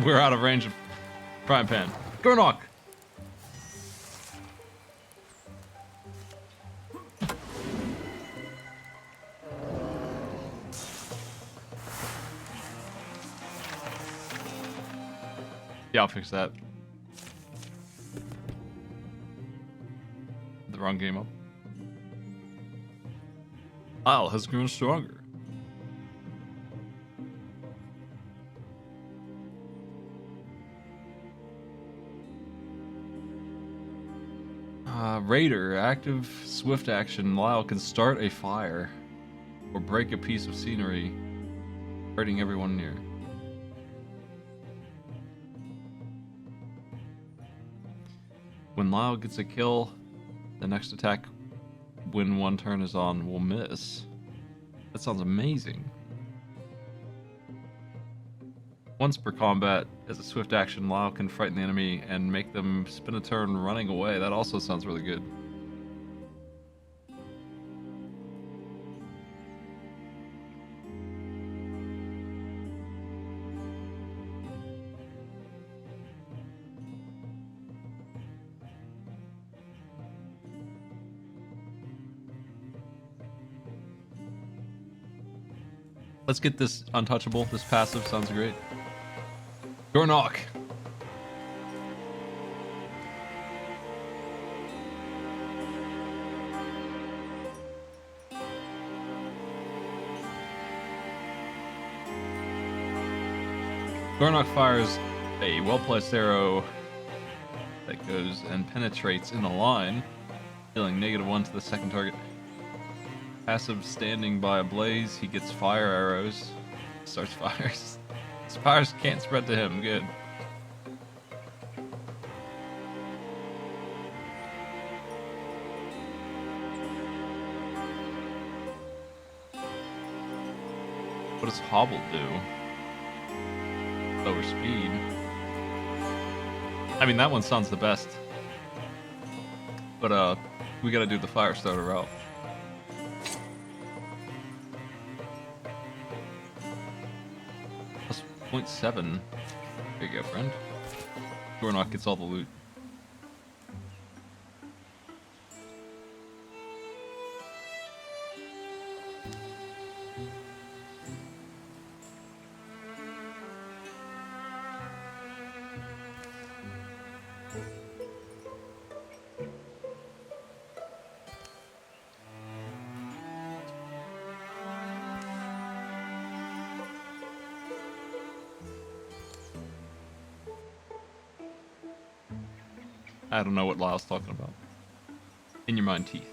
We're out of range of frying pan. Gornok! Yeah, I'll fix that. The wrong game up. Lyle has grown stronger. Raider, active swift action. Lyle can start a fire or break a piece of scenery, hurting everyone near. When Lyle gets a kill, the next attack when one turn is on will miss. That sounds amazing. Once per combat, as a swift action, Lyle can frighten the enemy and make them spend a turn running away. That also sounds really good. Let's get this untouchable. This passive sounds great. Door knock. Gornok fires a well-placed arrow that goes and penetrates in the line, dealing -1 to the second target. Passive standing by a blaze, he gets fire arrows. Starts fires. His fires can't spread to him. Good. What does Hobble do? Lower speed. I mean, that one sounds the best. But, we gotta do the fire starter route. Plus 0.7. There you go, friend. Gornok gets all the loot. I don't know what Lyle's talking about. In your mind, teeth.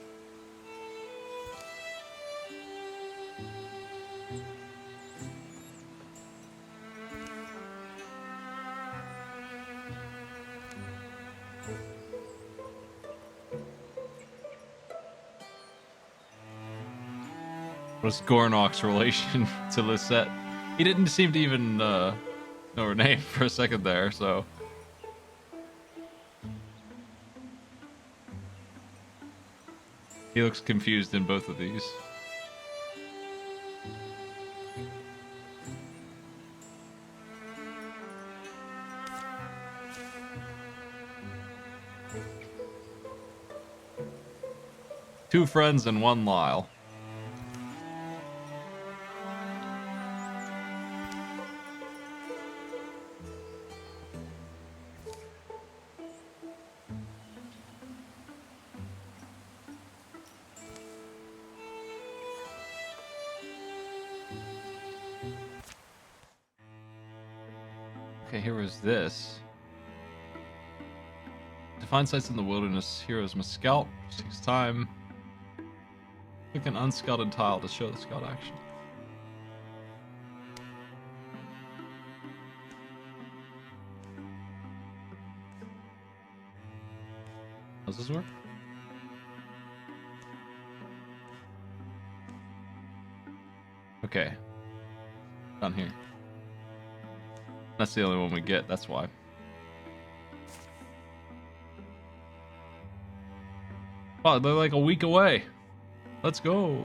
What's Gornok's relation to Lisette? He didn't seem to even know her name for a second there, so... He looks confused in both of these. Two friends and one Lyle. Okay, here was this. To find sites in the wilderness, heroes must scout, which takes time. Click an unscouted tile to show the scout action. How's this work? Okay. Down here. That's the only one we get, that's why. Oh, they're like a week away. Let's go.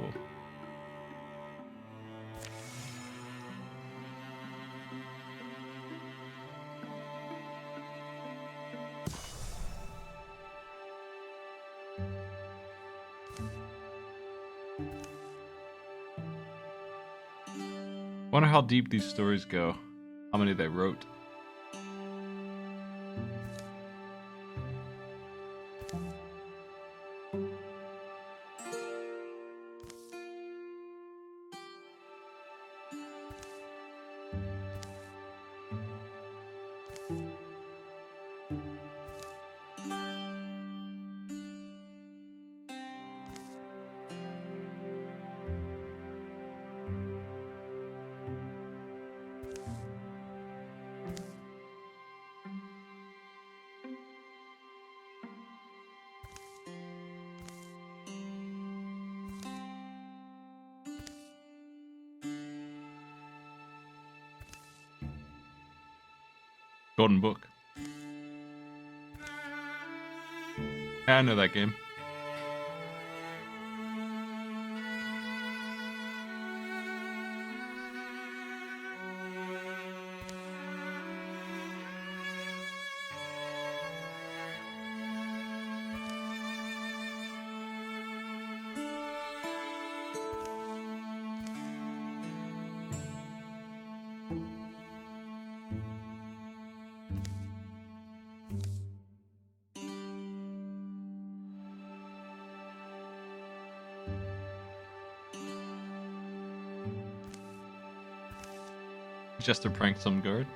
Wonder how deep these stories go. How many they wrote. Golden Book. Yeah, I know that game. Just to prank some guard.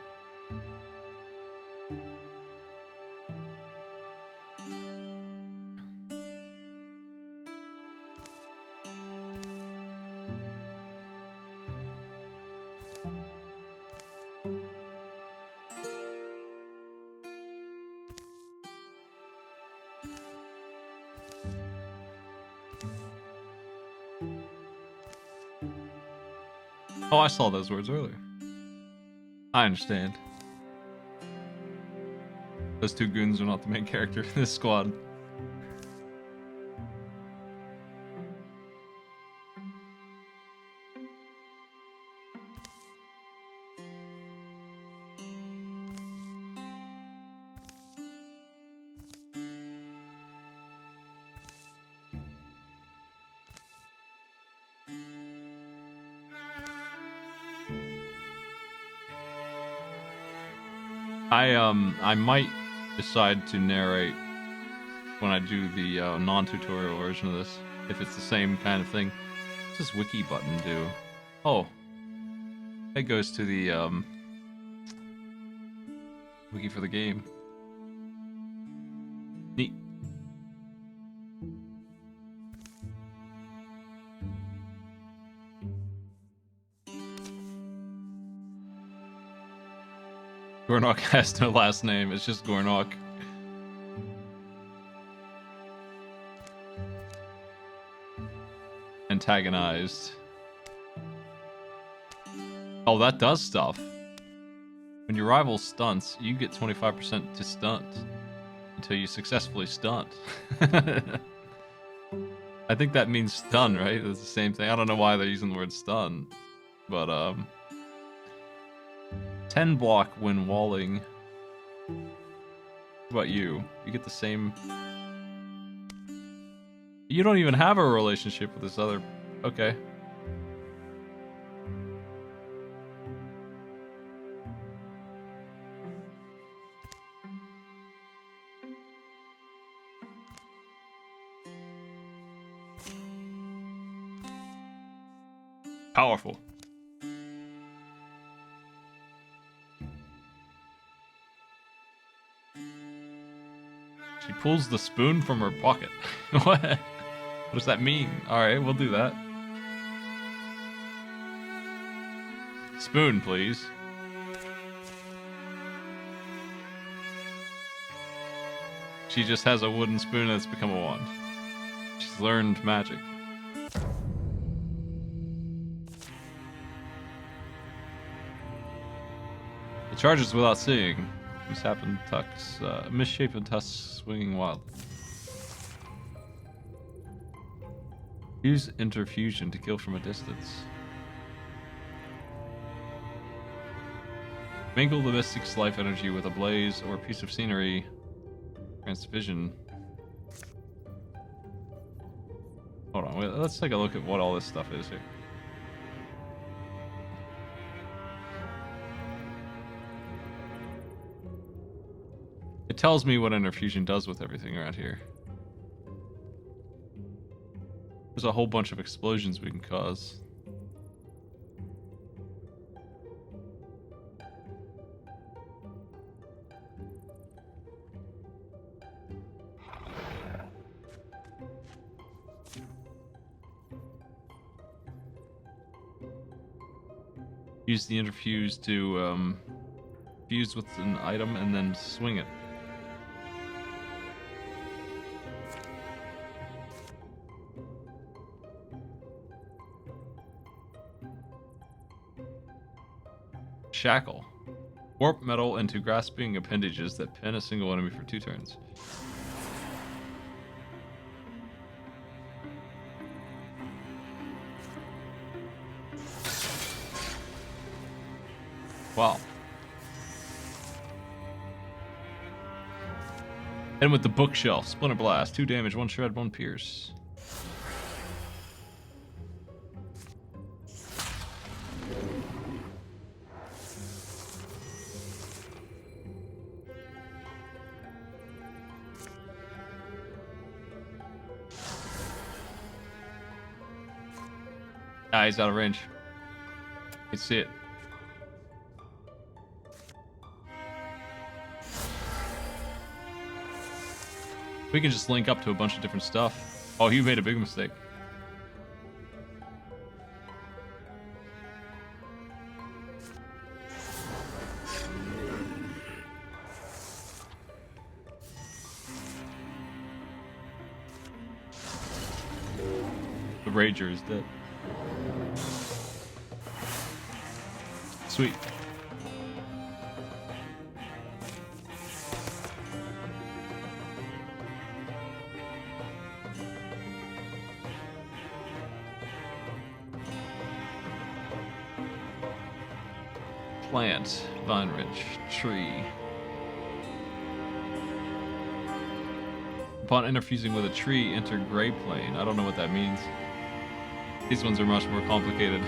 Oh, I saw those words earlier. I understand. Those two goons are not the main character in this squad. I might decide to narrate when I do the non-tutorial version of this, if it's the same kind of thing. What's this wiki button do? Oh, it goes to the wiki for the game. Gornok has no last name. It's just Gornok. Antagonized. Oh, that does stuff. When your rival stunts, you get 25% to stunt until you successfully stunt. I think that means stun, right? It's the same thing. I don't know why they're using the word stun, but 10 block when walling. What about you? You get the same. You don't even have a relationship with this other. Okay. Powerful. She pulls the spoon from her pocket. What? What does that mean? Alright, we'll do that. Spoon, please. She just has a wooden spoon that's become a wand. She's learned magic. It charges without seeing. Misshapen tucks, misshapen tusks swinging wild. Use interfusion to kill from a distance. Mingle the mystic's life energy with a blaze or a piece of scenery. Grants vision. Hold on, wait, let's take a look at what all this stuff is here. It tells me what interfusion does with everything around here. There's a whole bunch of explosions we can cause. Use the interfuse to fuse with an item and then swing it. Shackle. Warp metal into grasping appendages that pin a single enemy for 2 turns. Wow. And with the bookshelf, Splinter Blast, 2 damage, 1 shred, 1 pierce. Ah, he's out of range. You can see it. We can just link up to a bunch of different stuff. Oh, you made a big mistake. The Rager is dead. Sweet. Plant, vine ridge, tree. Upon interfusing with a tree, enter gray plane. I don't know what that means. These ones are much more complicated.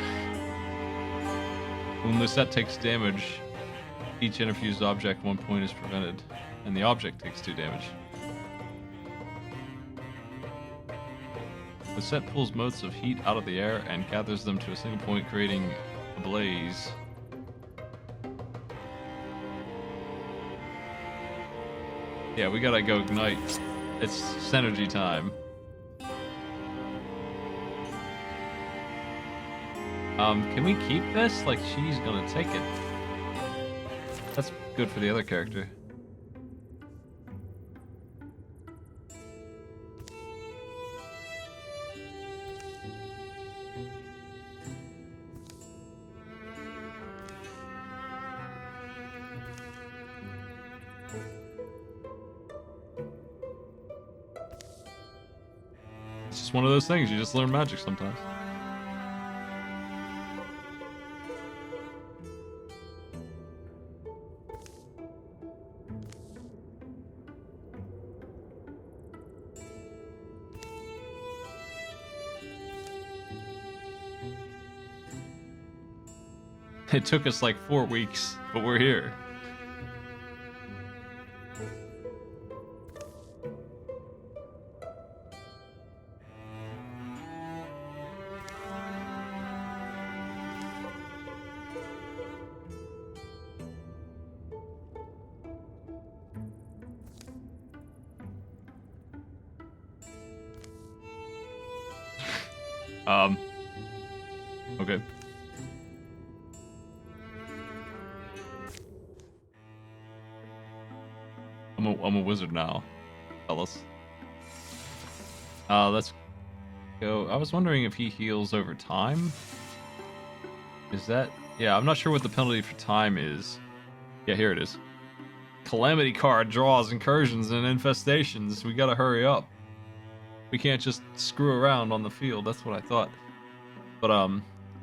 When Lucette takes damage, each interfused object 1 point is prevented, and the object takes 2 damage. Lucette pulls motes of heat out of the air and gathers them to a single point, creating a blaze. Yeah, we gotta go ignite. It's synergy time. Can we keep this? Like, she's gonna take it. That's good for the other character. It's just one of those things. You just learn magic sometimes. It took us like 4 weeks, but we're here. Okay. I'm a wizard now, fellas. Let's go. I was wondering if he heals over time. Is that... Yeah, I'm not sure what the penalty for time is. Yeah, here it is. Calamity card draws incursions and infestations. We gotta hurry up. We can't just screw around on the field. That's what I thought. But,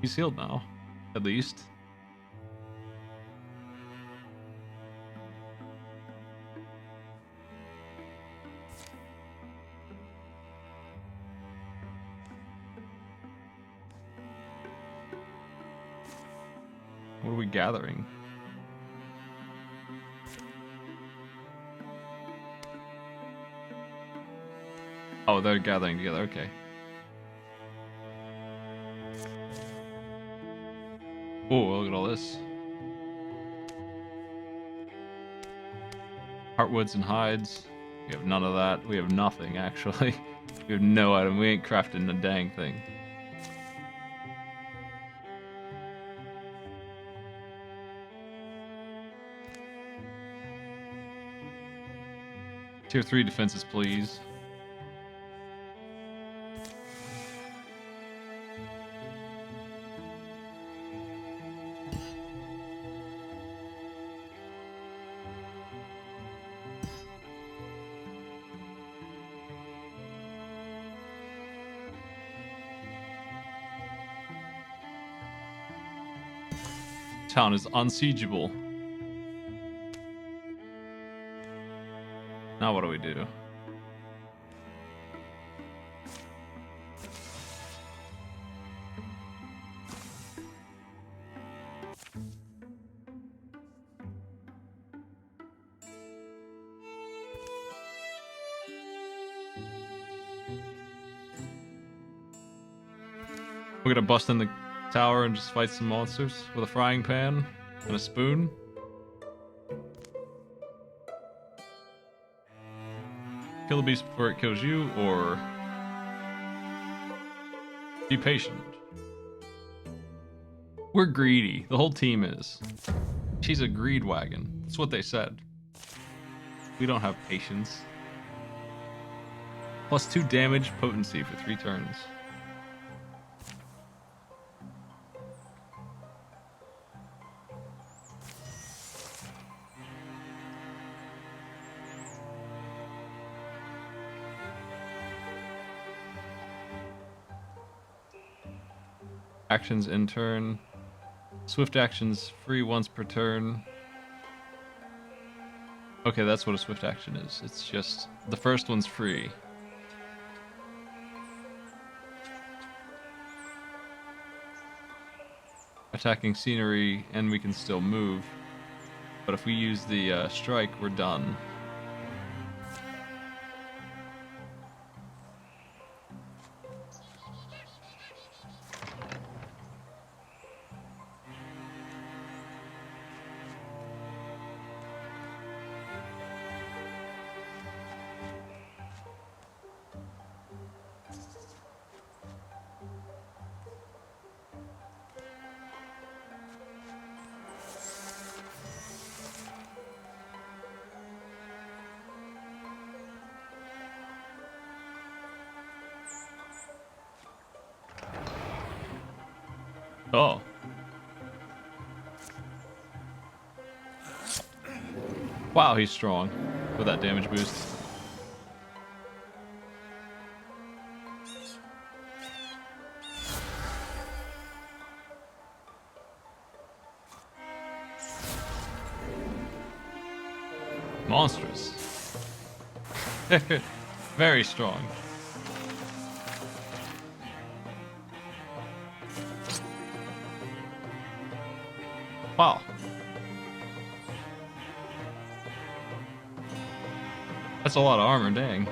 he's healed now. At least. What are we gathering? Oh, they're gathering together. Okay. Oh, look at all this. Heartwoods and hides. We have none of that. We have nothing, actually. We have no item. We ain't crafting a dang thing. Tier 3 defenses, please. Town is unsiegeable. Now what do we do? We're gonna bust in the tower and just fight some monsters with a frying pan and a spoon. Kill the beast before it kills you, or be patient. We're greedy. The whole team is. She's a greed wagon. That's what they said. We don't have patience. +2 damage potency for 3 turns. Actions in turn. Swift actions free once per turn. Okay, that's what a swift action is. It's just the first one's free. Attacking scenery, and we can still move. But if we use the strike, we're done. Oh. Wow, he's strong with that damage boost. Monstrous. Very strong. Wow. That's a lot of armor, dang.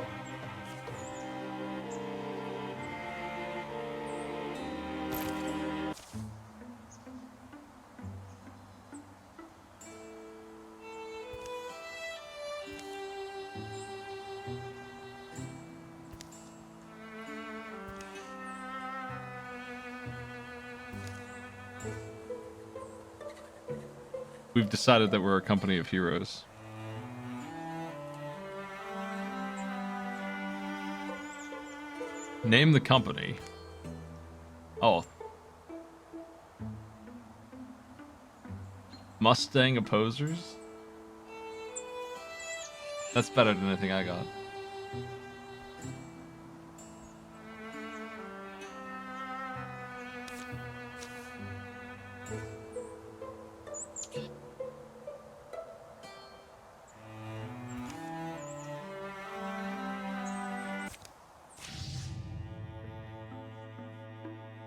We've decided that we're a company of heroes. Name the company. Oh. Mustang Opposers? That's better than anything I got.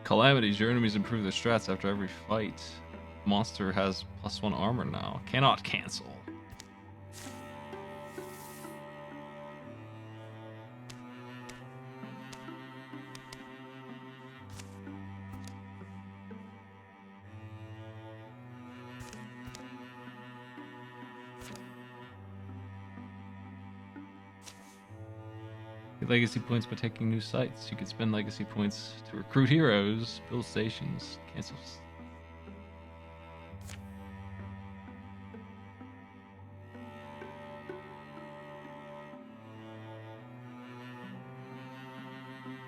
Calamities. Your enemies improve their strats after every fight. Monster has +1 armor now. Cannot cancel. Get legacy points by taking new sites. You can spend legacy points to recruit heroes, build stations, cancel.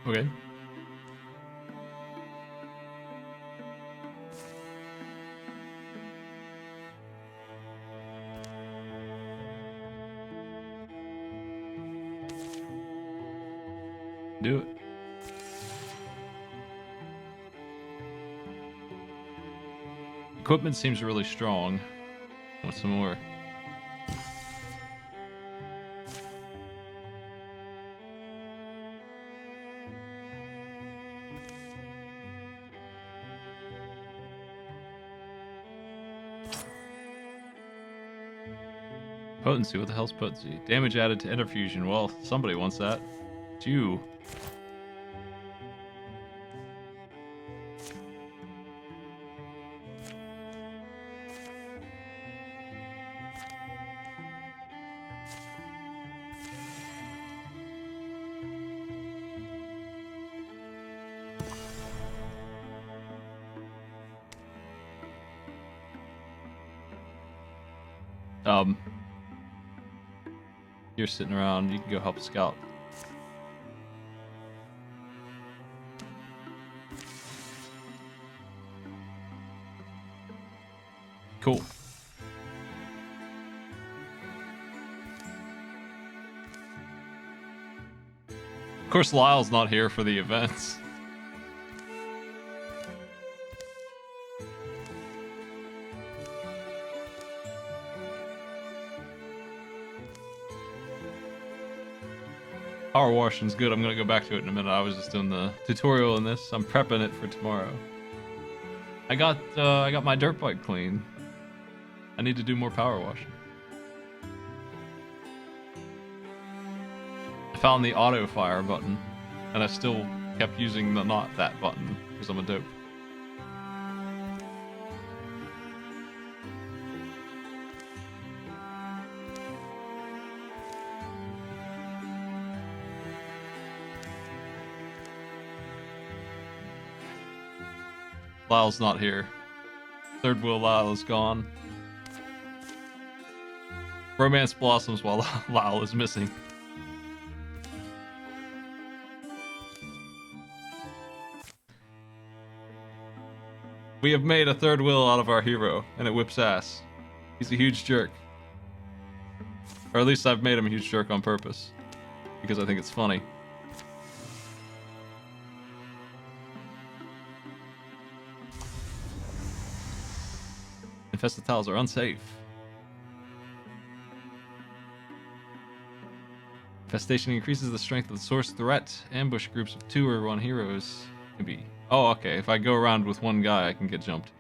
Okay. Do it. Equipment seems really strong. Want some more? Potency, what the hell's potency? Damage added to interfusion. Well, somebody wants that. It's you. You're sitting around, you can go help a scout. Cool. Of course, Lyle's not here for the events. PowerWashing's good. I'm gonna go back to it in a minute. I was just doing the tutorial in this. I'm prepping it for tomorrow. I got my dirt bike clean. I need to do more PowerWashing. I found the auto fire button, and I still kept using the not that button because I'm a dope. Lyle's not here. Third wheel Lyle is gone. Romance blossoms while Lyle is missing. We have made a third wheel out of our hero, and it whips ass. He's a huge jerk. Or at least I've made him a huge jerk on purpose. Because I think it's funny. Infested tiles are unsafe. Infestation increases the strength of the source threat. Ambush groups of 2 or 1 heroes can be... Oh, okay. If I go around with one guy, I can get jumped.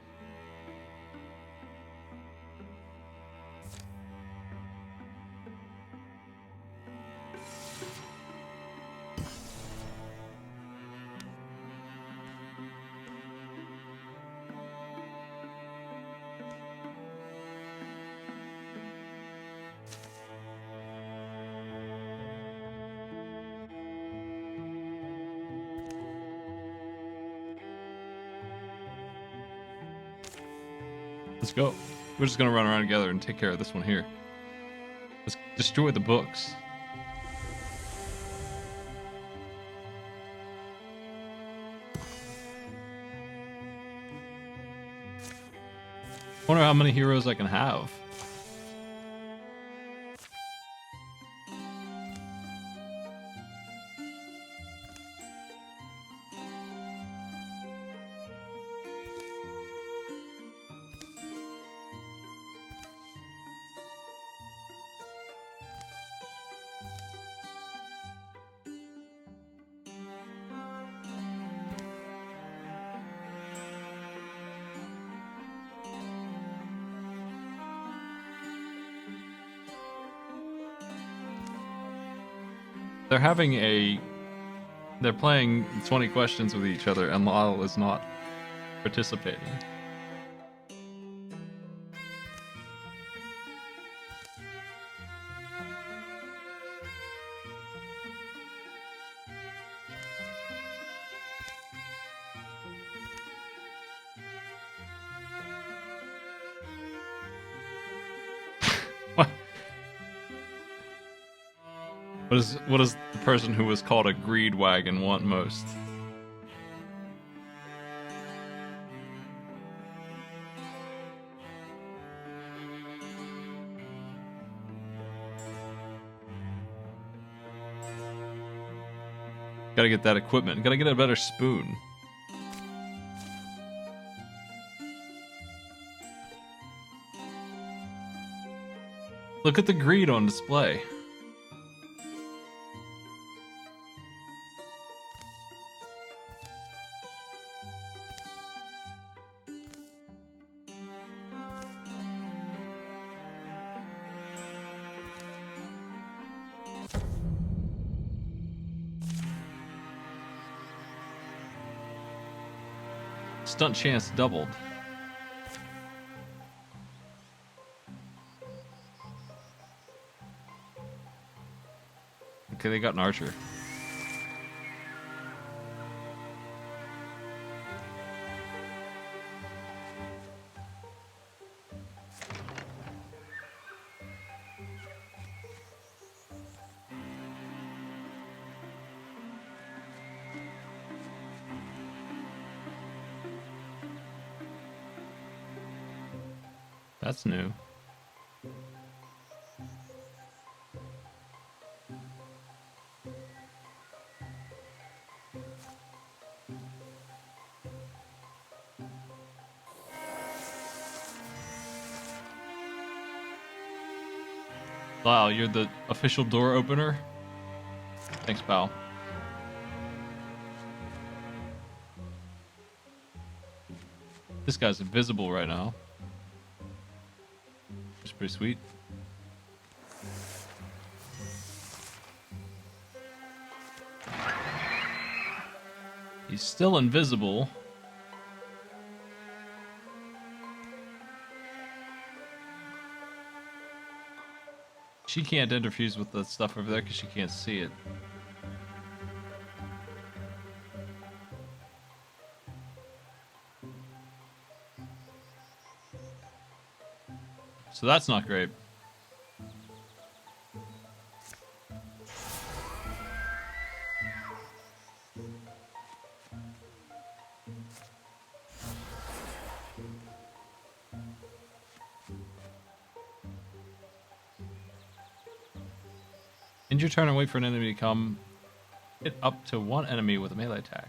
Let's go. We're just gonna run around together and take care of this one here. Let's destroy the books. Wonder how many heroes I can have. They're playing 20 questions with each other, and Lyle is not participating. What does the person who was called a greed wagon want most? Gotta get that equipment. Gotta get a better spoon. Look at the greed on display. Stunt chance doubled. Okay, they got an archer. That's new. Wow, you're the official door opener? Thanks, pal. This guy's invisible right now. It's pretty sweet. He's still invisible. She can't interfuse with the stuff over there because she can't see it. So that's not great. End your turn and wait for an enemy to come. Hit up to one enemy with a melee attack.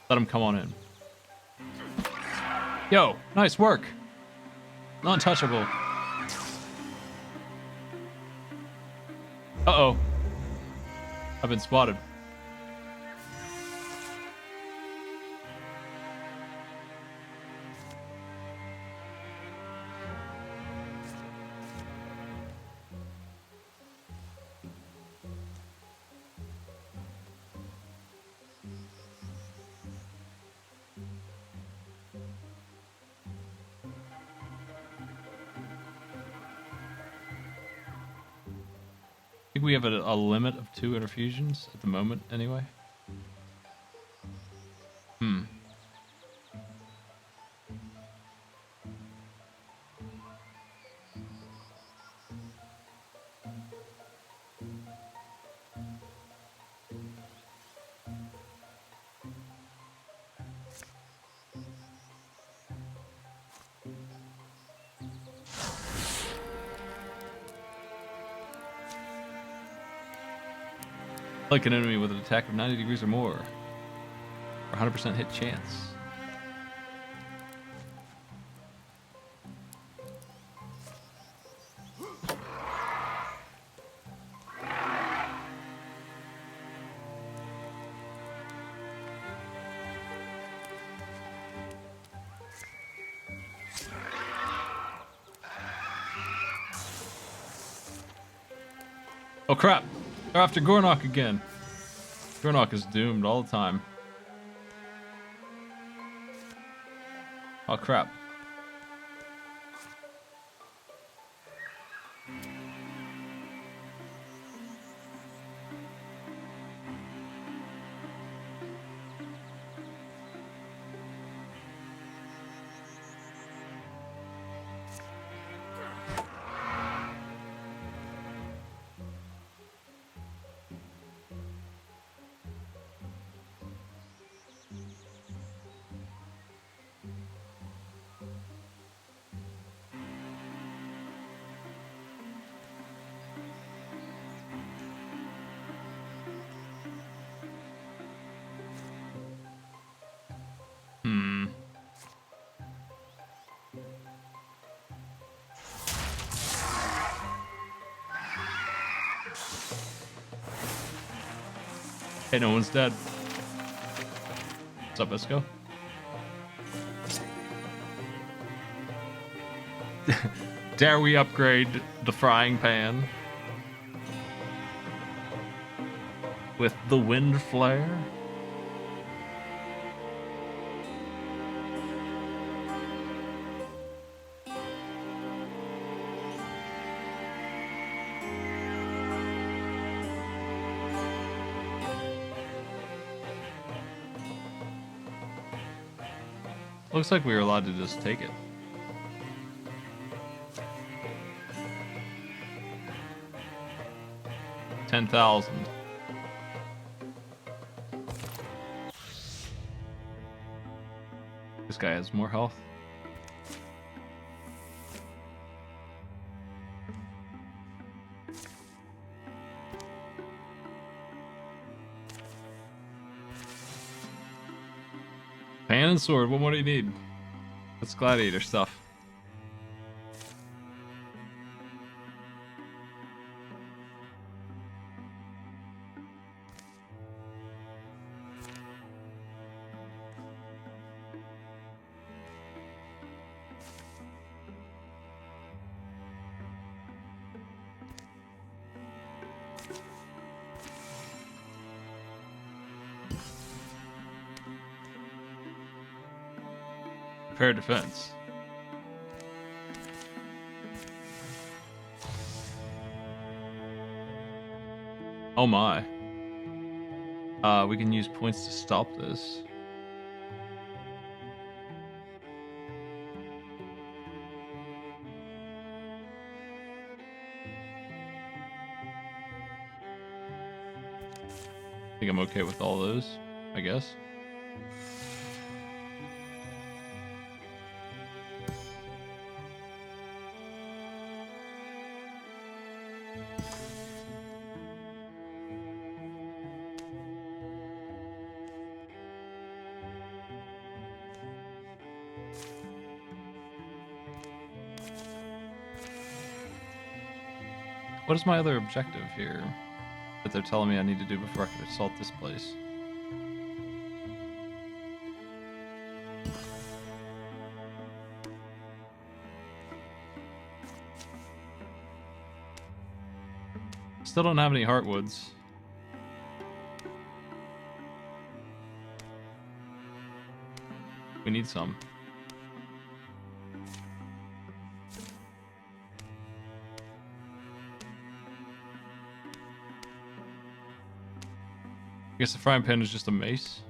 Let him come on in. Yo, nice work. Untouchable. Uh-oh. I've been spotted. I think we have a limit of 2 interfusions at the moment, anyway. Like an enemy with an attack of 90 degrees or more. Or 100% hit chance. Oh crap! They're after Gornok again. Gornok is doomed all the time. Oh crap. Hey, no one's dead. What's up, Esco? Dare we upgrade the frying pan with the wind flare? Looks like we were allowed to just take it. $10,000. This guy has more health. Pan and sword, what more do you need? That's gladiator stuff. Repair defense. Oh my. We can use points to stop this. I think I'm okay with all those, I guess. What is my other objective here that they're telling me I need to do before I can assault this place? Still don't have any heartwoods. We need some. I guess the frying pan is just a mace.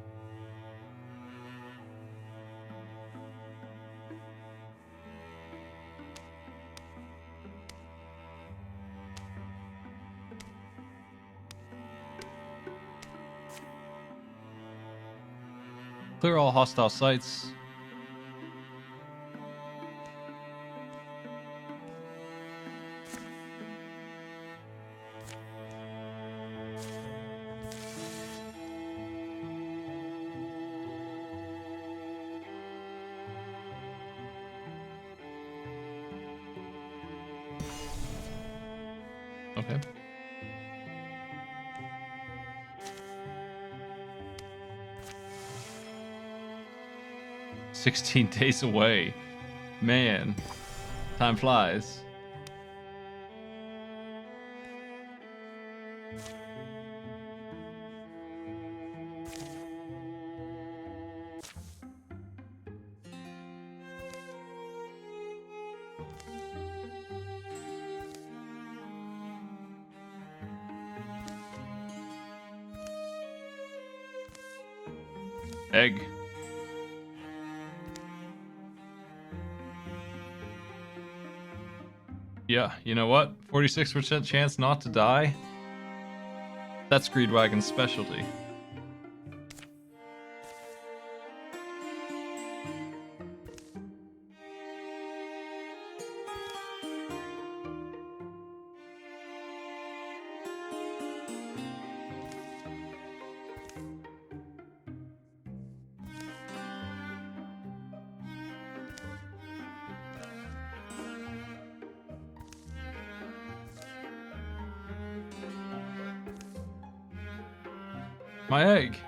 Clear all hostile sites. Okay. "16 days away." Man, time flies. Egg. Yeah, you know what? 46% chance not to die? That's Greedwagon's specialty. My egg.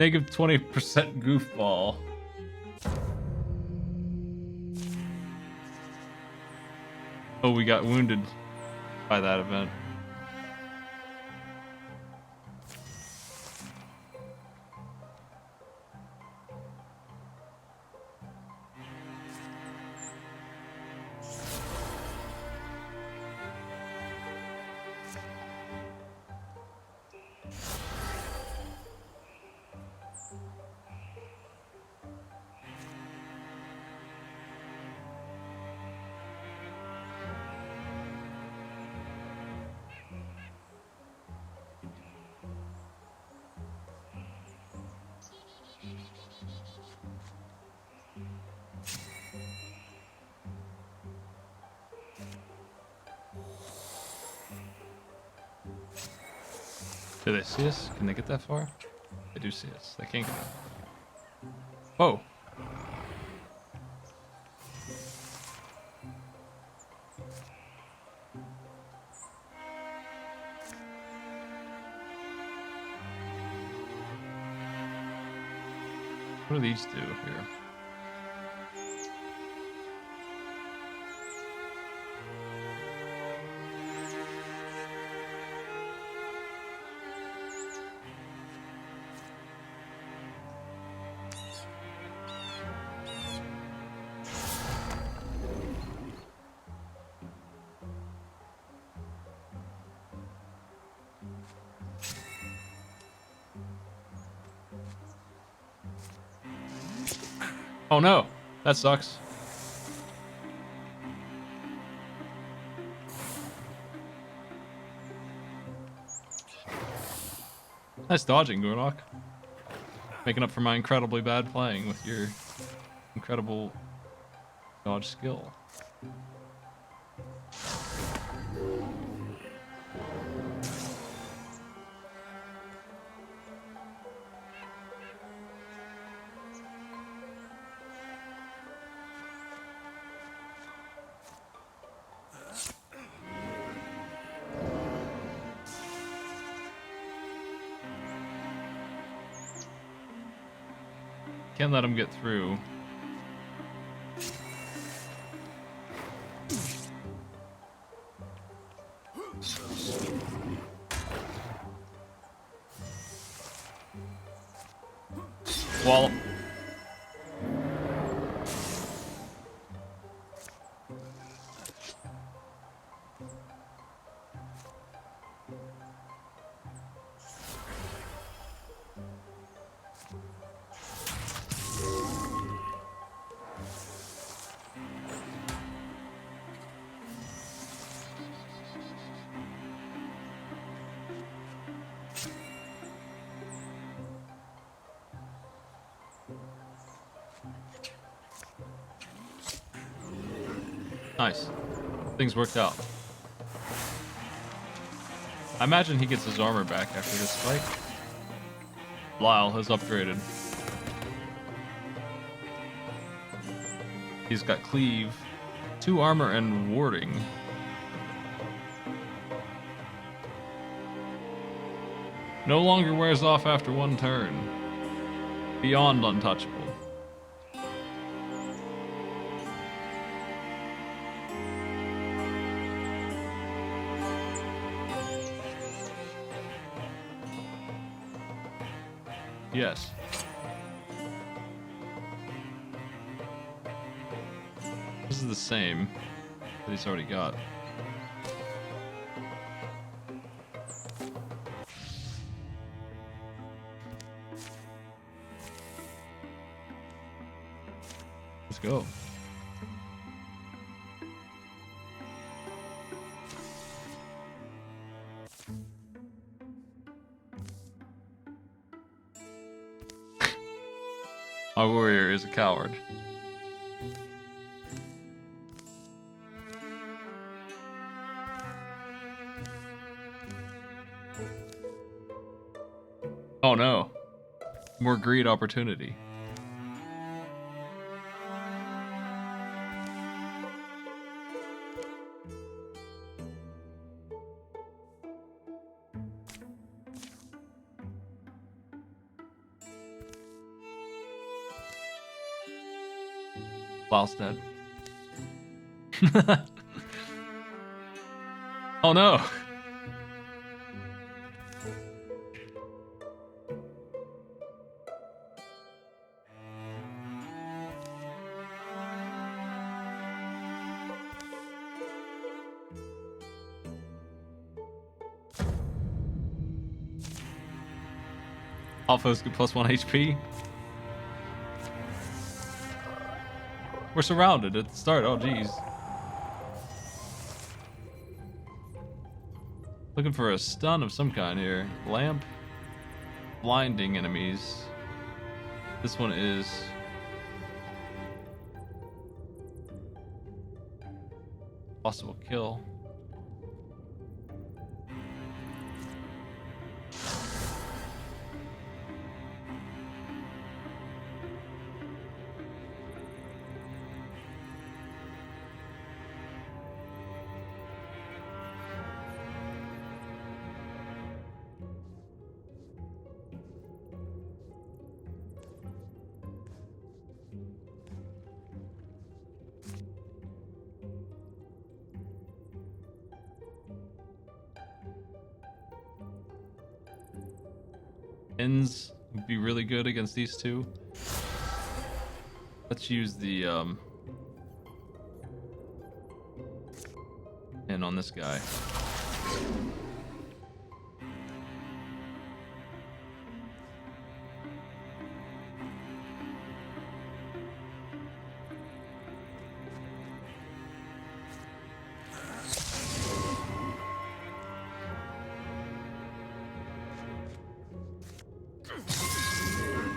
Negative 20% goofball. Oh, we got wounded by that event. Do they see us? Can they get that far? They do see us. They can't get that far. Oh! What do these do here? Oh no, that sucks. Nice dodging, Gurlock. Making up for my incredibly bad playing with your incredible dodge skill. Can't let him get through. Well, nice. Things worked out. I imagine he gets his armor back after this fight. Lyle has upgraded. He's got cleave, 2 armor, and warding. No longer wears off after 1 turn. Beyond untouchable. Yes. This is the same that he's already got. Let's go. Our warrior is a coward. Oh no. More greed opportunity. Lyle's dead. Oh no. Alpha's get +1 HP. We're surrounded at the start. Oh, geez. Looking for a stun of some kind here. Lamp. Blinding enemies. This one is... possible kill. Ends would be really good against these two. Let's use the and on this guy.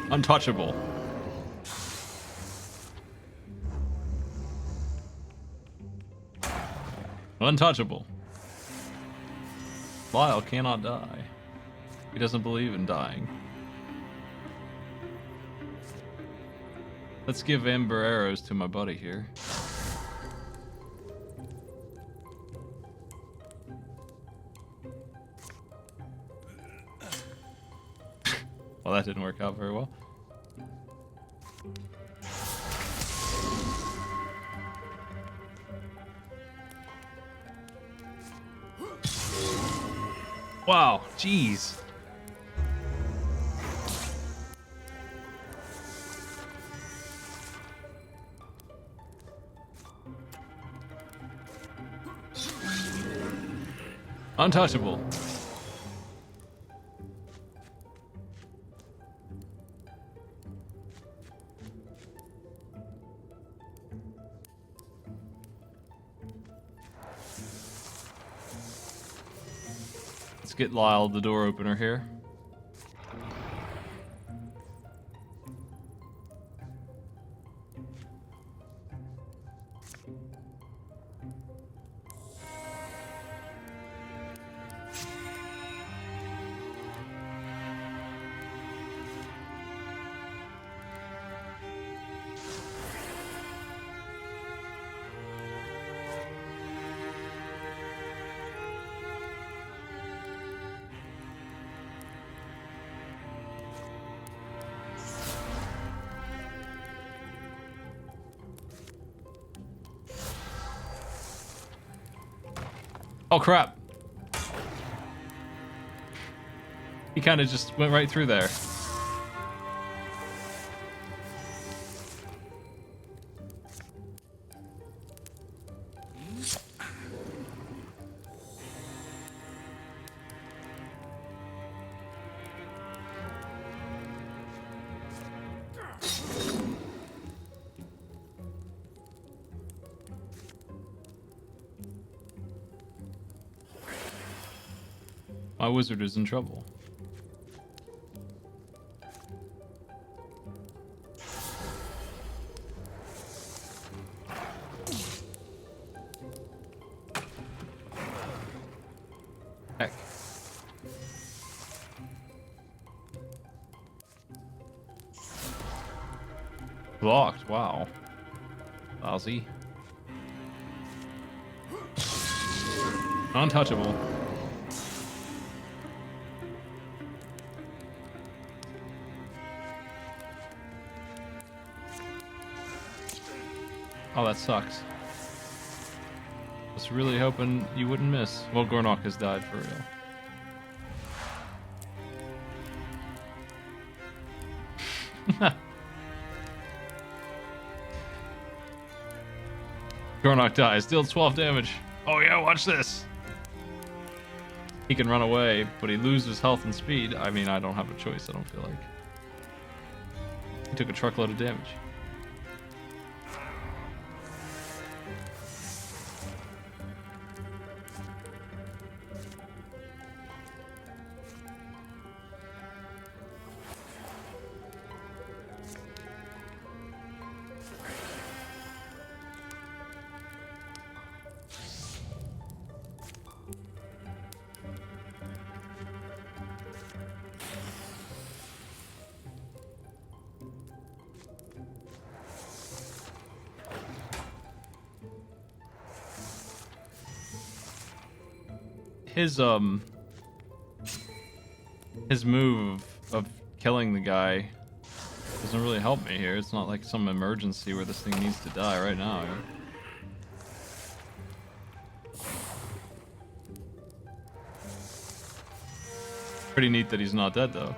Untouchable. Untouchable. Lyle cannot die. He doesn't believe in dying. Let's give amber arrows to my buddy here. Well, that didn't work out very well. Wow, jeez. Untouchable. Let's get Lyle, the door opener here. Oh crap. He kind of just went right through there. My wizard is in trouble. Heck. Blocked, wow. Lousy. Untouchable. Oh, that sucks. Was really hoping you wouldn't miss. Well, Gornok has died for real. Gornok dies, deals 12 damage. Oh yeah, watch this. He can run away, but he loses health and speed. I mean, I don't have a choice, I don't feel like. He took a truckload of damage. His move of killing the guy doesn't really help me here. It's not like some emergency where this thing needs to die right now. Pretty neat that he's not dead though.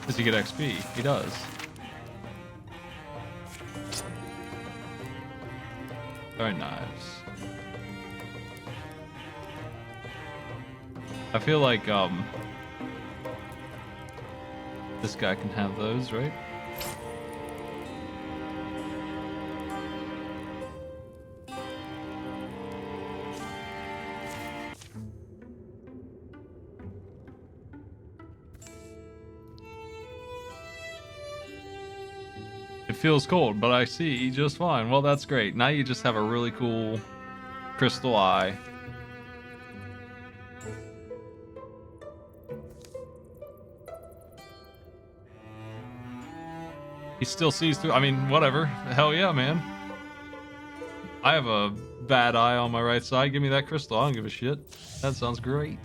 Does he get XP? He does. Very nice. I feel like this guy can have those, right? It feels cold, but I see just fine. Well, that's great. Now you just have a really cool crystal eye. He still sees through. I mean, whatever. Hell yeah, man. I have a bad eye on my right side. Give me that crystal. I don't give a shit. That sounds great.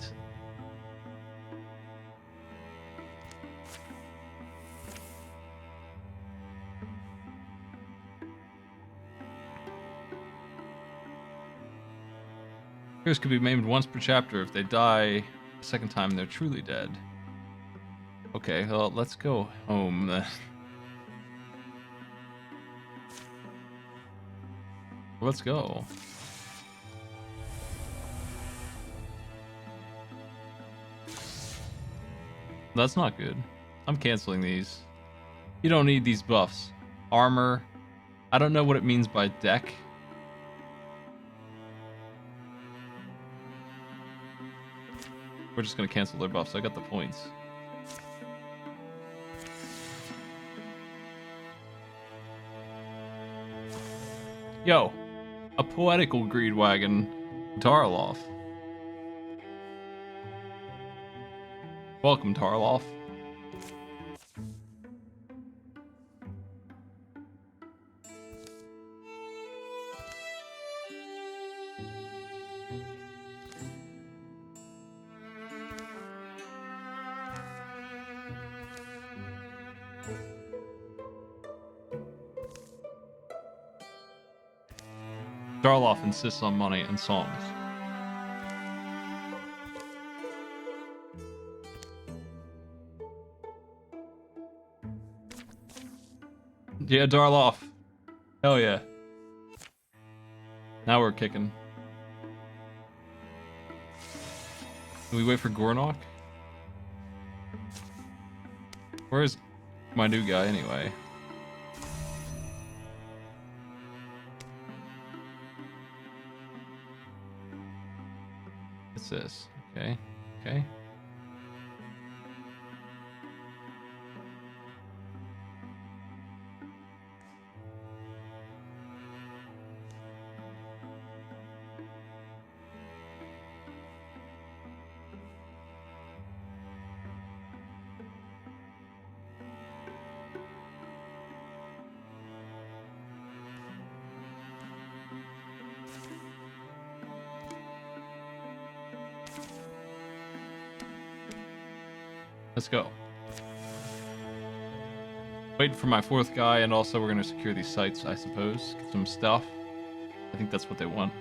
Heroes could be maimed once per chapter. If they die a second time, they're truly dead. Okay, well, let's go home then. Let's go. That's not good. I'm canceling these. You don't need these buffs. Armor. I don't know what it means by deck. We're just gonna cancel their buffs. I got the points. Yo, a poetical greed wagon, Tarloff. Welcome, Tarloff. Darloff insists on money and songs. Yeah, Darloff. Hell yeah. Now we're kicking. Can we wait for Gornok? Where's my new guy anyway? What's this? Okay. Okay. Let's go. Waiting for my fourth guy, and also we're gonna secure these sites, I suppose. Get some stuff. I think that's what they want.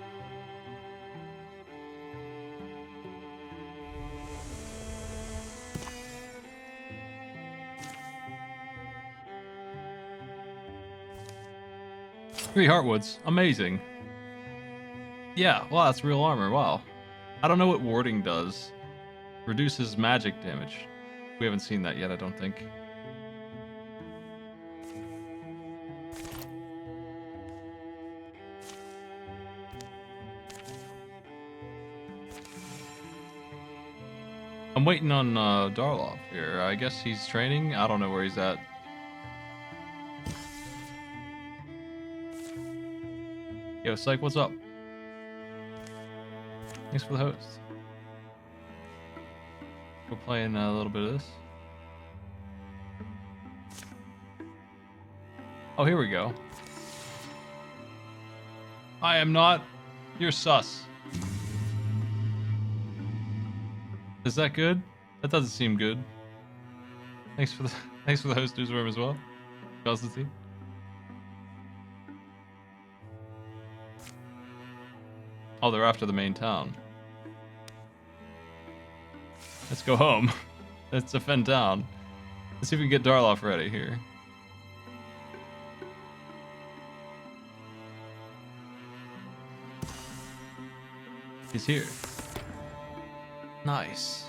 Three Heartwoods. Amazing. Yeah, wow, that's real armor. Wow. I don't know what warding does. Reduces magic damage. We haven't seen that yet, I don't think. I'm waiting on Darloff here. I guess he's training. I don't know where he's at. Yo, Psych, what's up? Thanks for the host. We're playing a little bit of this. Oh, here we go. I am not. You're sus. Is that good? That doesn't seem good. Thanks for the host newsworm as well, Constantine. Oh, they're after the main town. Let's go home. Let's defend town. Let's see if we can get Darloff ready here. He's here. Nice.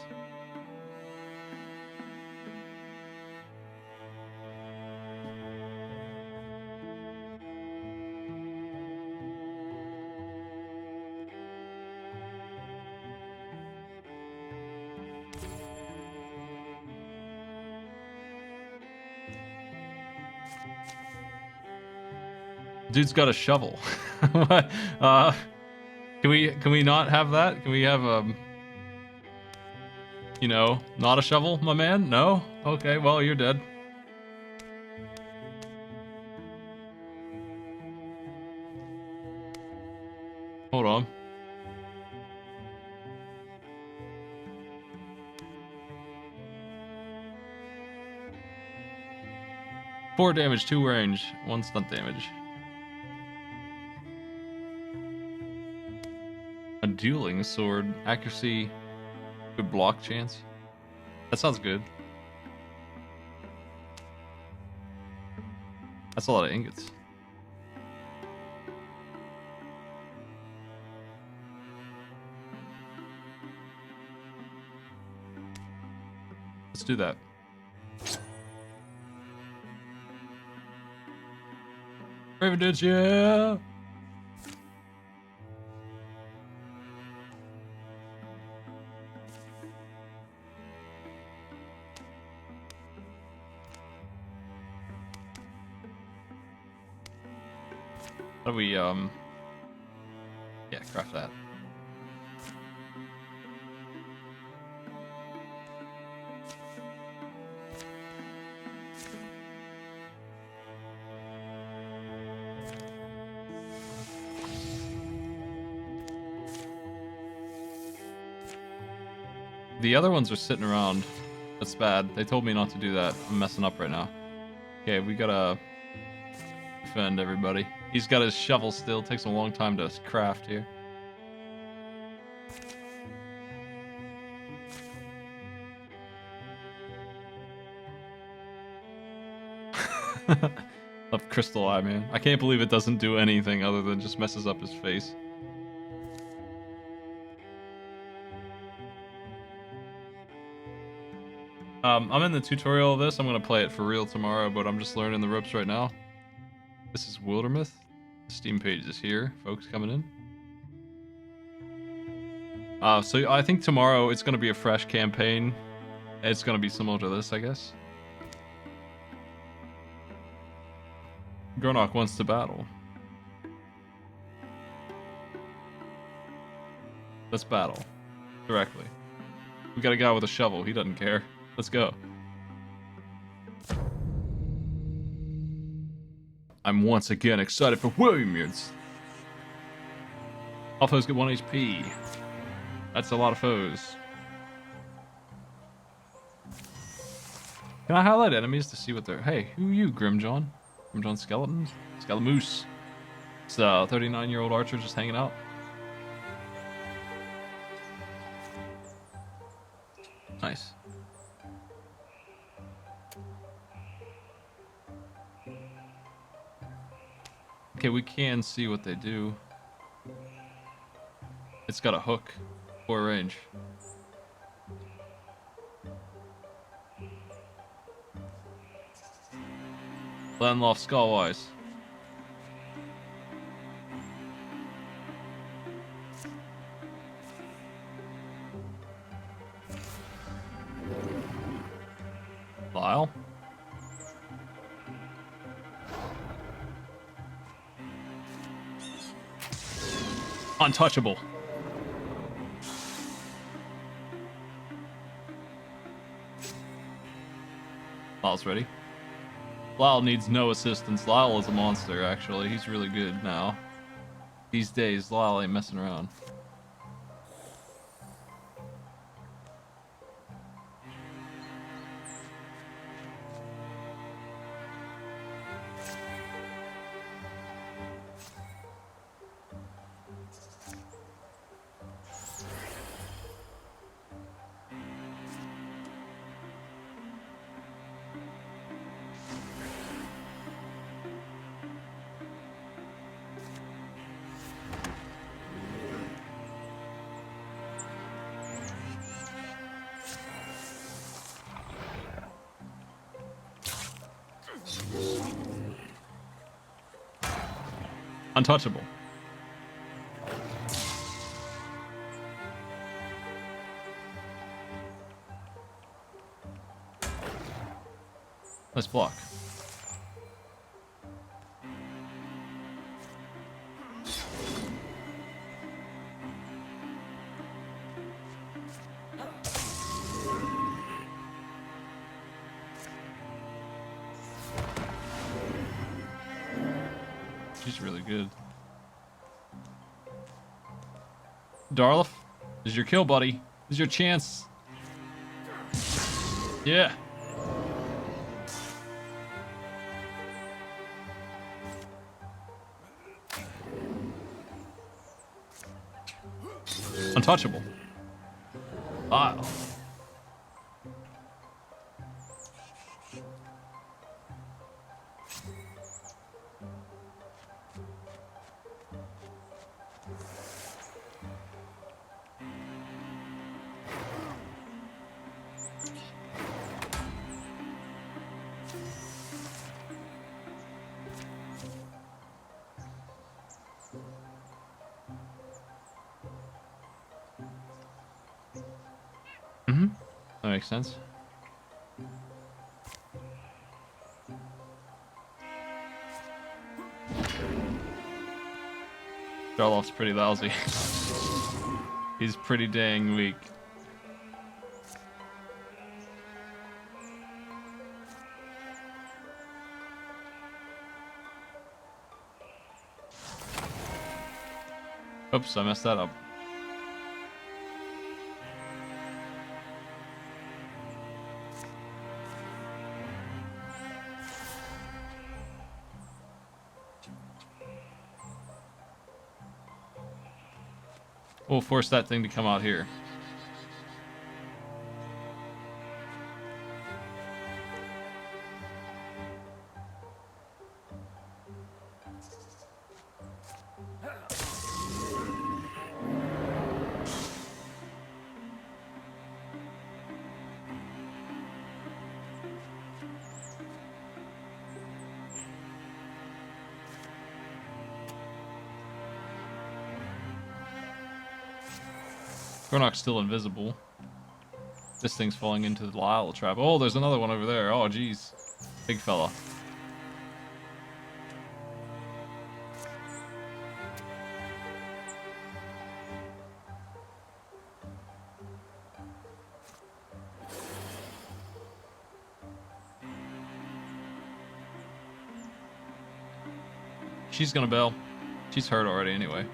Dude's got a shovel. What? Can we not have that? Can we have you know, not a shovel, my man? No? Okay, well, you're dead. Hold on. Four damage, 2 range, 1 stunt damage. dueling sword. Accuracy, good block chance. That sounds good. That's a lot of ingots. Let's do that. Raven, yeah! How do we, yeah, craft that. The other ones are sitting around. That's bad. They told me not to do that. I'm messing up right now. Okay, we gotta defend everybody. He's got his shovel still. Takes a long time to craft here. Love Crystal Eye, man. I can't believe it doesn't do anything other than just messes up his face. I'm in the tutorial of this. I'm gonna play it for real tomorrow, but I'm just learning the ropes right now. This is Wyldermyth. The Steam page is here, folks coming in. So I think tomorrow it's gonna be a fresh campaign. It's gonna be similar to this, I guess. Gronok wants to battle. Let's battle. Directly. We got a guy with a shovel. He doesn't care. Let's go. I'm once again excited for Wyldermyth. All foes get 1 HP. That's a lot of foes. Can I highlight enemies to see what they're... Hey, who are you, Grimjohn? Grimjohn Skeletons? Skelemoose. It's a 39-year-old archer just hanging out. Nice. Okay, we can see what they do. It's got a hook for range. Landloft Skullwise. Lyle. Untouchable. Lyle's ready. Lyle needs no assistance. Lyle is a monster, actually. He's really good now. These days, Lyle ain't messing around. Untouchable. Let's block. She's really good. Darloff, this is your kill, buddy. This is your chance. Yeah. Untouchable. Ah. Mm-hmm. That makes sense. Jarloff's pretty lousy. He's pretty dang weak. Oops, I messed that up. We'll force that thing to come out here. Gronok's still invisible. This thing's falling into the Lyle trap. Oh, there's another one over there. Oh, jeez. Big fella. She's gonna bail. She's hurt already anyway.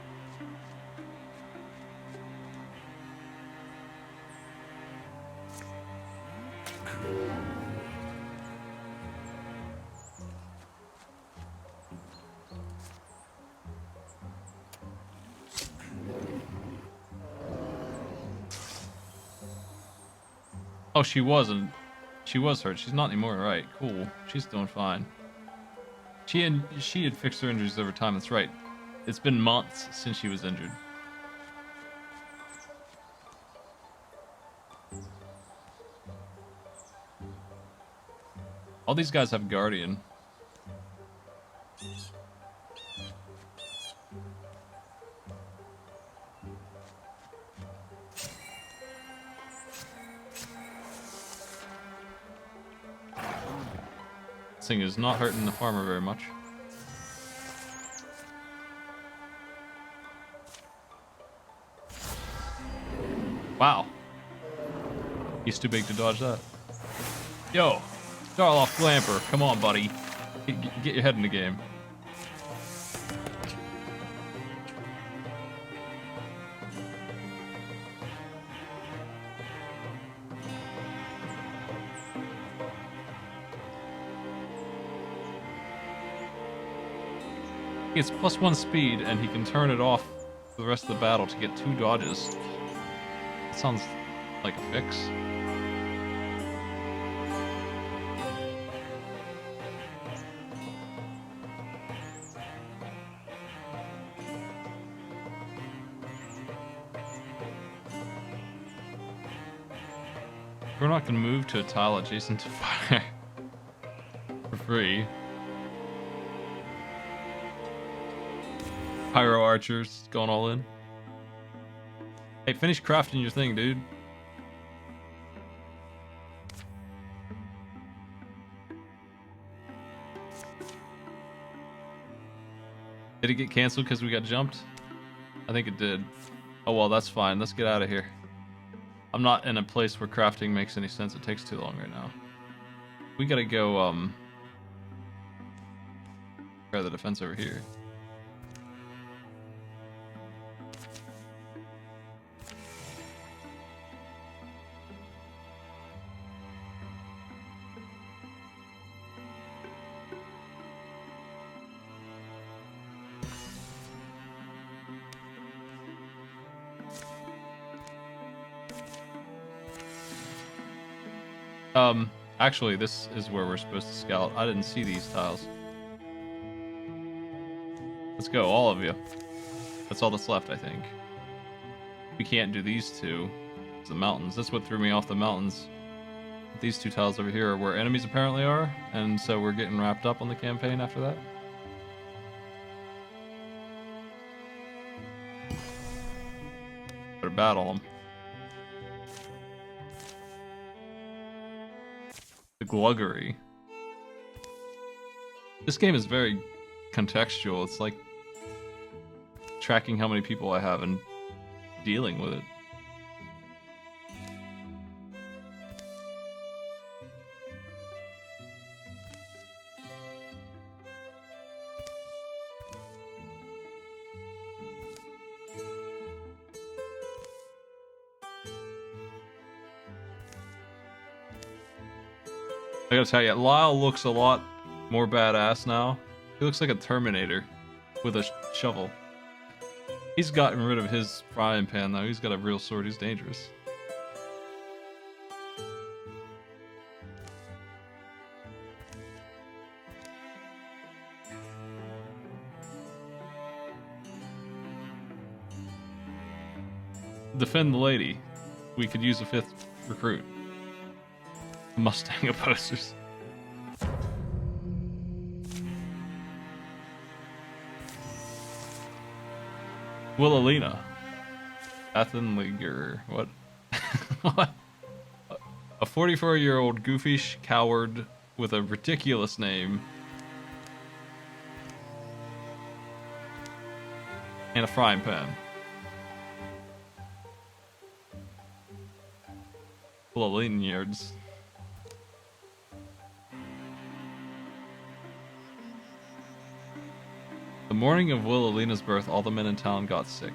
Oh, she wasn't. She was hurt. She's not anymore, right? Cool. She's doing fine. She had fixed her injuries over time. That's right. It's been months since she was injured. All these guys have Guardian. This thing is not hurting the farmer very much. Wow. He's too big to dodge that. Yo, Darloff Glamper, come on, buddy. Get your head in the game. He gets +1 speed, and he can turn it off for the rest of the battle to get 2 dodges. That sounds like a fix. We're not going to move to a tile adjacent to fire for free. Pyro archers going all in. Hey, finish crafting your thing, dude. Did it get canceled because we got jumped? I think it did. Oh well, that's fine. Let's get out of here. I'm not in a place where crafting makes any sense. It takes too long right now. We gotta go, try the defense over here. Actually, this is where we're supposed to scout. I didn't see these tiles. Let's go, all of you. That's all that's left, I think. We can't do these two. It's the mountains. That's what threw me off the mountains. These two tiles over here are where enemies apparently are, and so we're getting wrapped up on the campaign after that. Better battle them. The Gluggery. This game is very contextual. It's like tracking how many people I have and dealing with it. I gotta tell you, Lyle looks a lot more badass now. He looks like a Terminator with a shovel. He's gotten rid of his frying pan though. He's got a real sword. He's dangerous. Defend the lady. We could use a 5th recruit. Mustang opposers. Wilhelina. Athenliger. What? What? A 44-year-old goofish coward with a ridiculous name. And a frying pan. Wilheliniards. The morning of Wilhelina's birth, all the men in town got sick.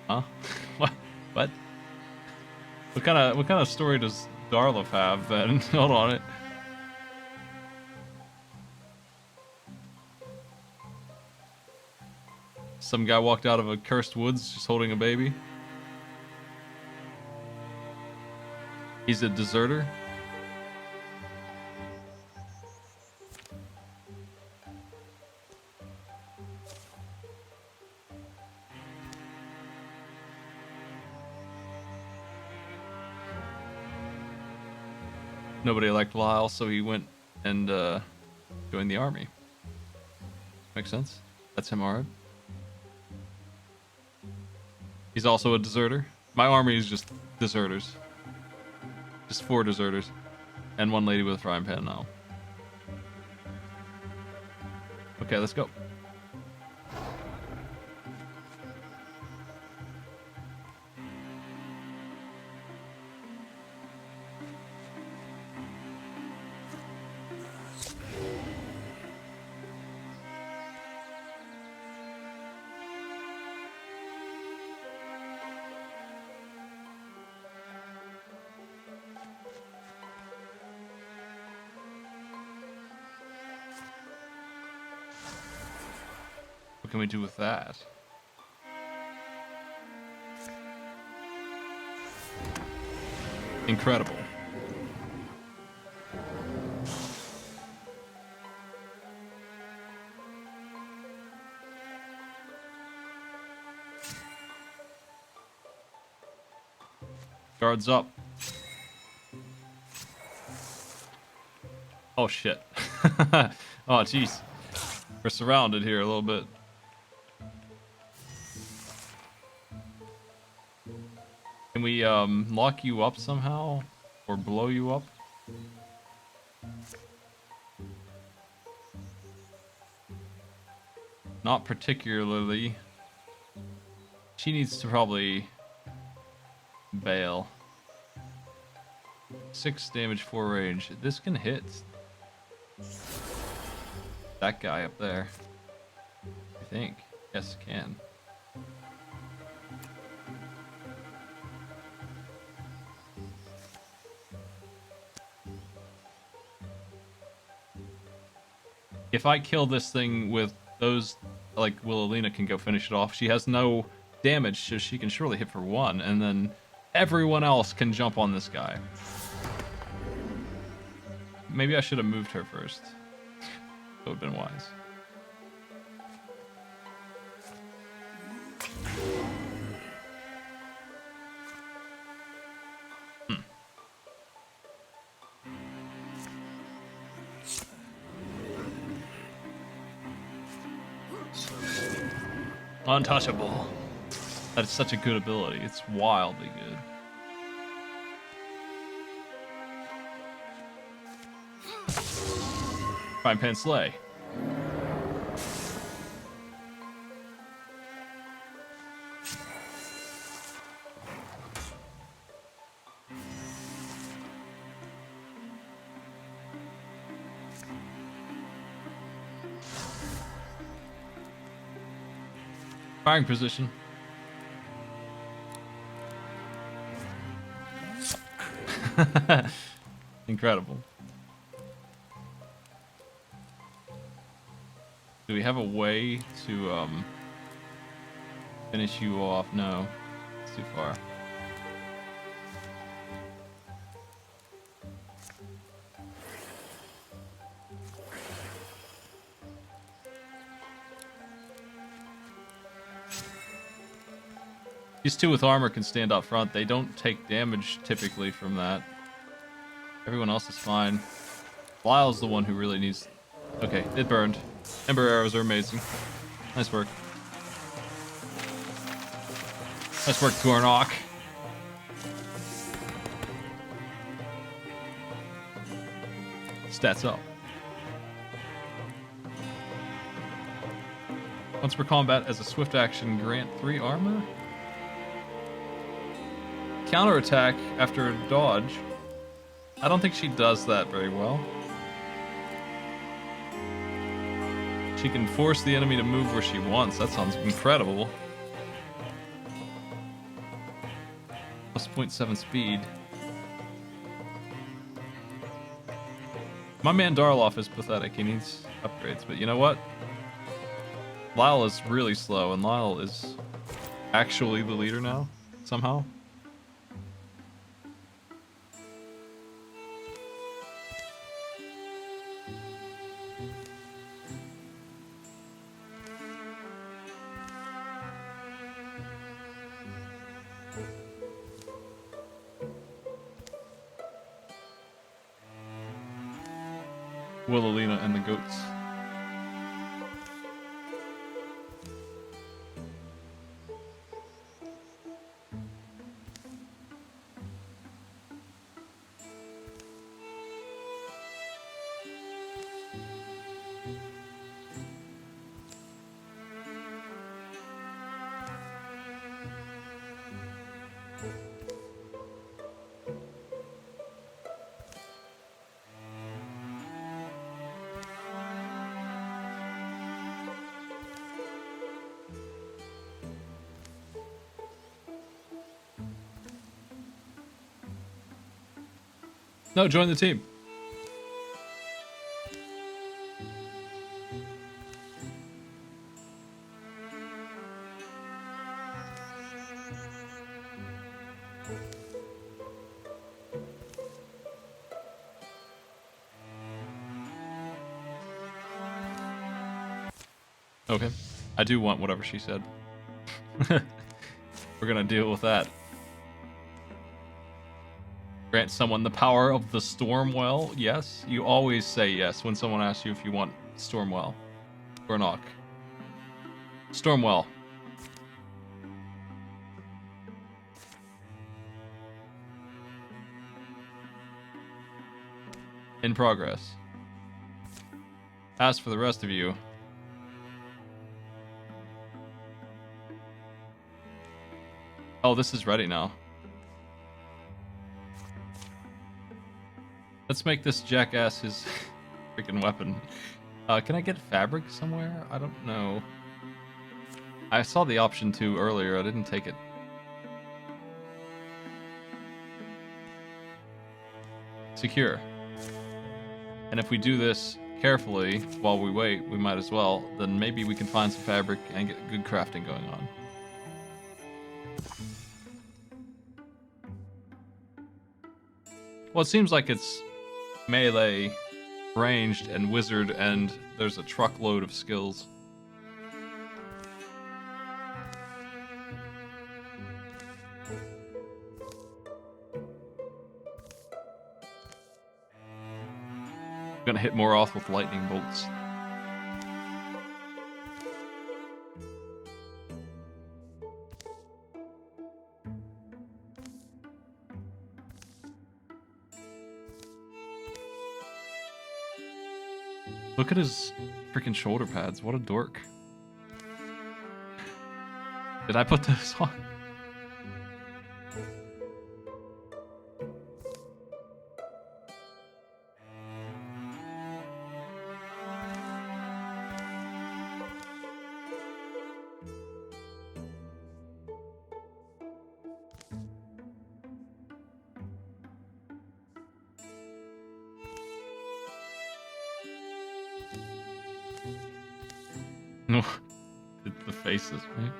Huh? What? What? What kind of story does Darlov have then? Hold on it. Some guy walked out of a cursed woods just holding a baby. He's a deserter. Nobody liked Lyle, so he went and joined the army. Makes sense. That's him, alright. He's also a deserter. My army is just deserters. Just 4 deserters. And 1 lady with a frying pan now. Okay, let's go. What can we do with that? Incredible. Guards up. Oh shit. Oh jeez. We're surrounded here a little bit. Can we lock you up somehow? Or blow you up? Not particularly. She needs to probably bail. 6 damage, 4 range. This can hit that guy up there. I think. Yes, it can. If I kill this thing with those, like, Wilhelina can go finish it off. She has no damage, so she can surely hit for 1, and then everyone else can jump on this guy. maybe I should have moved her first. That would have been wise. Untouchable. That is such a good ability. It's wildly good. Frying pan slay. Firing position. Incredible. Do we have a way to finish you off? No, it's too far. These two with armor can stand up front. They don't take damage typically from that. Everyone else is fine. Lyle's the one who really needs... Okay, it burned. Ember arrows are amazing. Nice work. Nice work, Gornok. Stats up. Once per combat as a swift action, grant 3 armor. Counterattack after a dodge. I don't think she does that very well. She can force the enemy to move where she wants. That sounds incredible. Plus 0.7 speed. My man Darloff is pathetic. He needs upgrades. But you know what? Lyle is really slow, and Lyle is actually the leader now, somehow. Wilhelina and the goats. No, join the team. Okay. I do want whatever she said. We're gonna deal with that. Grant someone the power of the Stormwell. Yes, you always say yes when someone asks you if you want Stormwell. Or knock. Stormwell. In progress. As for the rest of you, oh, this is ready now. Let's make this jackass his freaking weapon. Can I get fabric somewhere? I don't know. I saw the option 2 earlier. I didn't take it. Secure. And if we do this carefully while we wait, we might as well. Then maybe we can find some fabric and get good crafting going on. Well, it seems like it's melee ranged and wizard, and there's a truckload of skills. Gonna hit more off with lightning bolts. Look at his freaking shoulder pads. What a dork. Did I put this on? No, it's the faces, man.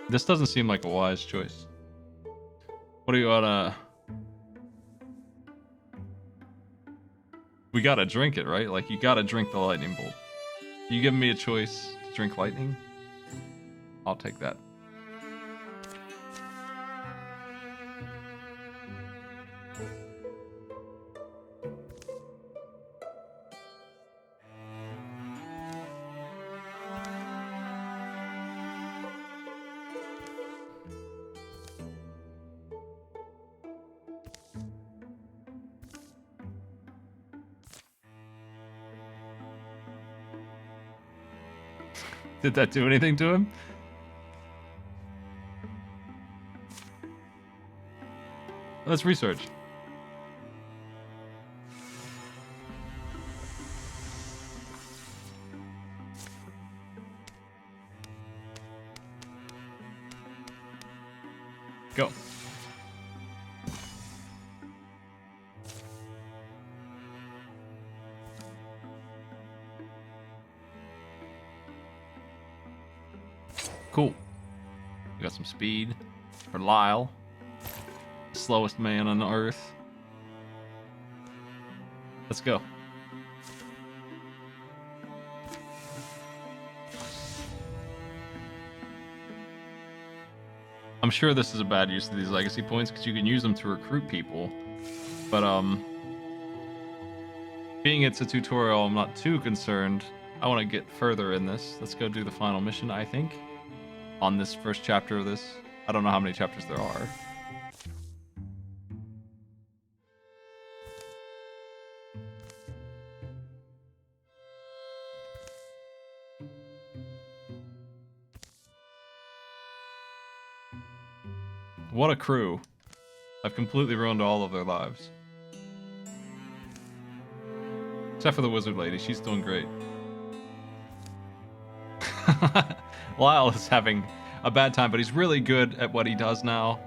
This doesn't seem like a wise choice. What do you wanna... We gotta drink it, right? Like, you gotta drink the lightning bolt. You giving me a choice to drink lightning? I'll take that. Did that do anything to him? Let's research. Go. Cool. We got some speed for Lyle. Slowest man on the earth. Let's go. I'm sure this is a bad use of these legacy points because you can use them to recruit people. But being it's a tutorial, I'm not too concerned. I want to get further in this. Let's go do the final mission, I think, on this first chapter of this. I don't know how many chapters there are. What a crew. I've completely ruined all of their lives. Except for the wizard lady, she's doing great. Lyle is having a bad time, but he's really good at what he does now.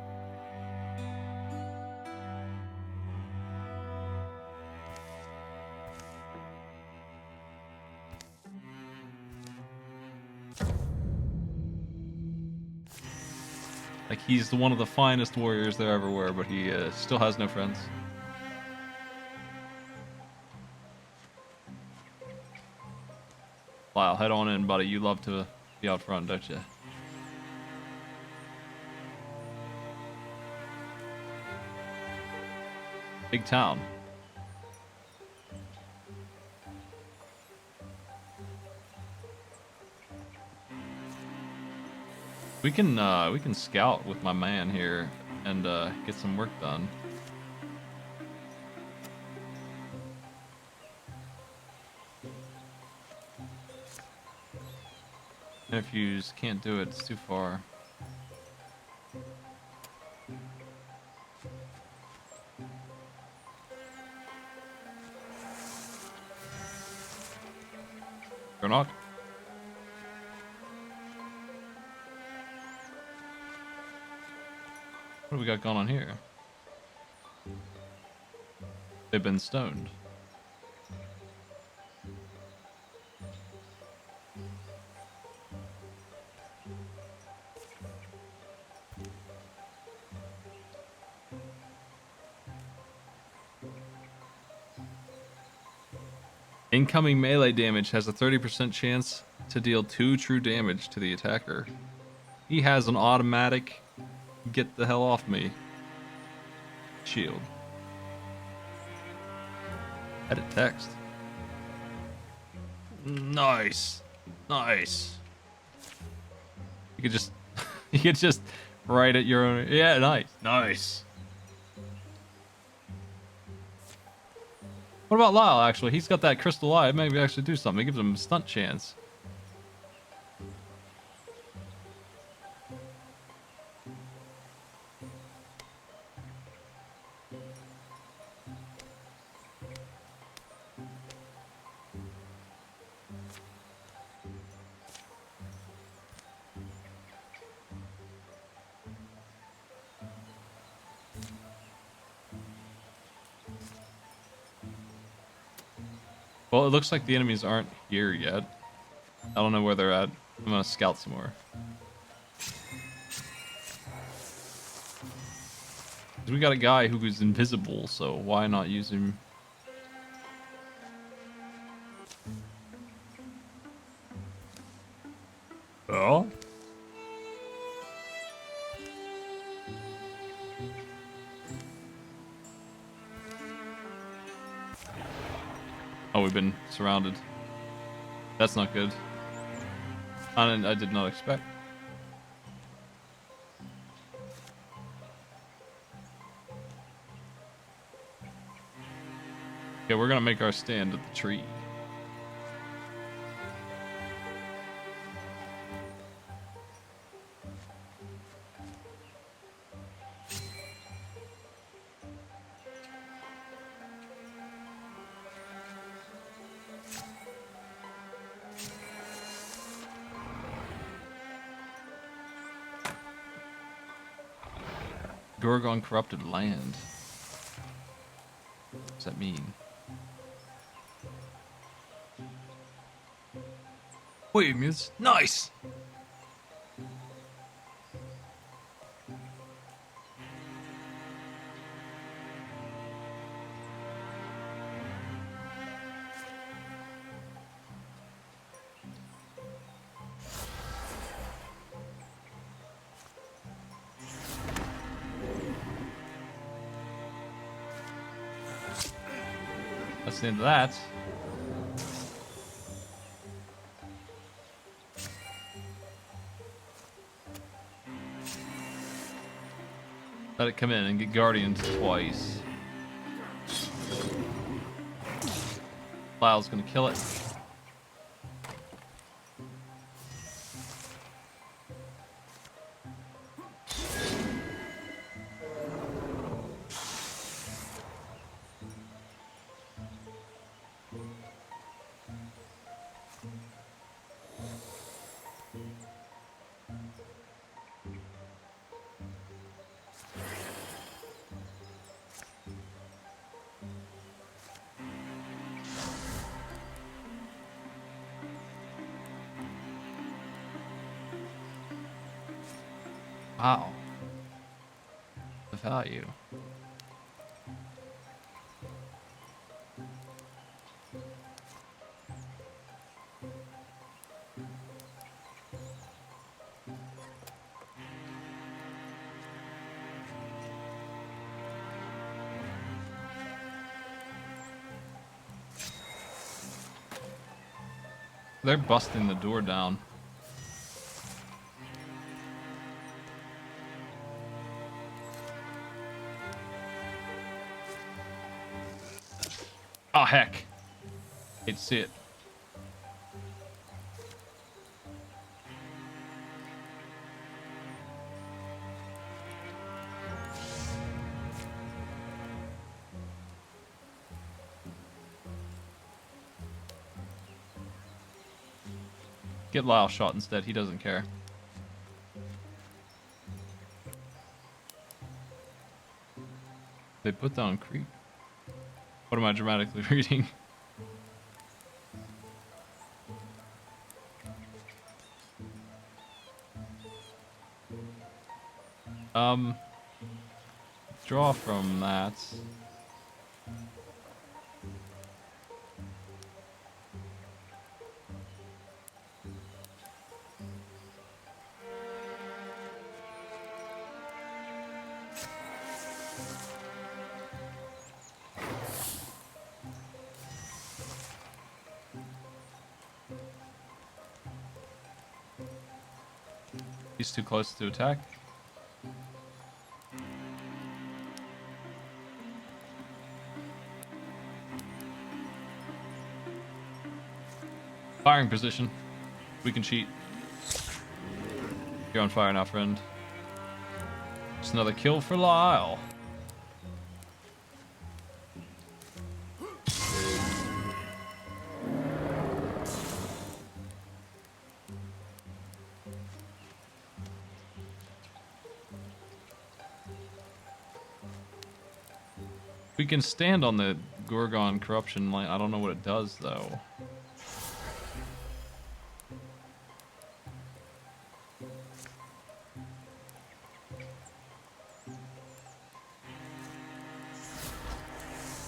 Like, he's one of the finest warriors there ever were, but he still has no friends. Lyle, head on in, buddy. You love to be out front, don't you? Big town. We can scout with my man here and get some work done. Nephews can't do it, it's too far. Or not? What do we got going on here? They've been stoned. Incoming melee damage has a 30% chance to deal 2 true damage to the attacker. He has an automatic get the hell off me shield. Edit text. Nice. Nice. You could just you could just write it your own. Yeah, nice. Nice. What about Lyle, actually? He's got that crystal eye. Maybe actually do something. It gives him a stunt chance. Well, it looks like the enemies aren't here yet. I don't know where they're at. I'm gonna scout some more. We got a guy who's invisible, so why not use him? Oh? Oh, we've been surrounded. That's not good. I did not expect. Okay, we're gonna make our stand at the tree. Gorgon corrupted land. What does that mean? Wyldermyth, nice! That's the end of that. Let it come in and get guardians twice. Lyle's gonna kill it. Wow. The value. They're busting the door down. Oh, heck. Hate to see it. Get Lyle shot instead. He doesn't care. They put down creep. What am I dramatically reading? Draw from that. He's too close to attack. Firing position. We can cheat. You're on fire now, friend. Just another kill for Lyle. We can stand on the Gorgon corruption line. I don't know what it does, though.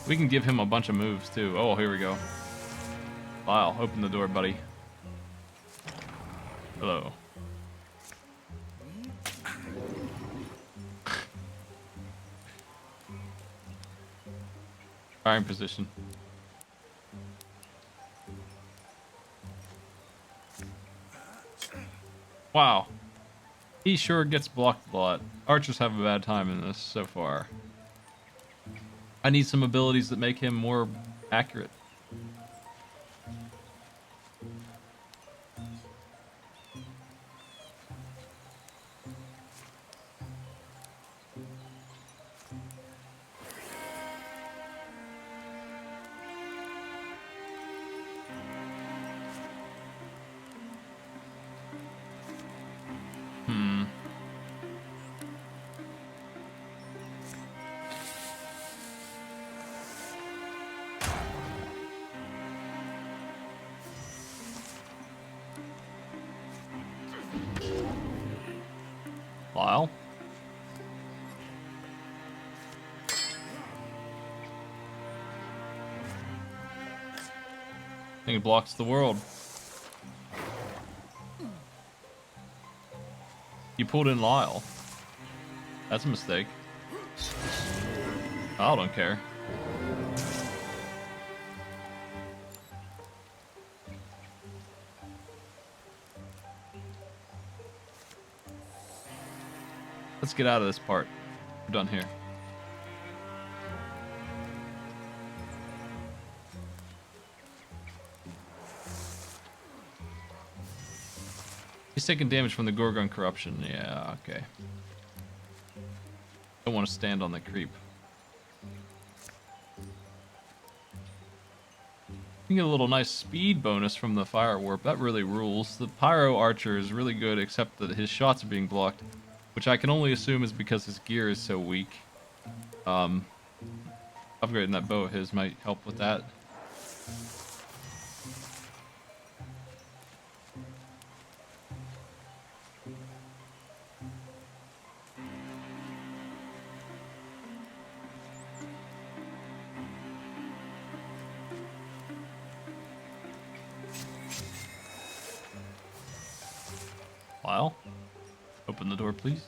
We can give him a bunch of moves, too. Oh, here we go. Lyle, open the door, buddy. Hello. Firing position. Wow. He sure gets blocked a lot. Archers have a bad time in this so far. I need some abilities that make him more accurate. Lyle? I think it blocks the world. You pulled in Lyle. That's a mistake. I don't care. Let's get out of this part. We're done here. He's taking damage from the Gorgon corruption. Yeah, okay. Don't want to stand on the creep. You get a little nice speed bonus from the fire warp. That really rules. The pyro archer is really good, except that his shots are being blocked, which I can only assume is because his gear is so weak. Upgrading that bow of his might help with that. Lyle, open the door, please.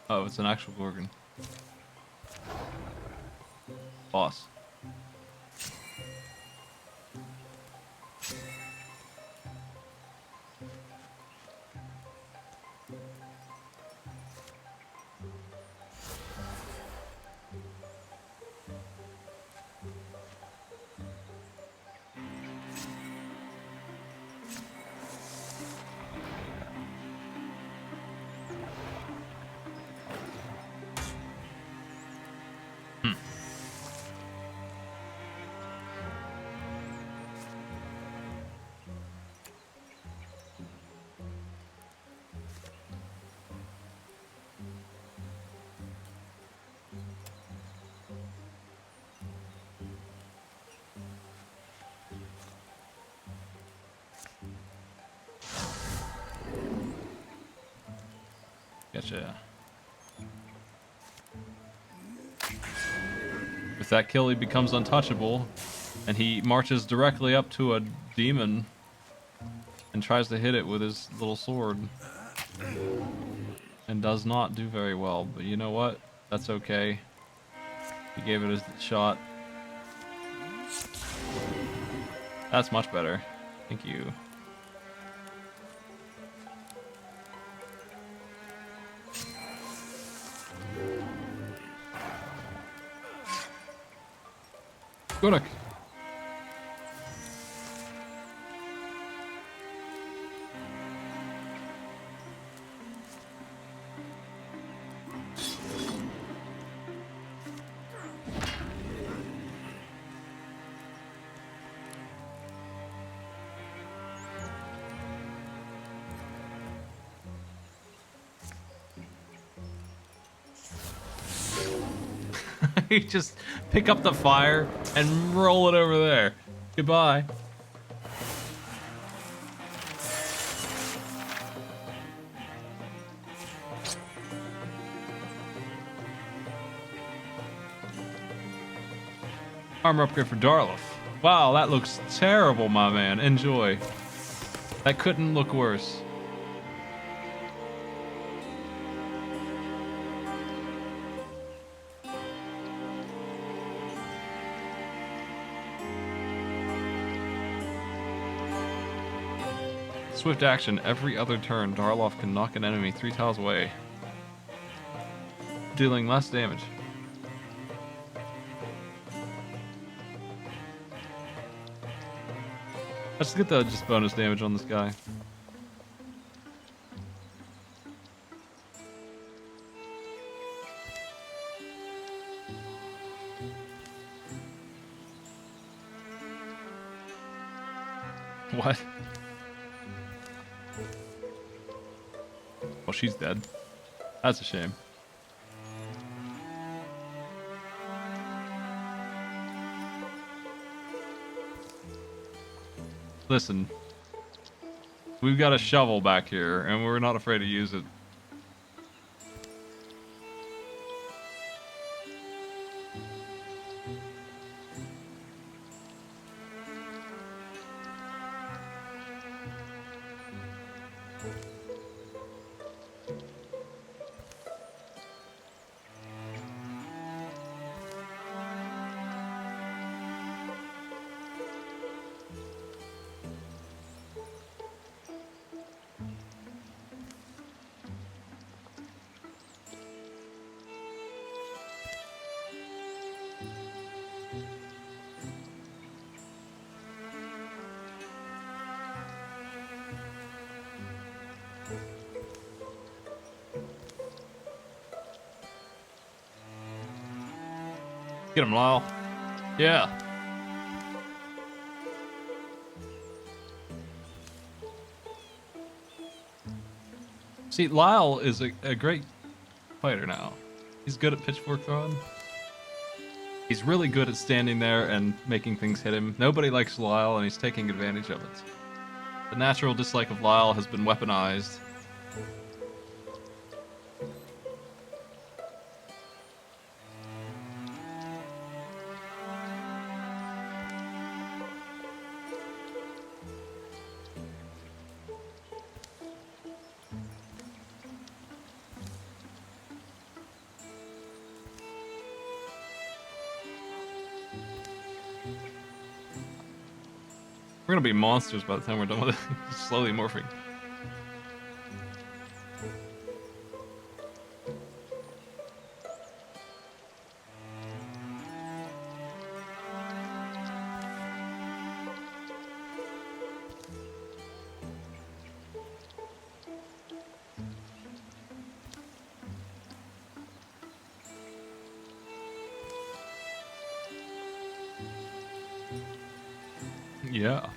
Oh, it's an actual Gorgon. Boss. Gotcha. With that kill, he becomes untouchable, and he marches directly up to a demon and tries to hit it with his little sword. And does not do very well, but you know what? That's okay. He gave it a shot. That's much better. Thank you. Good. You just pick up the fire and roll it over there. Goodbye. Armor upgrade for Darloff. Wow, that looks terrible, my man. Enjoy. That couldn't look worse. Swift action. Every other turn, Darloff can knock an enemy 3 tiles away, dealing less damage. Let's get the just bonus damage on this guy. What? Well, she's dead. That's a shame. Listen, we've got a shovel back here, and we're not afraid to use it. Get him, Lyle. Yeah. See, Lyle is a great fighter now. He's good at pitchfork throwing. He's really good at standing there and making things hit him. Nobody likes Lyle, and he's taking advantage of it. The natural dislike of Lyle has been weaponized. We're gonna be monsters by the time we're done with it. Slowly morphing. Yeah.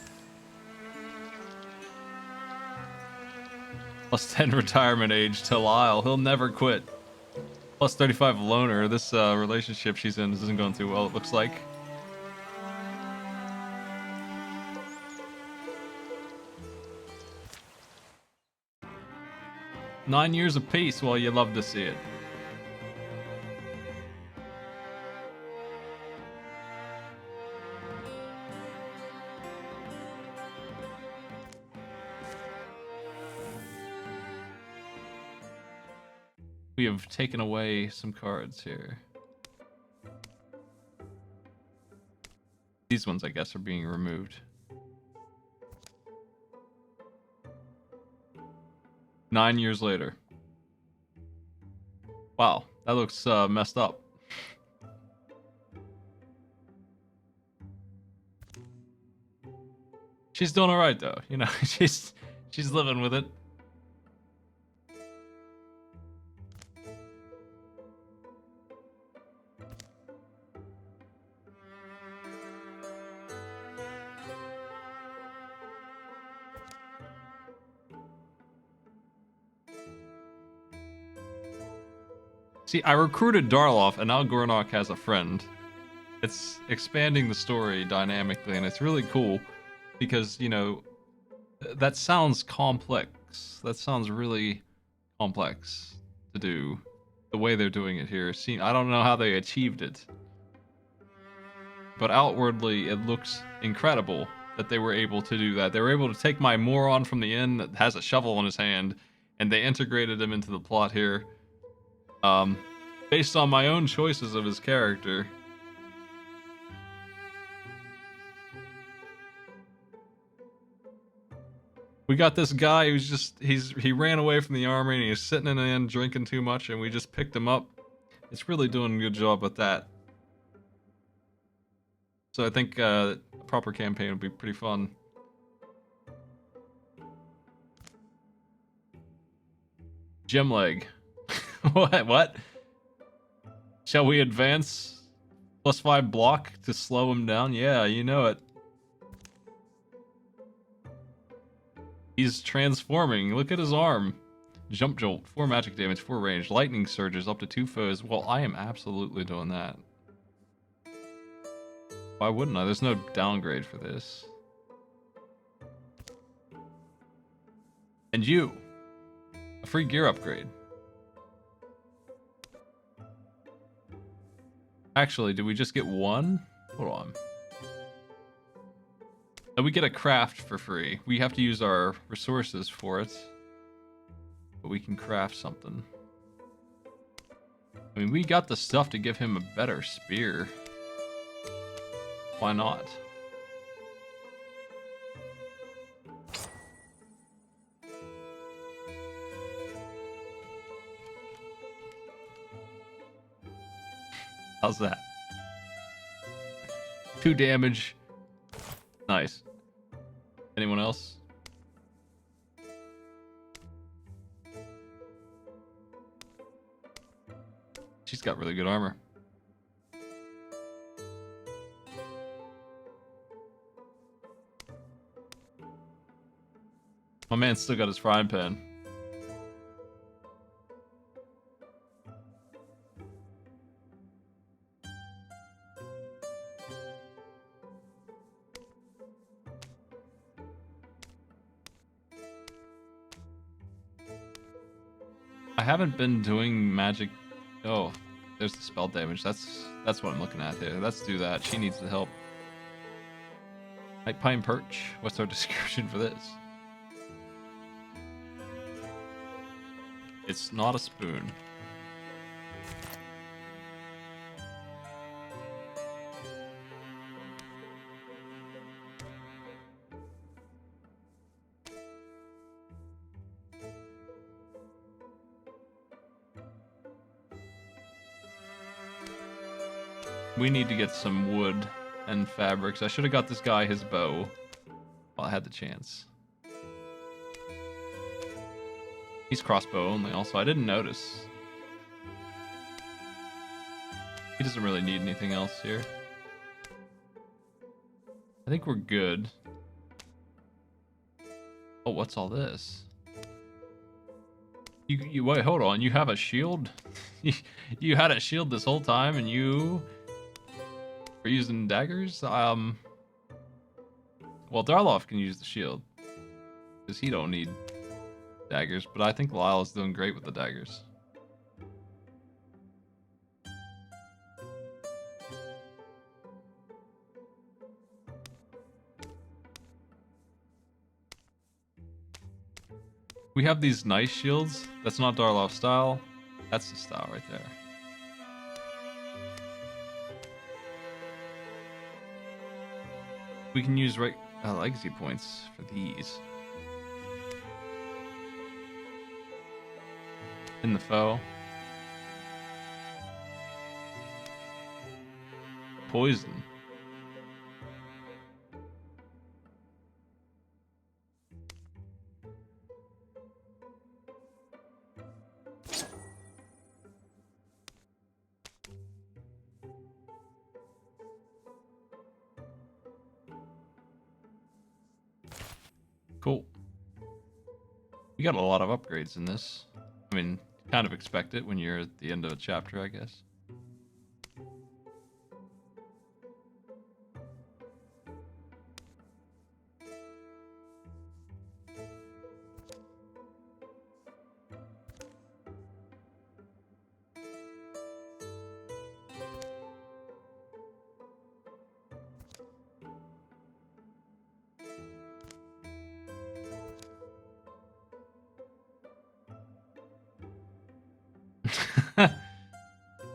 Plus 10 retirement age to Lyle. He'll never quit. Plus 35 loner. This relationship she's in isn't going too well, it looks like. Nine years of peace. Well, you love to see it. We have taken away some cards here. These ones, I guess, are being removed. 9 years later. Wow, that looks messed up. She's doing all right though. You know, she's living with it. See, I recruited Darloff, and now Gornok has a friend. It's expanding the story dynamically, and it's really cool because, you know, that sounds complex. That sounds really complex to do. The way they're doing it here. See, I don't know how they achieved it, but outwardly it looks incredible that they were able to do that. They were able to take my moron from the inn that has a shovel in his hand, and they integrated him into the plot here. Based on my own choices of his character. We got this guy who's just, he ran away from the army and he's sitting in the inn drinking too much, and we just picked him up. It's really doing a good job with that. So I think a proper campaign would be pretty fun. Gem leg. What? Shall we advance? +5 block to slow him down? Yeah, you know it. He's transforming. Look at his arm. Jump jolt, 4 magic damage, 4 range. Lightning surges up to 2 foes. Well, I am absolutely doing that. Why wouldn't I? There's no downgrade for this. And you. A free gear upgrade. Actually, did we just get one? Hold on. No, we get a craft for free. We have to use our resources for it. But we can craft something. I mean, we got the stuff to give him a better spear. Why not? How's that? 2 damage. Nice. Anyone else? She's got really good armor. My man's still got his frying pan. I haven't been doing magic. Oh, there's the spell damage. That's what I'm looking at here. Let's do that. She needs the help. Night Pine Perch. What's our description for this? It's not a spoon. We need to get some wood and fabrics. I should have got this guy his bow while I had the chance. He's crossbow only also. I didn't notice. He doesn't really need anything else here. I think we're good. Oh, what's all this? You wait, hold on. You have a shield? You had a shield this whole time and you were using daggers? Well, Darloff can use the shield because he don't need daggers, but I think Lyle is doing great with the daggers. We have these nice shields. That's not Darloff style. That's the style right there. We can use legacy points for these. In the foe. Poison. Cool. You got a lot of upgrades in this. I mean, kind of expect it when you're at the end of a chapter, I guess.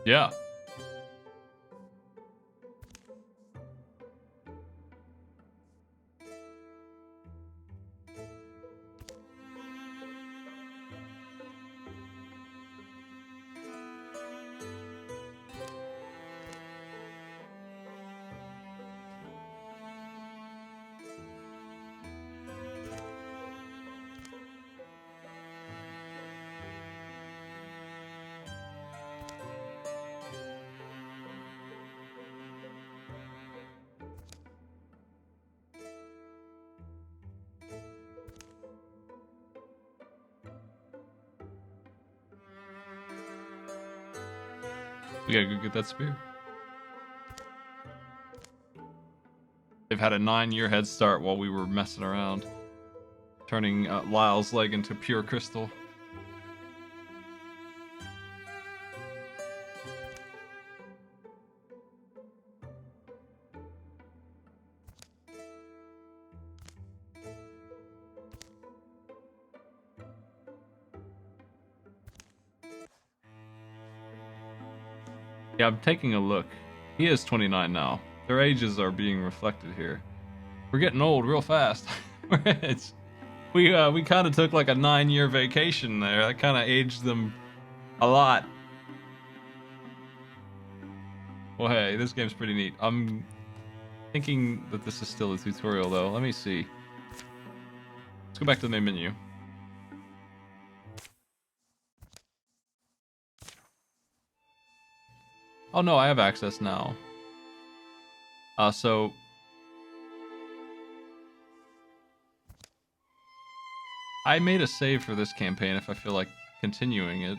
Yeah. We gotta go get that spear. They've had a 9-year head start while we were messing around. Turning Lyle's leg into pure crystal. Yeah, I'm taking a look. He is 29 now. Their ages are being reflected here. We're getting old real fast. we kind of took like a 9-year vacation there. That kind of aged them a lot. Well, hey, this game's pretty neat. I'm thinking that this is still a tutorial though. Let me see. Let's go back to the main menu. Oh no, I have access now. So I made a save for this campaign if I feel like continuing it.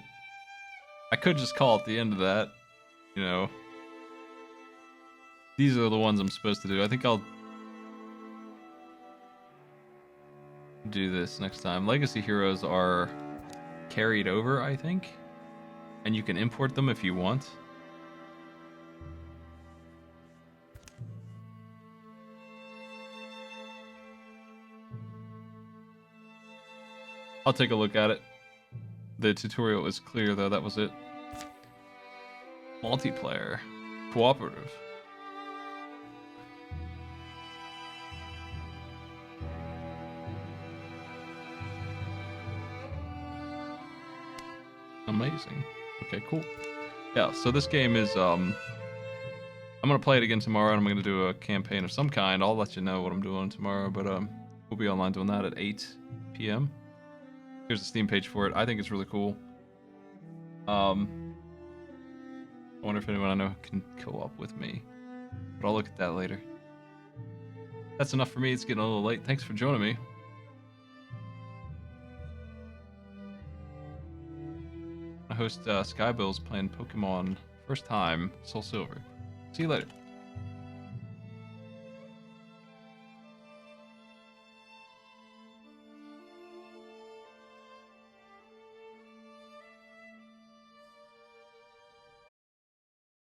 I could just call it the end of that, you know. These are the ones I'm supposed to do. I think I'll do this next time. Legacy heroes are carried over, I think. And you can import them if you want. I'll take a look at it. The tutorial was clear though, that was it. Multiplayer. Cooperative. Amazing. Okay, cool. Yeah, so this game is, I'm gonna play it again tomorrow, and I'm gonna do a campaign of some kind. I'll let you know what I'm doing tomorrow, but we'll be online doing that at 8 p.m. Here's the Steam page for it. I think it's really cool. I wonder if anyone I know can co-op with me, but I'll look at that later. That's enough for me. It's getting a little late. Thanks for joining me. My host Skybill's playing Pokemon first time, Soul Silver. See you later.